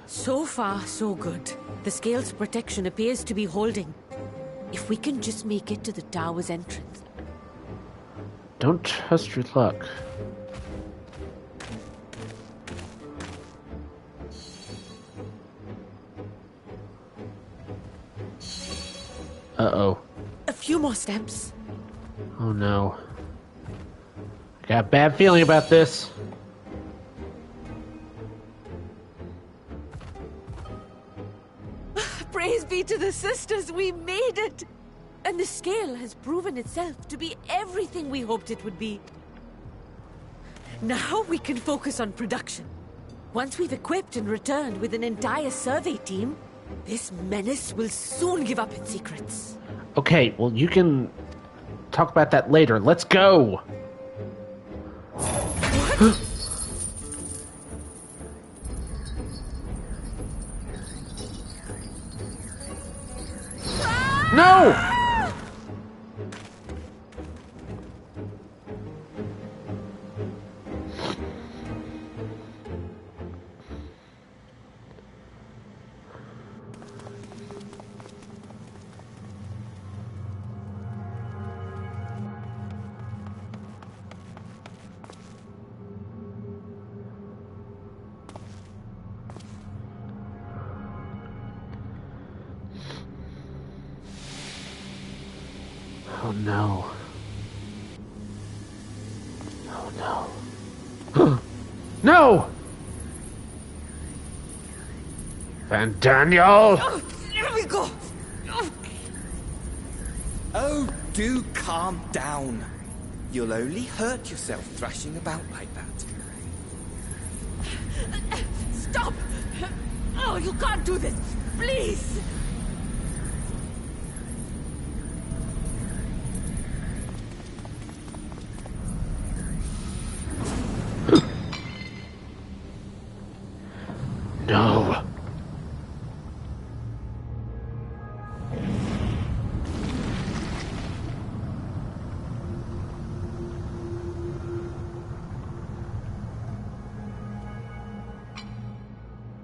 F: So far, so good. The scale's protection appears to be holding. If we can just make it to the tower's entrance.
A: Don't trust your luck. Uh-oh.
F: A few more steps.
A: Oh no. I got a bad feeling about this.
F: Praise be to the sisters, we made it! And the scale has proven itself to be everything we hoped it would be. Now we can focus on production. Once we've equipped and returned with an entire survey team, this menace will soon give up its secrets.
A: Okay, well you can talk about that later. Let's go! What? No! Oh no. Oh no. No! Van Daniel!
F: Oh, there we go!
E: Oh, do calm down. You'll only hurt yourself thrashing about like that.
F: Stop! Oh, you can't do this! Please!
A: No.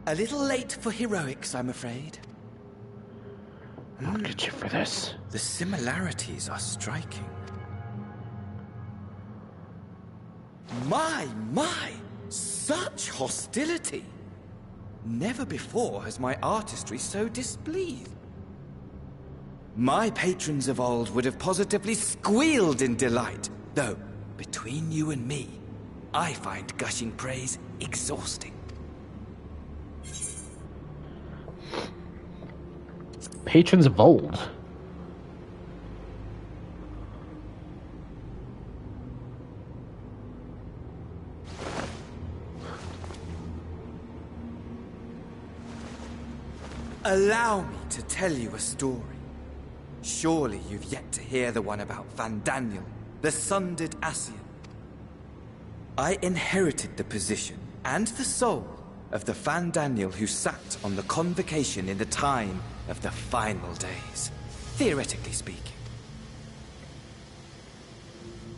E: A little late for heroics, I'm afraid.
A: I'll get you for this.
E: The similarities are striking. My! Such hostility! Never before has my artistry so displeased. My patrons of old would have positively squealed in delight, though, between you and me, I find gushing praise exhausting.
A: Patrons of old.
E: Allow me to tell you a story. Surely you've yet to hear the one about Van Daniel, the sundered Ascian. I inherited the position and the soul of the Van Daniel who sat on the convocation in the time of the final days, theoretically speaking.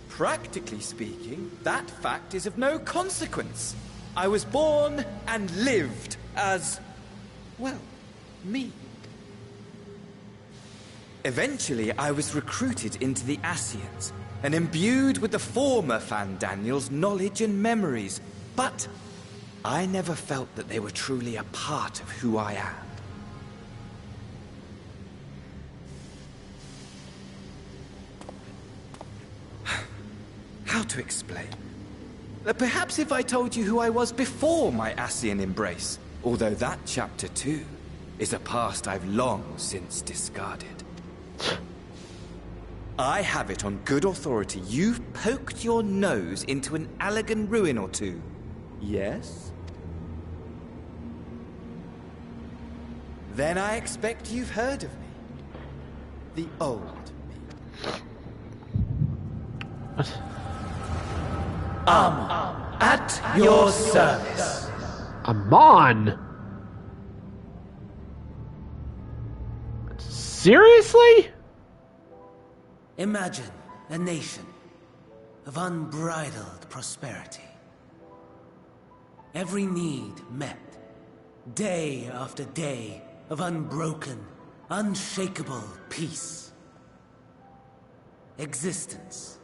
E: Practically speaking, that fact is of no consequence. I was born and lived as, well, me. Eventually, I was recruited into the Ascians and imbued with the former Van Daniel's knowledge and memories, but I never felt that they were truly a part of who I am. How to explain? Perhaps if I told you who I was before my Ascian embrace, although that chapter too is a past I've long since discarded. I have it on good authority you've poked your nose into an Allegan ruin or two. Yes? Then I expect you've heard of me. The old me.
A: What?
K: At your service.
A: Amon? Seriously?
K: Imagine a nation of unbridled prosperity. Every need met. Day after day of unbroken, unshakable peace. Existence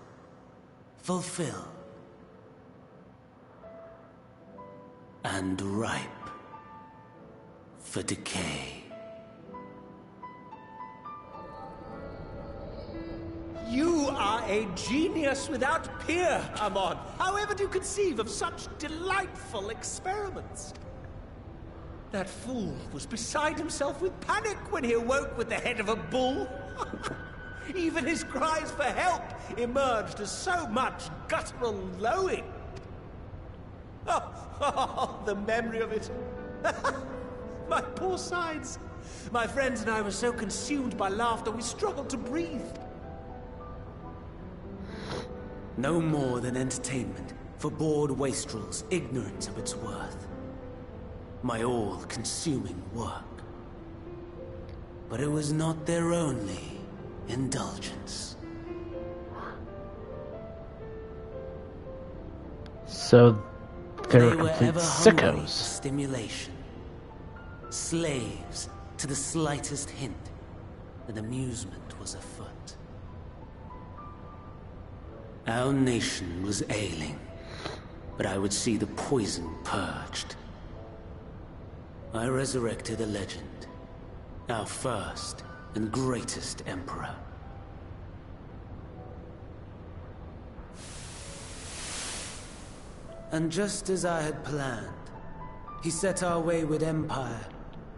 K: fulfilled and ripe for decay.
M: You are a genius without peer, Amon. However do you conceive of such delightful experiments? That fool was beside himself with panic when he awoke with the head of a bull. Even his cries for help emerged as so much guttural lowing. Oh, the memory of it. My poor sides. My friends and I were so consumed by laughter we struggled to breathe.
K: No more than entertainment for bored wastrels ignorant of its worth. My all-consuming work. But it was not their only indulgence.
A: So they were
K: were
A: complete
K: ever hungry for
A: sickos.
K: stimulation. Slaves to the slightest hint that amusement was afoot. Our nation was ailing, but I would see the poison purged. I resurrected a legend, our first and greatest emperor. And just as I had planned, he set our wayward empire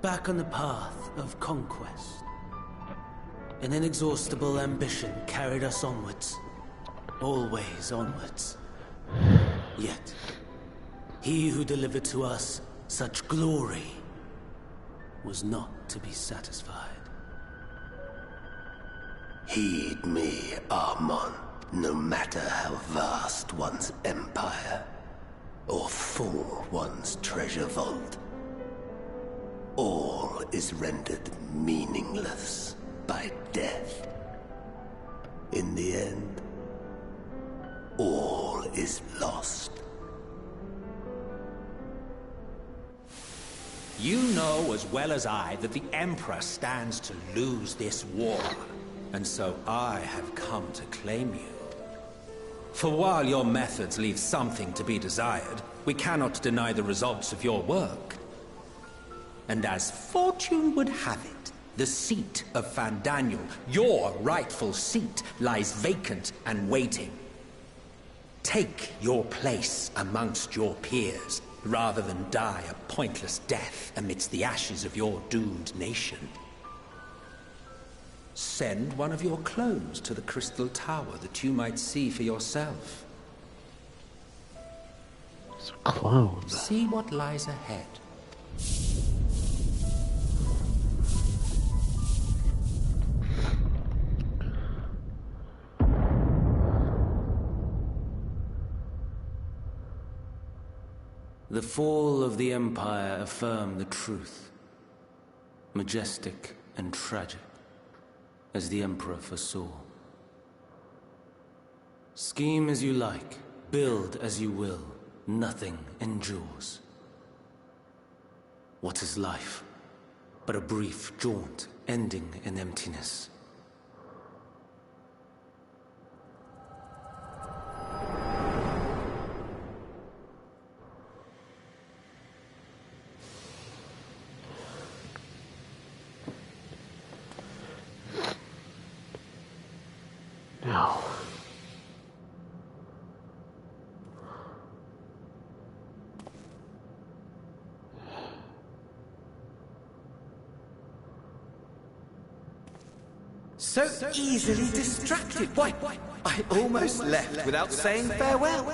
K: back on the path of conquest. An inexhaustible ambition carried us onwards. Always onwards. Yet, he who delivered to us such glory was not to be satisfied.
D: Heed me, Amon, no matter how vast one's empire, or full one's treasure vault. All is rendered meaningless by death. In the end, all is lost.
M: You know as well as I that the Emperor stands to lose this war. And so I have come to claim you. For while your methods leave something to be desired, we cannot deny the results of your work. And as fortune would have it, the seat of Fandaniel, your rightful seat, lies vacant and waiting. Take your place amongst your peers, rather than die a pointless death amidst the ashes of your doomed nation. Send one of your clones to the Crystal Tower that you might see for yourself.
A: It's a clone.
M: See what lies ahead.
K: The fall of the Empire affirmed the truth. Majestic and tragic, as the Emperor foresaw. Scheme as you like, build as you will, nothing endures. What is life but a brief jaunt ending in emptiness?
A: No.
E: So easily distracted. Why, I almost left without saying farewell.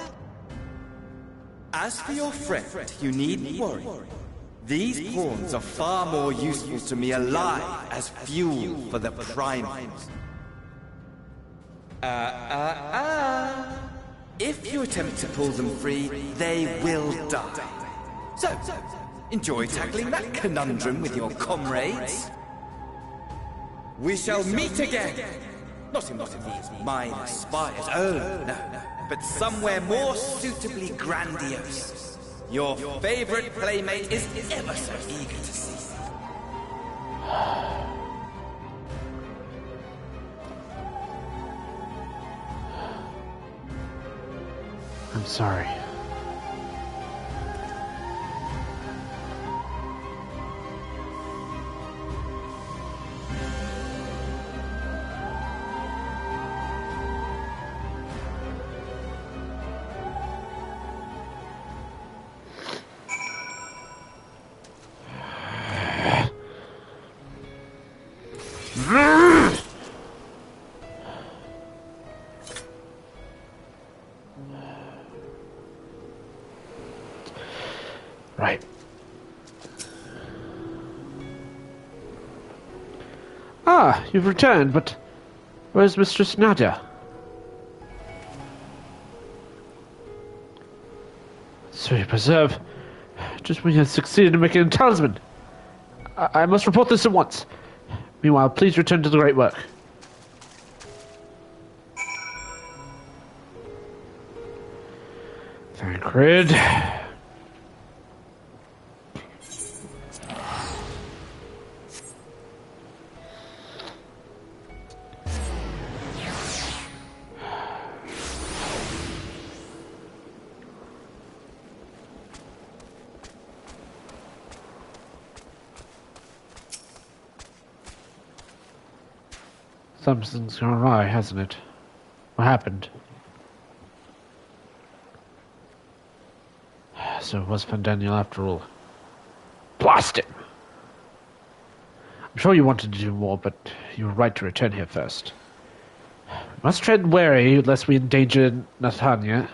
E: As for your friend, you needn't worry. These pawns are far more useful to me alive as fuel for the primals. If you attempt to pull them free, they will die. So, enjoy tackling that conundrum with your comrades. We shall meet again! Not in one of these minor spires, oh no, but somewhere more suitably grandiose. Your favorite playmate is ever so eager to see you.
A: I'm sorry. Right. Ah, you've returned, but where's Mistress Nadia? Sweet preserve. Just when you had succeeded in making a talisman. I must report this at once. Meanwhile, please return to the great work. Thancred. Something's gone awry, hasn't it? What happened? So it was Fandaniel after all. Blast him! I'm sure you wanted to do more, but you were right to return here first. We must tread wary lest we endanger Nidhana,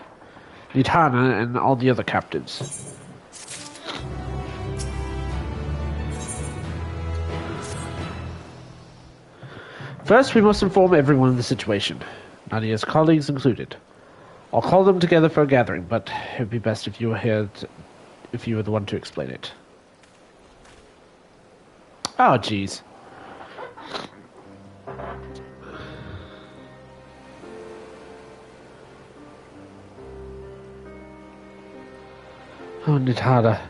A: and all the other captives. First, we must inform everyone of the situation, Nadia's colleagues included. I'll call them together for a gathering, but it would be best if you were here, if you were the one to explain it. Oh, jeez. Oh, Nidhana.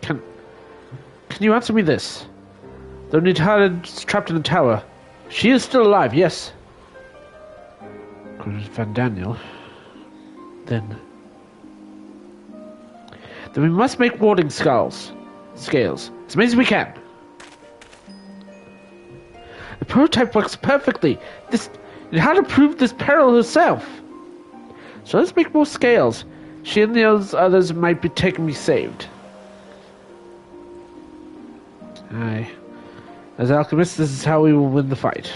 A: Can you answer me this? Though Nidhara is trapped in the tower, she is still alive, yes? According to Van Daniel. Then we must make warding scales as many as we can. The prototype works perfectly. Nidhara proved this peril herself. So let's make more scales. She and the others might be taken be saved. Aye. As alchemists, this is how we will win the fight.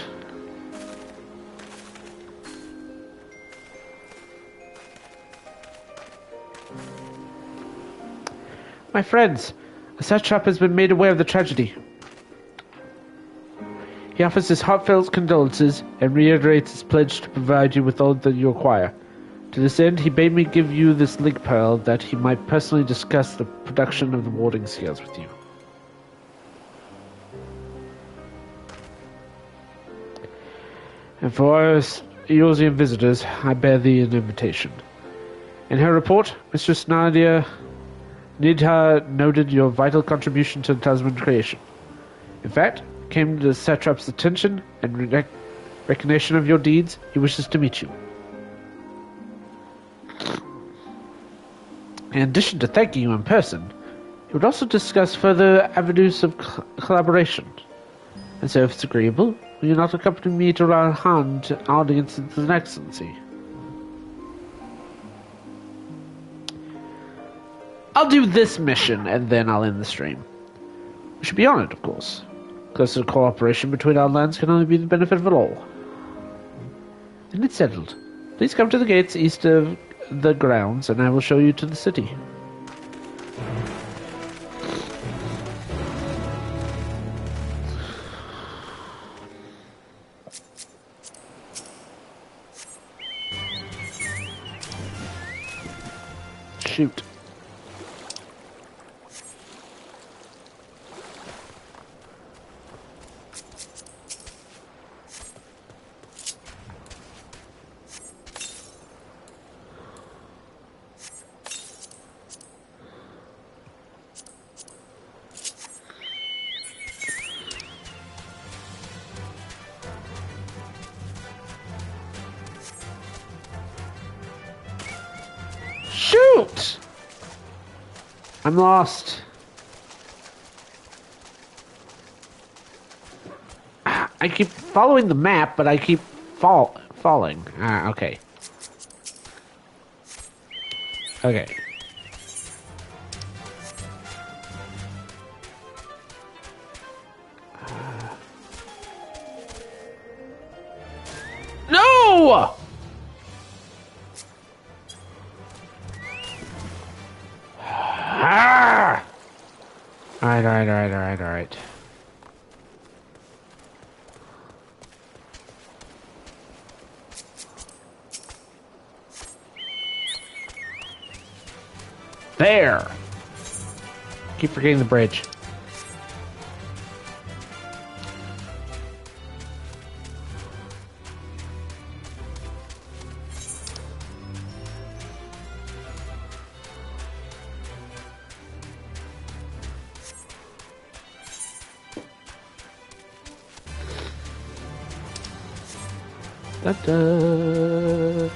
A: My friends, a satrap has been made aware of the tragedy. He offers his heartfelt condolences and reiterates his pledge to provide you with all that you require. To this end, he bade me give you this link pearl that he might personally discuss the production of the warding scales with you. And for our Eosian visitors, I bear thee an invitation. In her report, Mistress Nadia Nidha noted your vital contribution to the talisman creation. In fact, came to the satrap's attention and recognition of your deeds, he wishes to meet you. In addition to thanking you in person, he would also discuss further avenues of collaboration. And so, if it's agreeable, will you not accompany me to Ralhan to audience with His Excellency? I'll do this mission, and then I'll end the stream. We should be honored, of course. Closer cooperation between our lands can only be the benefit of it all. And it's settled. Please come to the gates east of the grounds, and I will show you to the city. Shoot. Shoot! I'm lost. I keep following the map, but I keep falling. Okay. Okay. No! Alright. There! Keep forgetting the bridge. Da-da.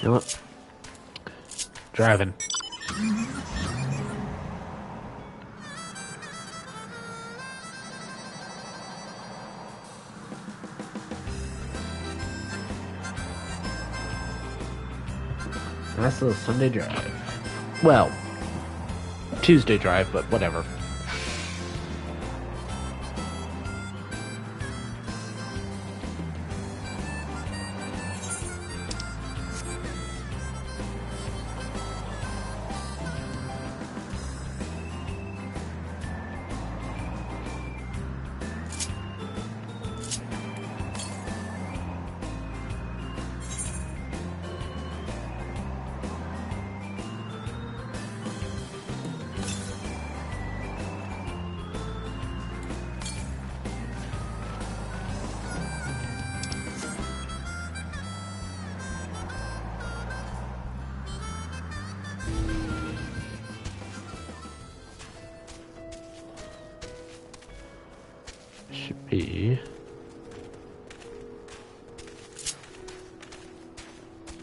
A: You know what? Driving. Nice little Sunday drive. Well, Tuesday drive, but whatever. Should be...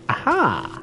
A: Aha!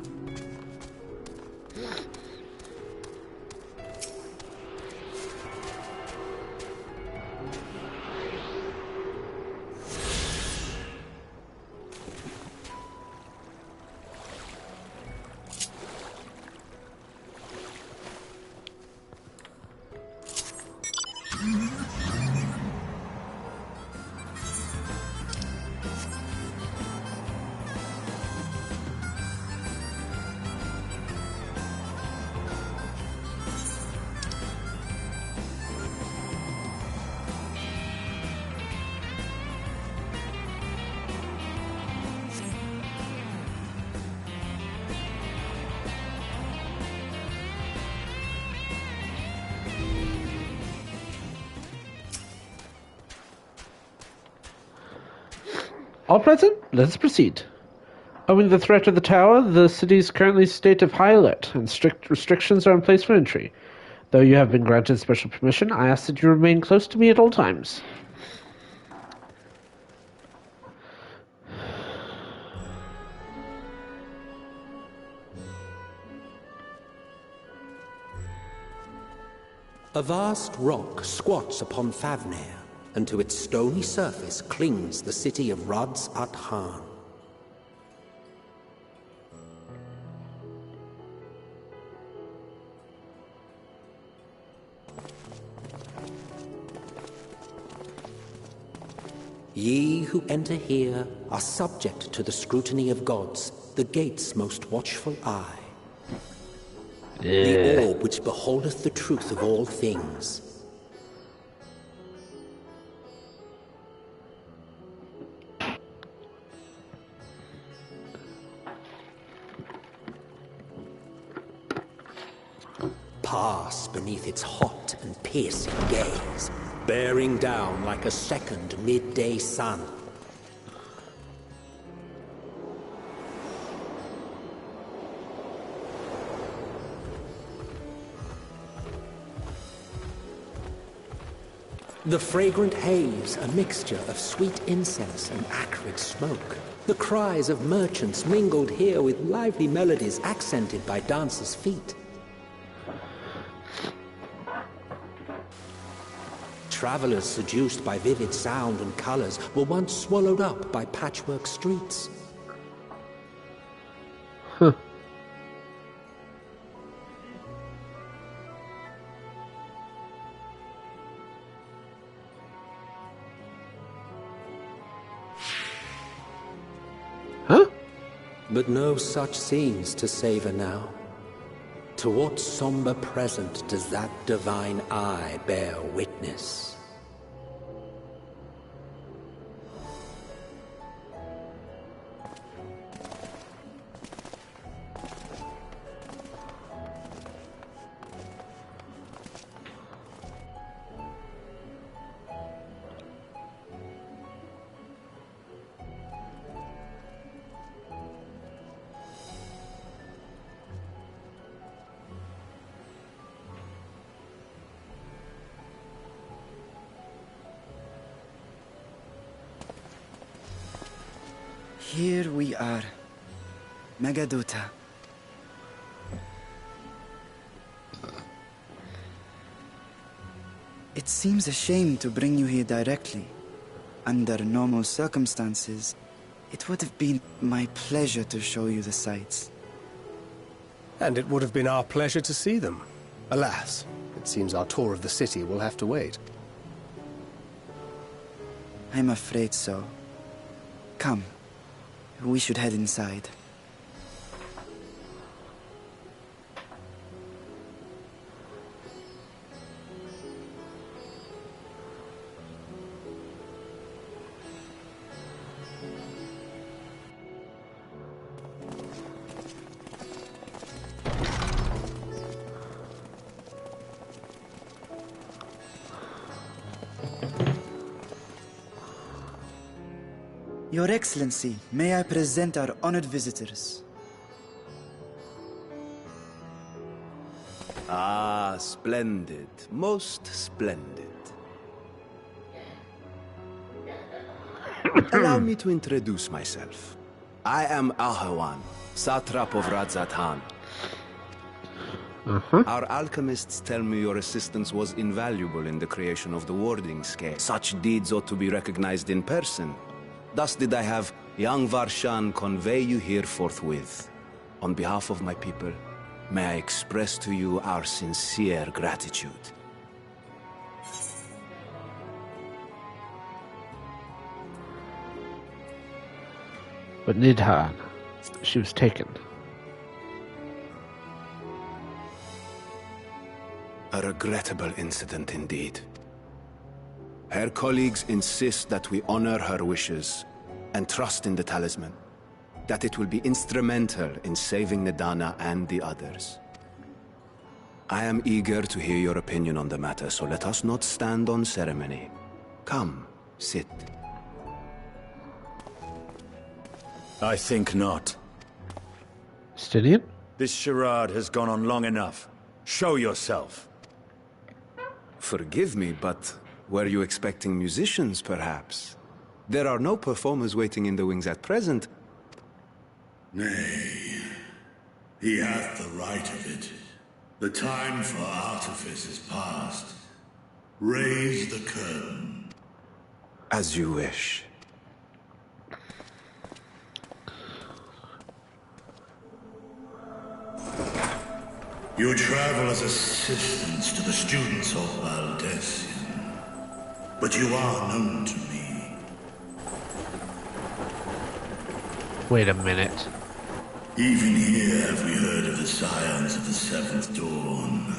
A: All present? Let us proceed. Owing to the threat of the tower, the city is currently a state of high alert, and strict restrictions are in place for entry. Though you have been granted special permission, I ask that you remain close to me at all times.
N: A vast rock squats upon Favnir, and to its stony surface clings the city of Rads-at-Han. Ye who enter here are subject to the scrutiny of gods, the gate's most watchful eye. The orb which beholdeth the truth of all things. Pass beneath its hot and piercing gaze, bearing down like a second midday sun. The fragrant haze, a mixture of sweet incense and acrid smoke. The cries of merchants mingled here with lively melodies accented by dancers' feet. Travelers seduced by vivid sound and colors were once swallowed up by patchwork streets.
A: Huh.
N: Huh? But no such scenes to savor now. To what somber present does that divine eye bear witness?
O: Here we are, Megaduta. It seems a shame to bring you here directly. Under normal circumstances, it would have been my pleasure to show you the sights.
D: And it would have been our pleasure to see them. Alas, It seems our tour of the city will have to wait.
O: I'm afraid so. Come, we should head inside. Your Excellency, may I present our honored visitors?
G: Ah, splendid. Most splendid. Allow me to introduce myself. I am Ahawan, satrap of Radzatan. Our alchemists tell me your assistance was invaluable in the creation of the warding scale. Such deeds ought to be recognized in person. Thus did I have young Varshan convey you here forthwith. On behalf of my people, may I express to you our sincere gratitude.
A: But Nidhan, she was taken.
G: A regrettable incident indeed. Her colleagues insist that we honor her wishes and trust in the talisman, that it will be instrumental in saving Nidana and the others. I am eager to hear your opinion on the matter, so let us not stand on ceremony. Come, sit.
H: I think not.
A: Stidian?
H: This charade has gone on long enough. Show yourself.
G: Forgive me, but were you expecting musicians, perhaps? There are no performers waiting in the wings at present.
B: Nay, he hath the right of it. The time for artifice is past. Raise the curtain.
G: As you wish.
B: You travel as assistants to the students of Valdesian, but you are known to me.
A: Wait a minute.
B: Even here have we heard of the scions of the Seventh Dawn.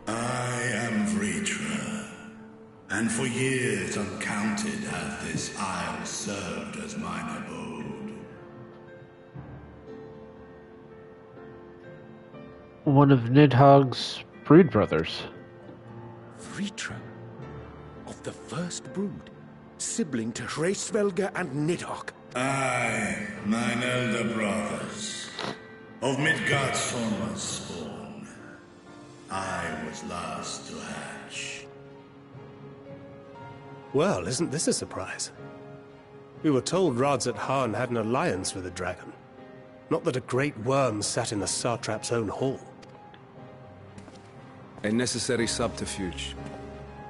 B: I am Vritra, and for years uncounted hath this isle served as mine abode.
A: One of Nidhogg's brood brothers.
L: Vritra? Of the first brood? Sibling to Hraesvelga and Nidhogg?
B: Aye, mine elder brothers. Of Midgardsormr's spawn. I was last to hatch.
D: Well, isn't this a surprise? We were told Radzat Han had an alliance with the dragon. Not that a great worm sat in the satrap's own hall.
G: A necessary subterfuge,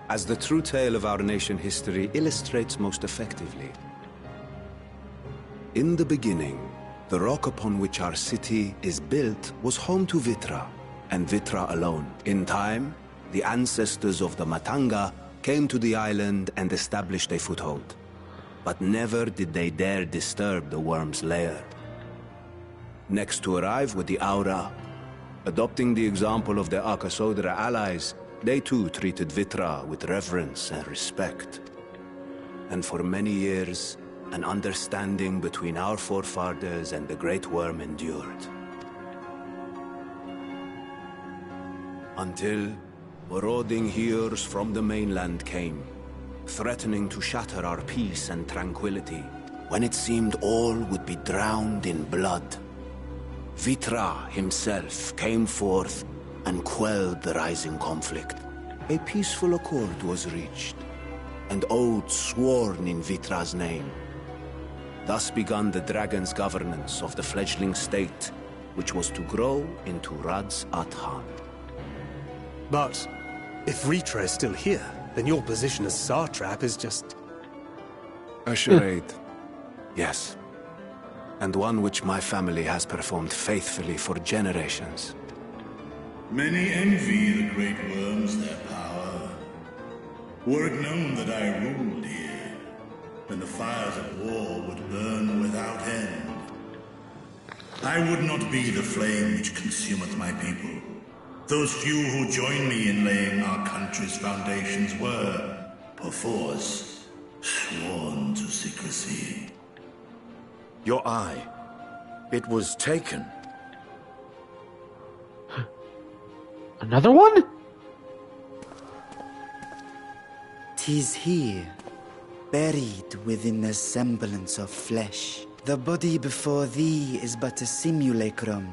G: as the true tale of our nation history illustrates most effectively. In the beginning, the rock upon which our city is built was home to Vitra, and Vitra alone. In time, the ancestors of the Matanga came to the island and established a foothold. But never did they dare disturb the worm's lair. Next to arrive were the Aura. Adopting the example of their Akasodra allies, they too treated Vitra with reverence and respect. And for many years, an understanding between our forefathers and the Great Worm endured. Until marauding heroes from the mainland came, threatening to shatter our peace and tranquility, when it seemed all would be drowned in blood. Vitra himself came forth and quelled the rising conflict. A peaceful accord was reached, and oaths sworn in Vitra's name. Thus began the dragon's governance of the fledgling state, which was to grow into Radzat Han.
D: But if Vritra is still here, then your position as satrap is just...
G: A charade. Yes. and one which my family has performed faithfully for generations.
P: Many envy the great worms their power. Were it known that I ruled here, then the fires of war would burn without end. I would not be the flame which consumeth my people. Those few who join me in laying our country's foundations were, perforce, sworn to secrecy.
H: Your eye. It was taken.
A: Another one?
O: 'Tis here, buried within the semblance of flesh. The body before thee is but a simulacrum,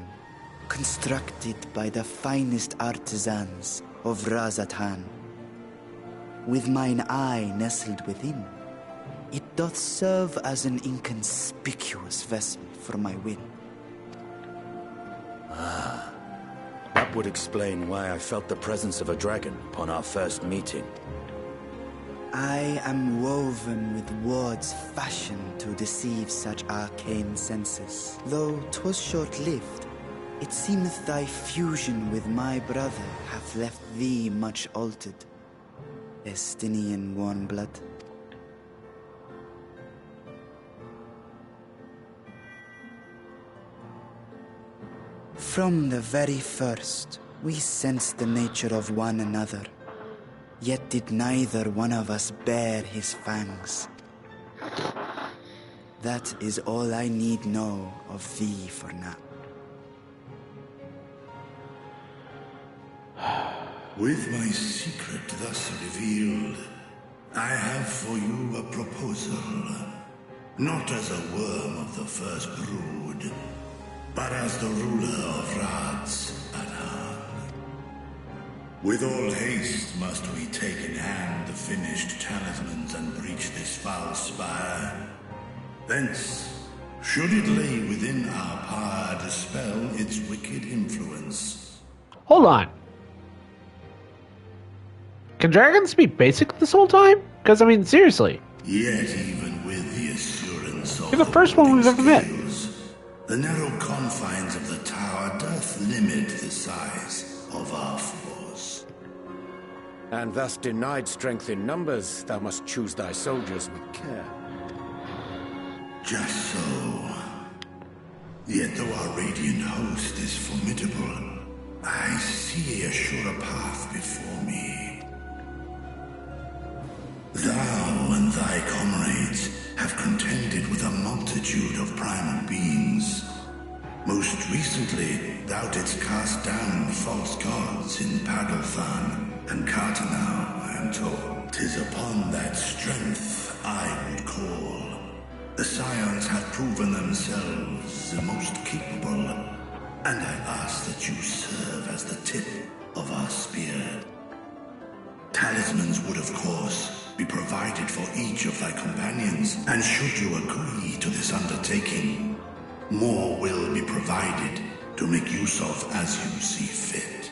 O: constructed by the finest artisans of Razathan. With mine eye nestled within, it doth serve as an inconspicuous vessel for my will.
H: That would explain why I felt the presence of a dragon upon our first meeting.
O: I am woven with words fashioned to deceive such arcane senses. Though 'twas short-lived, it seemeth thy fusion with my brother hath left thee much altered. Estinian warm blood. From the very first, we sensed the nature of one another. Yet did neither one of us bear his fangs. That is all I need know of thee for now.
P: With my secret thus revealed, I have for you a proposal. Not as a worm of the first brood, but as the ruler of Radz. With all haste must we take in hand the finished talismans and breach this foul spire. Thence, should it lay within our power, dispel its wicked influence.
A: Hold on. Can dragons be basic this whole time? Because, I mean, seriously.
P: Yet even with the assurance of
A: you're the first one we've ever met.
P: The narrow confines of the tower doth limit the size of our force.
L: And thus denied strength in numbers, thou must choose thy soldiers with care.
P: Just so. Yet though our radiant host is formidable, I see a surer path before me. Thou and thy comrades have contended with a multitude of primal beings. Most recently, thou didst cast down false gods in Pagalthan and Cartanau, I am told. 'Tis upon that strength I would call. The Scions have proven themselves the most capable, and I ask that you serve as the tip of our spear. Talismans would, of course, be provided for each of thy companions, and should you agree to this undertaking, more will be provided to make use of as you see fit.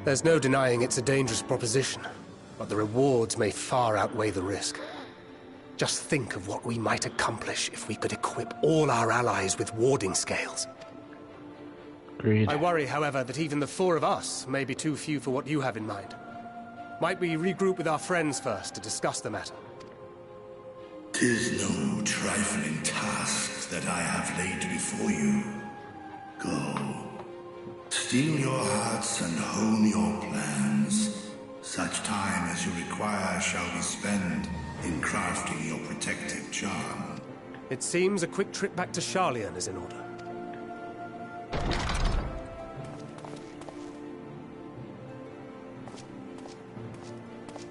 D: There's no denying it's a dangerous proposition, but the rewards may far outweigh the risk. Just think of what we might accomplish if we could equip all our allies with warding scales.
A: Agreed.
D: I worry, however, that even the four of us may be too few for what you have in mind. Might we regroup with our friends first to discuss the matter?
P: 'Tis no trifling task that I have laid before you. Go. Steel your hearts and hone your plans. Such time as you require shall we spend in crafting your protective charm.
D: It seems a quick trip back to Sharlayan is in order.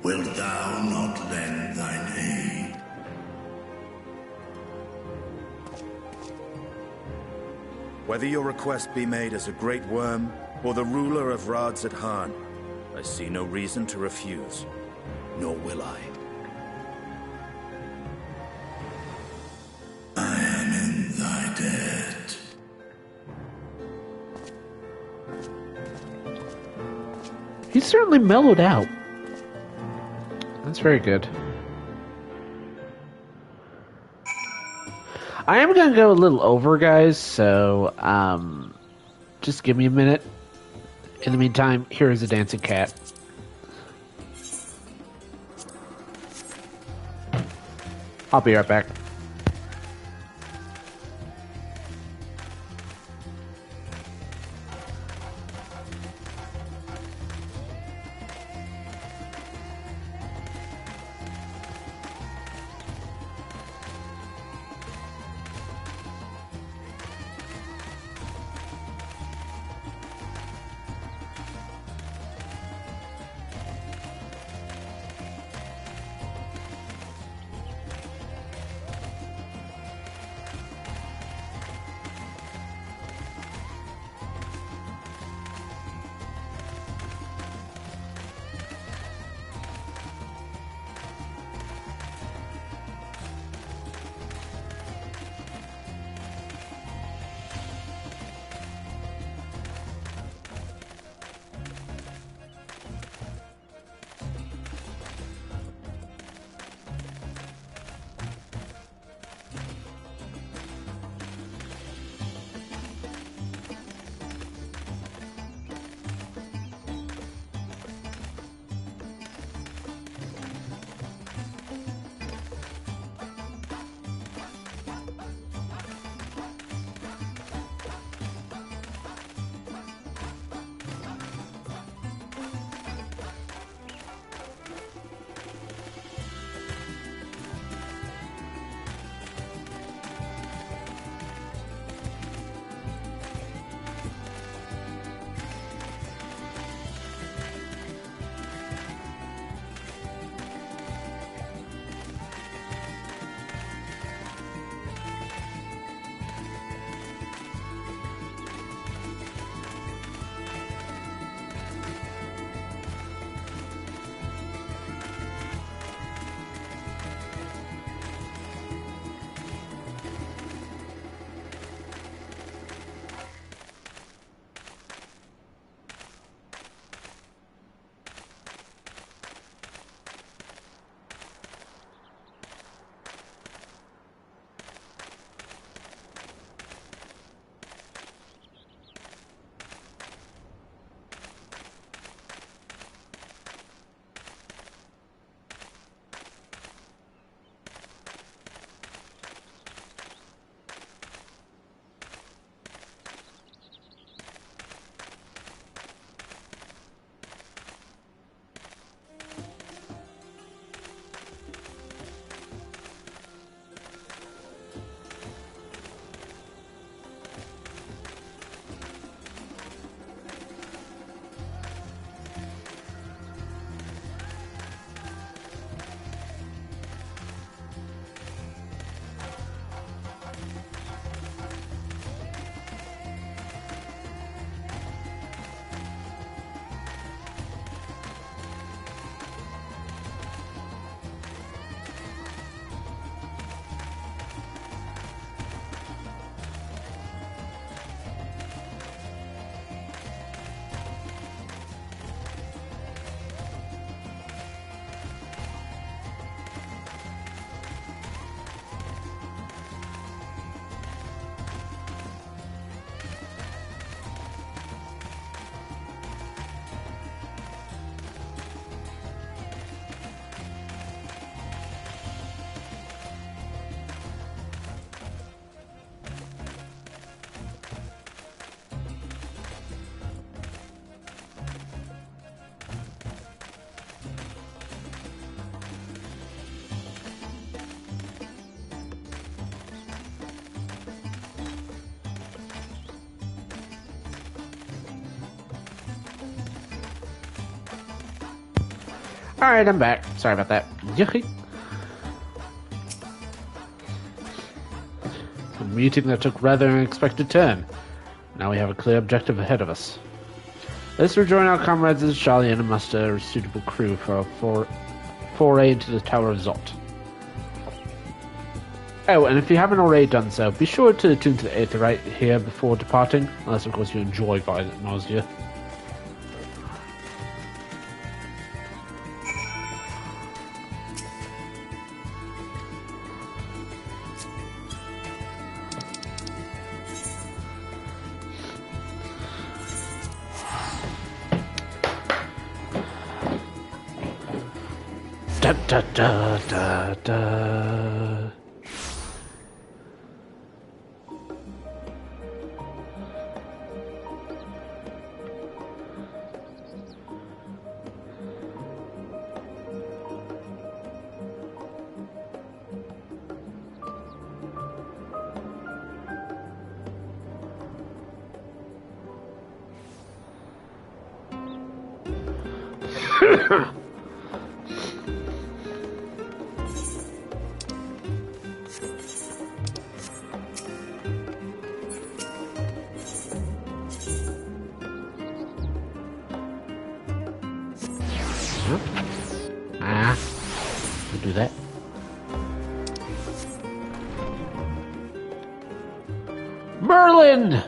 P: Wilt thou not lend thine aid?
H: Whether your request be made as a great worm or the ruler of Razathan, I see no reason to refuse, nor will I.
P: I am in thy debt.
A: He's certainly mellowed out. That's very good. I am going to go a little over, guys, so just give me a minute. In the meantime, here is a dancing cat. I'll be right back. Alright, I'm back. Sorry about that. A meeting that took rather an unexpected turn. Now we have a clear objective ahead of us. Let's rejoin our comrades as Charlie and muster a suitable crew for a foray into the Tower of Zot. Oh, and if you haven't already done so, be sure to tune to the Aetherite here before departing, unless of course you enjoy violent nausea. Da da da da. Do that. Merlin!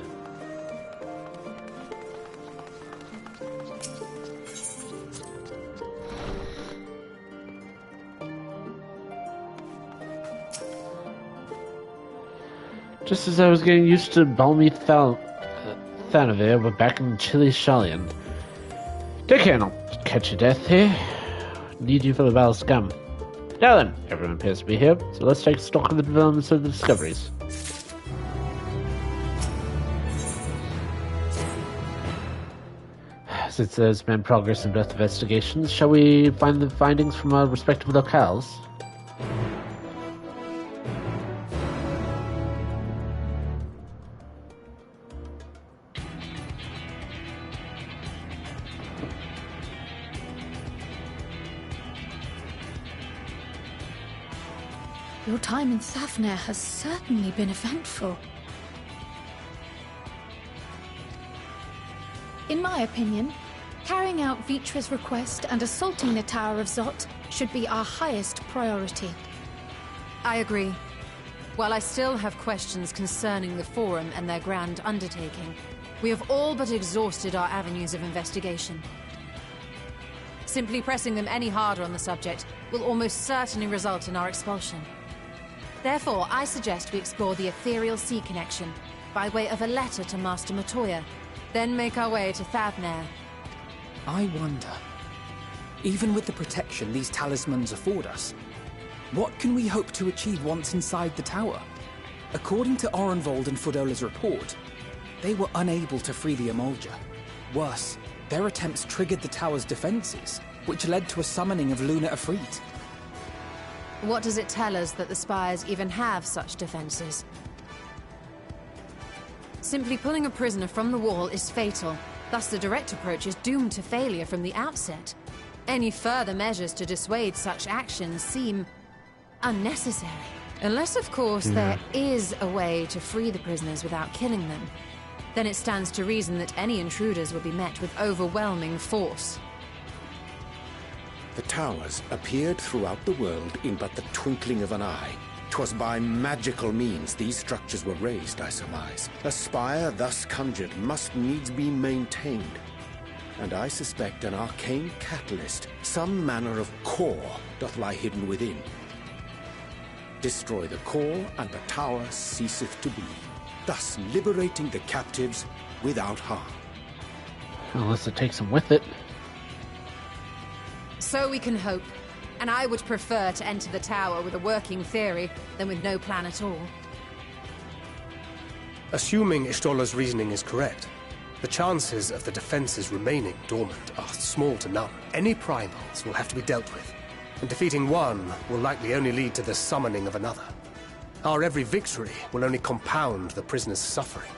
A: Just as I was getting used to balmy Thanavir, we're back in chilly Shalian. Deccan, I'll catch your death here. Need you for the battle scum. Now then, everyone appears to be here, so let's take stock of the developments of the discoveries. Since there's been progress in both investigations, shall we find the findings from our respective locales?
I: Your time in Thafnir has certainly been eventful. In my opinion, carrying out Vitra's request and assaulting the Tower of Zot should be our highest priority.
F: I agree. While I still have questions concerning the Forum and their grand undertaking, we have all but exhausted our avenues of investigation. Simply pressing them any harder on the subject will almost certainly result in our expulsion. Therefore, I suggest we explore the ethereal sea connection by way of a letter to Master Matoya, then make our way to Thavnair.
Q: I wonder, even with the protection these talismans afford us, what can we hope to achieve once inside the tower? According to Orenvold and Fodola's report, they were unable to free the Emolja. Worse, their attempts triggered the tower's defenses, which led to a summoning of Luna Afrit.
F: What does it tell us that the Spires even have such defenses? Simply pulling a prisoner from the wall is fatal, thus the direct approach is doomed to failure from the outset. Any further measures to dissuade such actions seem unnecessary. Unless, of course, there is a way to free the prisoners without killing them. Then it stands to reason that any intruders will be met with overwhelming force.
L: The towers appeared throughout the world in but the twinkling of an eye. 'Twas by magical means these structures were raised, I surmise. A spire thus conjured must needs be maintained. And I suspect an arcane catalyst, some manner of core, doth lie hidden within. Destroy the core, and the tower ceaseth to be, thus liberating the captives without harm.
A: Unless it takes them with it.
F: So we can hope. And I would prefer to enter the tower with a working theory than with no plan at all.
D: Assuming Ishtola's reasoning is correct, the chances of the defenses remaining dormant are small to none. Any primals will have to be dealt with, and defeating one will likely only lead to the summoning of another. Our every victory will only compound the prisoner's suffering.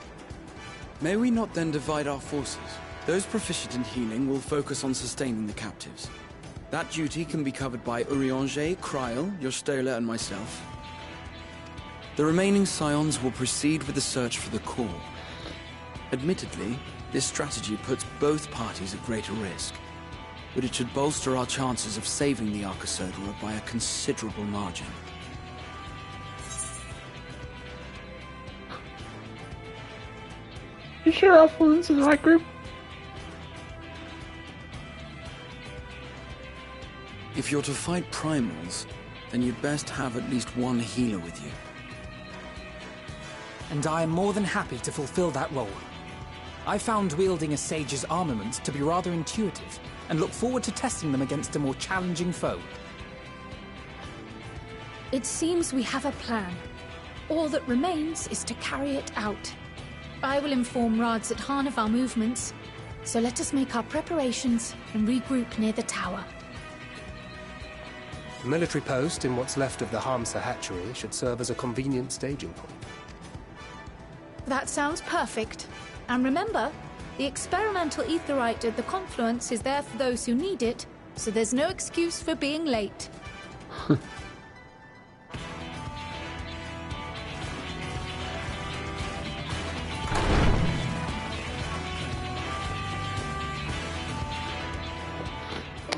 R: May we not then divide our forces? Those proficient in healing will focus on sustaining the captives. That duty can be covered by Urianger, Kryl, Yostola, and myself. The remaining scions will proceed with the search for the core. Admittedly, this strategy puts both parties at greater risk, but it should bolster our chances of saving the Arcosodra by a considerable margin.
A: You sure Alpha's in the right group?
R: If you're to fight primals, then you'd best have at least one healer with you.
Q: And I am more than happy to fulfill that role. I found wielding a sage's armament to be rather intuitive, and look forward to testing them against a more challenging foe.
I: It seems we have a plan. All that remains is to carry it out. I will inform Rads at Han of our movements, so let us make our preparations and regroup near the tower.
D: A military post in what's left of the Hamsa hatchery should serve as a convenient staging point.
I: That sounds perfect. And remember, the experimental aetheryte at the confluence is there for those who need it, so there's no excuse for being late.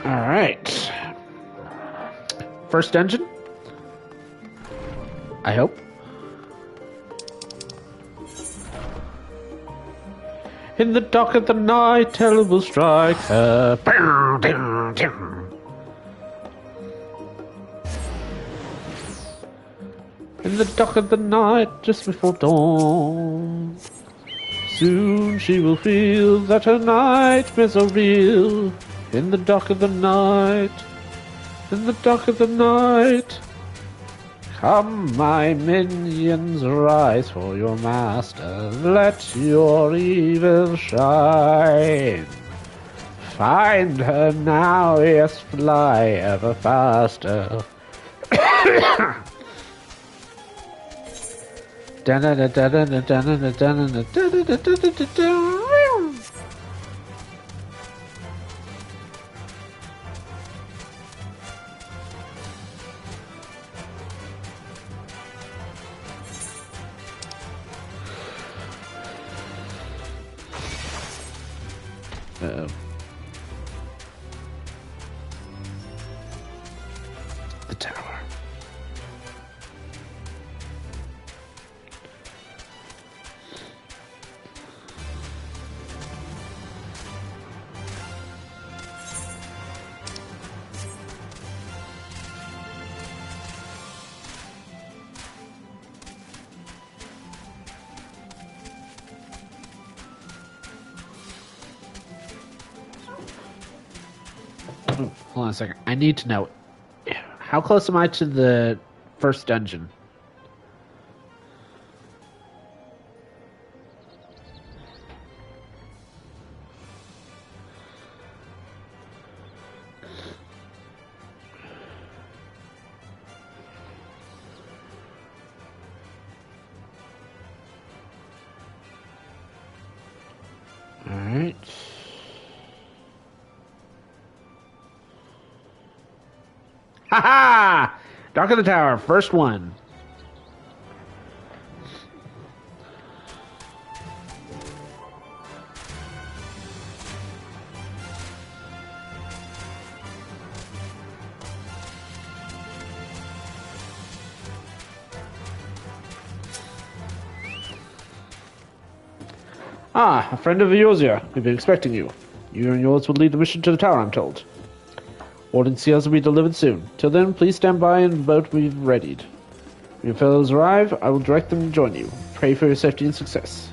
A: Alright. First dungeon? I hope. In the dark of the night, terror will strike her. In the dark of the night, just before dawn, soon she will feel that her nightmares are real. In the dark of the night, in the dark of the night, come, my minions, rise for your master. Let your evil shine. Find her now, yes, fly ever faster. Uh-oh. The tower. Hold on a second. I need to know, how close am I to the first dungeon? All right. Ha-ha! Dark of the Tower, first one. Ah, a friend of yours here. We've been expecting you. You and yours will lead the mission to the tower, I'm told. Ordnance seals will be delivered soon. Till then, please stand by and the boat will be readied. When your fellows arrive, I will direct them to join you. Pray for your safety and success.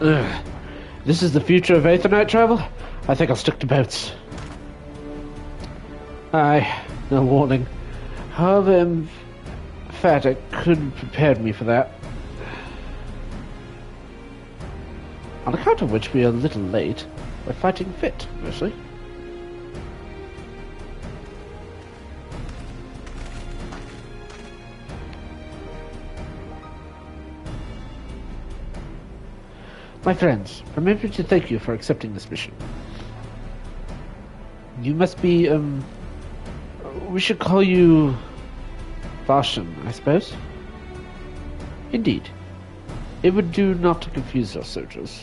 A: Ugh. This is the future of Aethernight travel? I think I'll stick to boats. Aye, no warning. However emphatic couldn't prepare me for that. On account of which we are a little late. We're fighting fit, mostly. My friends, permit me to thank you for accepting this mission. You must be, we should call you caution, I suppose. Indeed. It would do not to confuse our soldiers.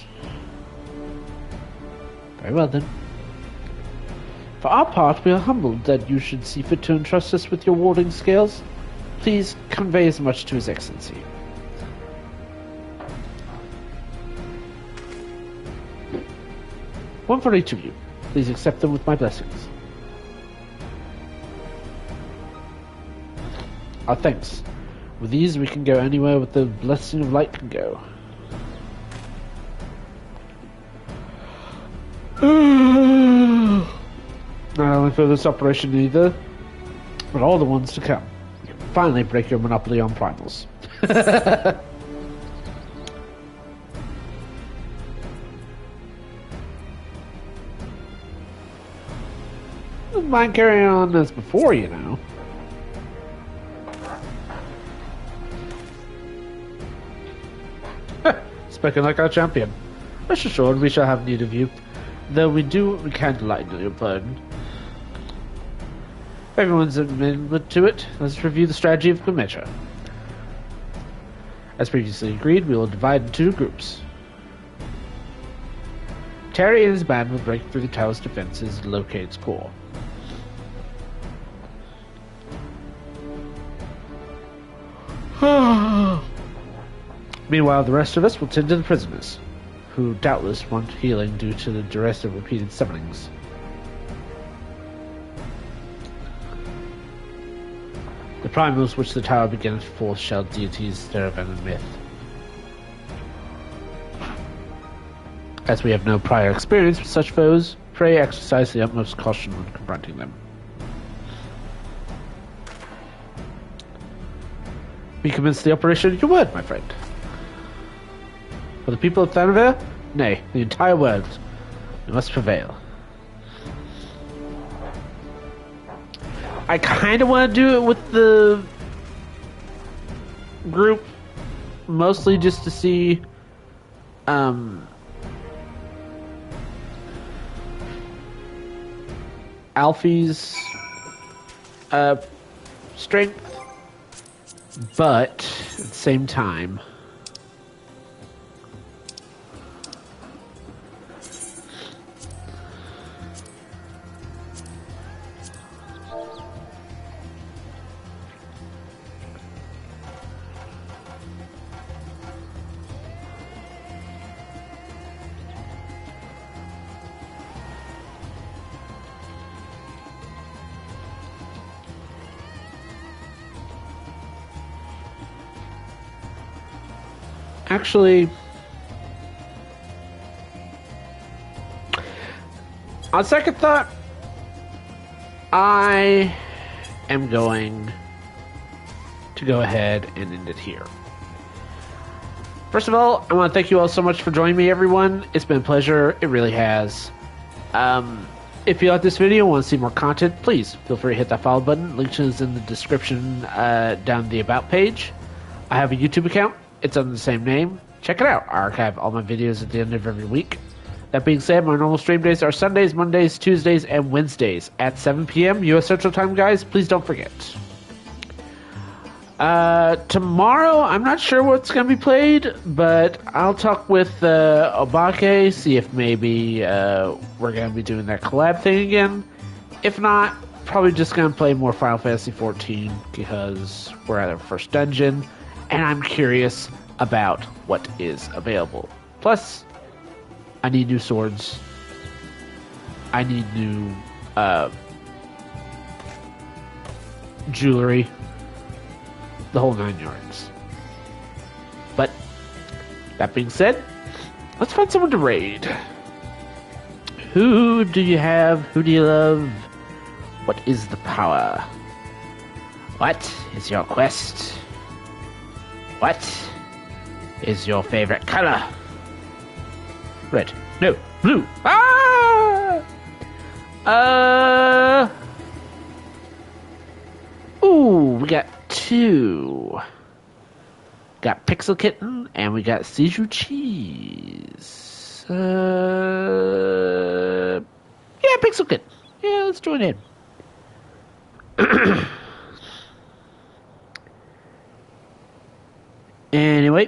A: Very well then. For our part, we are humbled that you should see fit to entrust us with your warding scales. Please convey as much to His Excellency. One for each of you. Please accept them with my blessings. Our thanks. With these, we can go anywhere with the blessing of light can go. Not only for this operation either, but all the ones to come. You can finally break your monopoly on primals. Don't mind carrying on as before, you know. Speaking like our champion. Rest assured we shall have need of you. Though we can't lighten your burden. If everyone's amendment to it, let's review the strategy of good measure. As previously agreed, we will divide in 2 groups. Terry and his band will break through the tower's defenses and locate its core. Meanwhile, the rest of us will tend to the prisoners, who doubtless want healing due to the duress of repeated summonings. The primals which the tower began to force shall deities thereof and myth. As we have no prior experience with such foes, pray exercise the utmost caution when confronting them. We commence the operation at your word, my friend. For the people of Thanaver, nay, the entire world, we must prevail. I kind of want to do it with the group, mostly just to see Alfie's strength, but at the same time, actually, on second thought, I am going to go ahead and end it here. First of all, I want to thank you all so much for joining me, everyone. It's been a pleasure. It really has. If you like this video and want to see more content, please feel free to hit that follow button. Link is in the description down the About page. I have a YouTube account. It's under the same name. Check it out. I archive all my videos at the end of every week. That being said, my normal stream days are Sundays, Mondays, Tuesdays, and Wednesdays at 7 p.m. U.S. Central Time, guys. Please don't forget. Tomorrow, I'm not sure what's going to be played, but I'll talk with Obake, see if maybe we're going to be doing that collab thing again. If not, probably just going to play more Final Fantasy XIV because we're at our first dungeon, and I'm curious about what is available. Plus, I need new swords. I need new jewelry. The whole 9 yards. But, that being said, let's find someone to raid. Who do you have? Who do you love? What is the power? What is your quest? What is your favorite color? Red. No. Blue. Ah! Ooh, we got 2. Got Pixel Kitten, and we got Seizure Cheese. Yeah, Pixel Kitten. Yeah, let's join in. Anyway,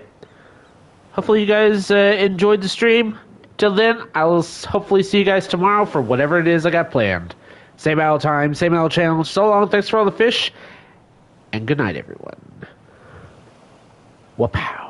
A: hopefully you guys enjoyed the stream. Till then, I will hopefully see you guys tomorrow for whatever it is I got planned. Same hour time, same hour channel. So long, thanks for all the fish, and good night, everyone. Wapow.